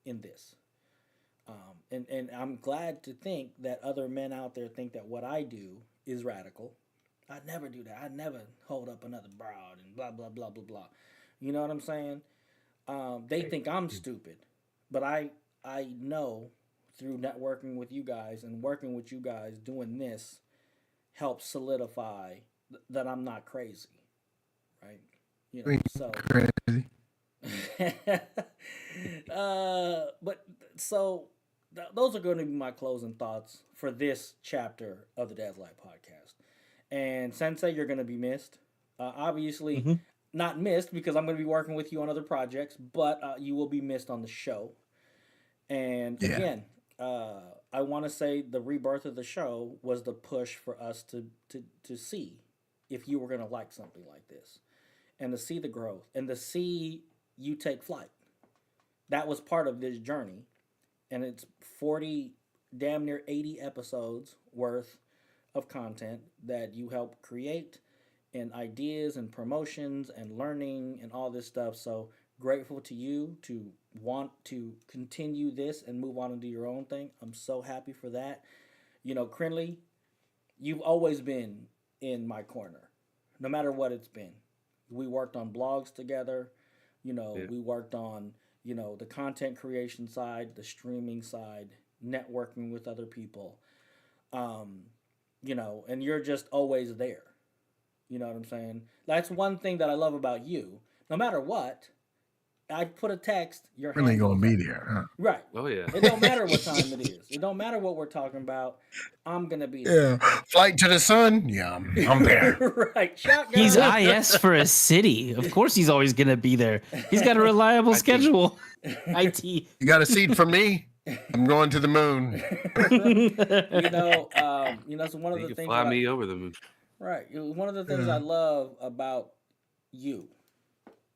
in this. And I'm glad to think that other men out there think that what I do is radical. I'd never do that. I'd never hold up another broad and blah, blah, blah, blah, blah. You know what I'm saying? They think I'm stupid. But I know through networking with you guys and working with you guys doing this helps solidify that I'm not crazy. Right? So. Crazy. But so those are going to be my closing thoughts for this chapter of the Dad's Life podcast. And Sensei, you're going to be missed. Obviously, not missed because I'm going to be working with you on other projects, but you will be missed on the show. And again, I want to say the rebirth of the show was the push for us to see if you were going to like something like this, and to see the growth and to see you take flight. That was part of this journey, and it's 40, damn near 80 episodes worth of content that you help create, and ideas and promotions and learning and all this stuff. So grateful to you to want to continue this and move on and do your own thing. I'm so happy for that. You know, Krinlee, you've always been in my corner, no matter what it's been. We worked on blogs together. You know, Yeah. we worked on, you know, the content creation side, the streaming side, networking with other people. Um, you know, and you're just always there. You know what I'm saying? That's one thing that I love about you. No matter what, I put a text, your Really hand gonna goes be up. there, huh? Right. Oh yeah. It don't matter what time it is. It don't matter what we're talking about. I'm gonna be there. Yeah. Flight to the sun. Yeah, I'm there. Right. Shotgun. He's IS for a city. Of course, he's always gonna be there. He's got a reliable IT. schedule. IT. You got a seat for me? I'm going to the moon. You know, so one of You the can things fly that me over the moon. right. One of the things I love about you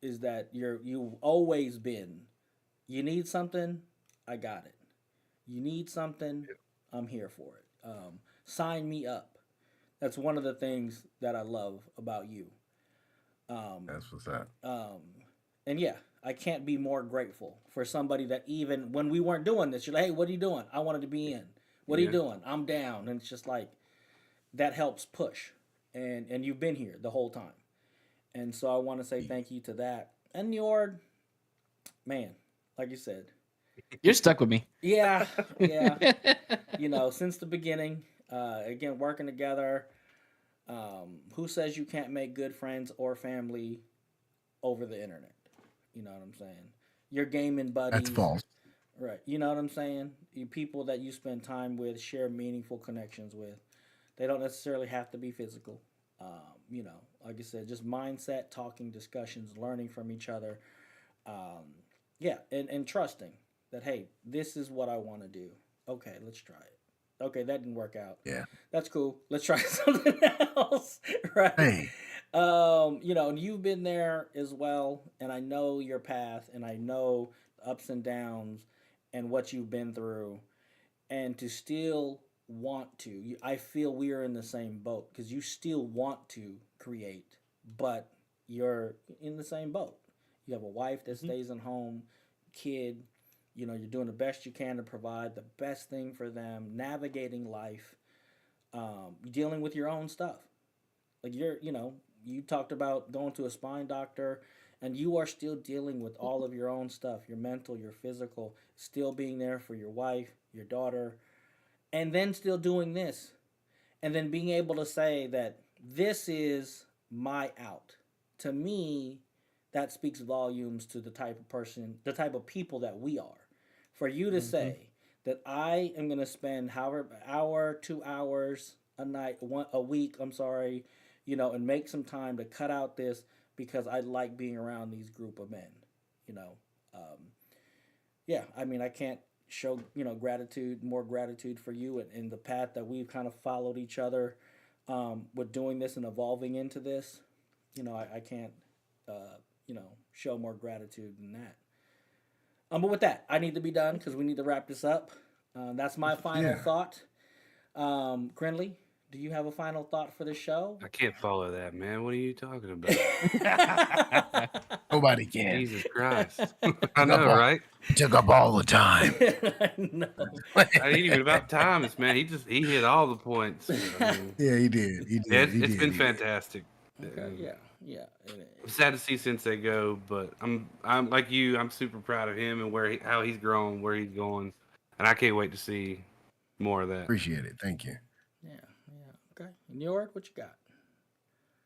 is that you've always been. You need something, I got it. You need something, I'm here for it. Sign me up. That's one of the things that I love about you. That's what's up. And yeah, I can't be more grateful for somebody that even when we weren't doing this, you're like, hey, what are you doing? I wanted to be in. What are you Yeah. doing? I'm down. And it's just like that helps push. And you've been here the whole time. And so I want to say thank you to that. And Njord, man, like you said, You're stuck with me. yeah. You know, since the beginning, again, working together. Who says you can't make good friends or family over the internet? You know what I'm saying? Your gaming buddies. That's false. Right. You know what I'm saying? You people that you spend time with, share meaningful connections with. They don't necessarily have to be physical. You know, like I said, just mindset, talking, discussions, learning from each other. Yeah, and trusting that, hey, this is what I want to do. Okay, let's try it. Okay, that didn't work out. Yeah. That's cool. Let's try something else. Right. Hey. You know, and you've been there as well, and I know your path, and I know the ups and downs and what you've been through, and to still want to. I feel we are in the same boat because you still want to create, but you're in the same boat. You have a wife that stays at home, kid. You know, you're doing the best you can to provide the best thing for them, navigating life, dealing with your own stuff. Like you know, you talked about going to a spine doctor, and you are still dealing with all of your own stuff, your mental, your physical, still being there for your wife, your daughter, and then still doing this. And then being able to say that this is my out. To me, that speaks volumes to the type of person, the type of people that we are. For you to say that I am going to spend however hour, 2 hours a night, a week, I'm sorry, you know, and make some time to cut out this because I like being around these group of men, you know. Yeah, I mean, I can't show, you know, more gratitude for you and the path that we've kind of followed each other with doing this and evolving into this. You know, I can't, you know, show more gratitude than that. But with that, I need to be done because we need to wrap this up. That's my final thought. Krinlee, do you have a final thought for the show? I can't follow that, man. What are you talking about? Nobody can. Jesus Christ. I know, right? Took up all the time. I know. I ain't even about times, man. He hit all the points. I mean, Yeah, he did. He did. yeah, he it's did. been he did. fantastic. Okay, yeah. I'm sad to see Sensei go, but I'm like you. I'm super proud of him and how he's grown, where he's going, and I can't wait to see more of that. Appreciate it. Thank you. Yeah. Okay. Njord, what you got?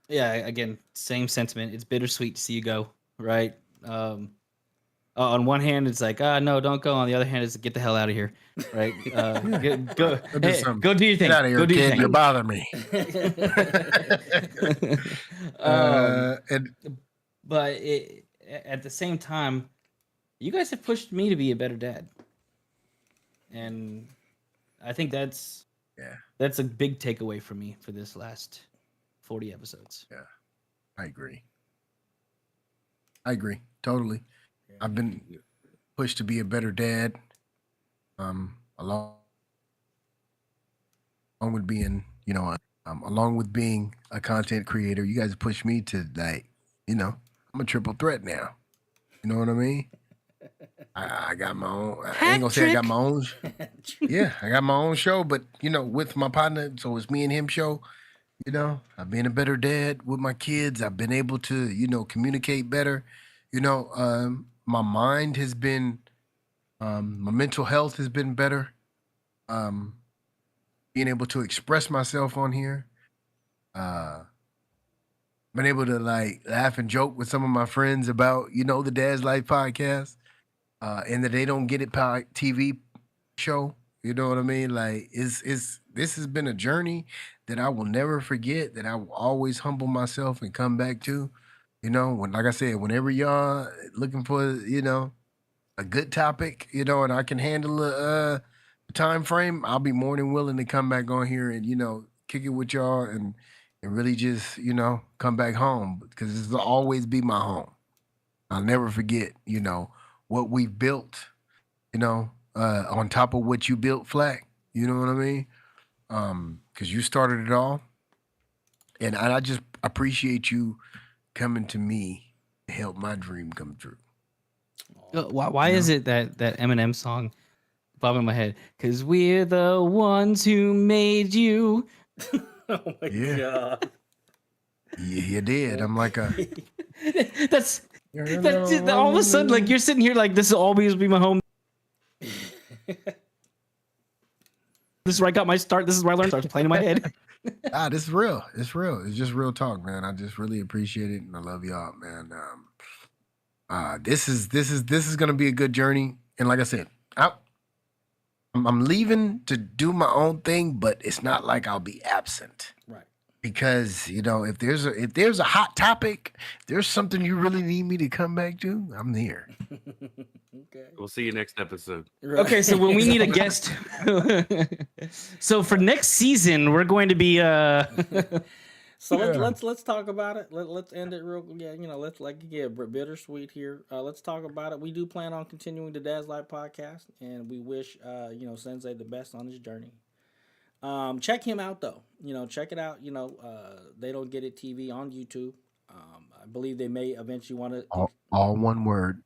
Yeah, again, same sentiment. It's bittersweet to see you go, right? On one hand, it's like, no, don't go. On the other hand, it's get the hell out of here, right? Go do hey, something. go do your thing. Get out of here, Go do your kid. thing. You're bothering me. And But at the same time, you guys have pushed me to be a better dad. And I think that's a big takeaway for me for this last 40 episodes. Yeah, I agree. Totally. I've been pushed to be a better dad. Along with being, along with being a content creator, you guys push me to I'm a triple threat now. You know what I mean? I got my own. I ain't gonna say I got my own. Yeah, I got my own show, but with my partner, so it's me and him show. I've been a better dad with my kids. I've been able to, communicate better. My mind has been, my mental health has been better. Being able to express myself on here. Been able to laugh and joke with some of my friends about, the Dad's Life podcast. And that they don't get it TV show. You know what I mean? This has been a journey that I will never forget, that I will always humble myself and come back to. Like I said, whenever y'all looking for, a good topic, and I can handle a time frame, I'll be more than willing to come back on here and, kick it with y'all and really just, come back home, because this will always be my home. I'll never forget, what we've built, on top of what you built, Flac. You know what I mean? Because you started it all. And I just appreciate you coming to me to help my dream come true. Why is it that Eminem song bobbing in my head? Because we're the ones who made you. Oh my God. Yeah, you did. I'm like that's all of a sudden, like, you're sitting here like, this will always be my home. This is where I got my start. This is where I learned. Starts playing in my head. This is real. It's real. It's just real talk, man. I just really appreciate it, and I love y'all, man. This is gonna be a good journey, and like I said, I'm leaving to do my own thing, but it's not like I'll be absent. Right. Because if there's a hot topic, if there's something you really need me to come back to, I'm here. Okay. We'll see you next episode. Right. Okay, so when we need a guest, so for next season we're going to be So let's talk about it. Let's end it real. Yeah, let's bittersweet here. Let's talk about it. We do plan on continuing the Dad's Life podcast, and we wish Sensei the best on his journey. Check him out though. Check it out. They Don't Get It TV on YouTube. I believe they may eventually want to. All one word.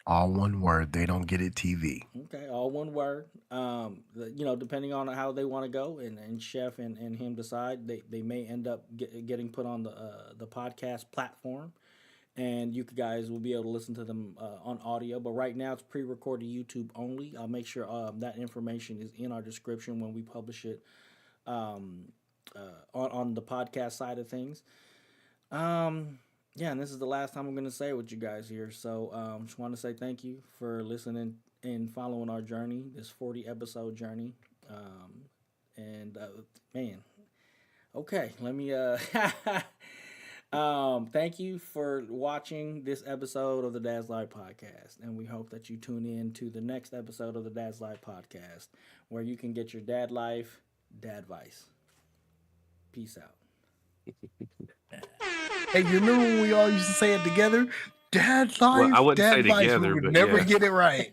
They Don't Get It TV. Okay, all one word. Depending on how they want to go, and Chef and him decide, they may end up getting put on the podcast platform, and you guys will be able to listen to them on audio. But right now it's pre-recorded YouTube only. I'll make sure that information is in our description when we publish it on the podcast side of things. And this is the last time I'm going to say it with you guys here. So just want to say thank you for listening and following our journey, this 40 episode journey. Man, okay, let me thank you for watching this episode of the Dad's Life podcast, and we hope that you tune in to the next episode of the Dad's Life podcast, where you can get your dad life, dad advice. Peace out. Hey, you remember when we all used to say it together? Dad life, Well, I wouldn't dad say life. together, We would but never yeah. get it right.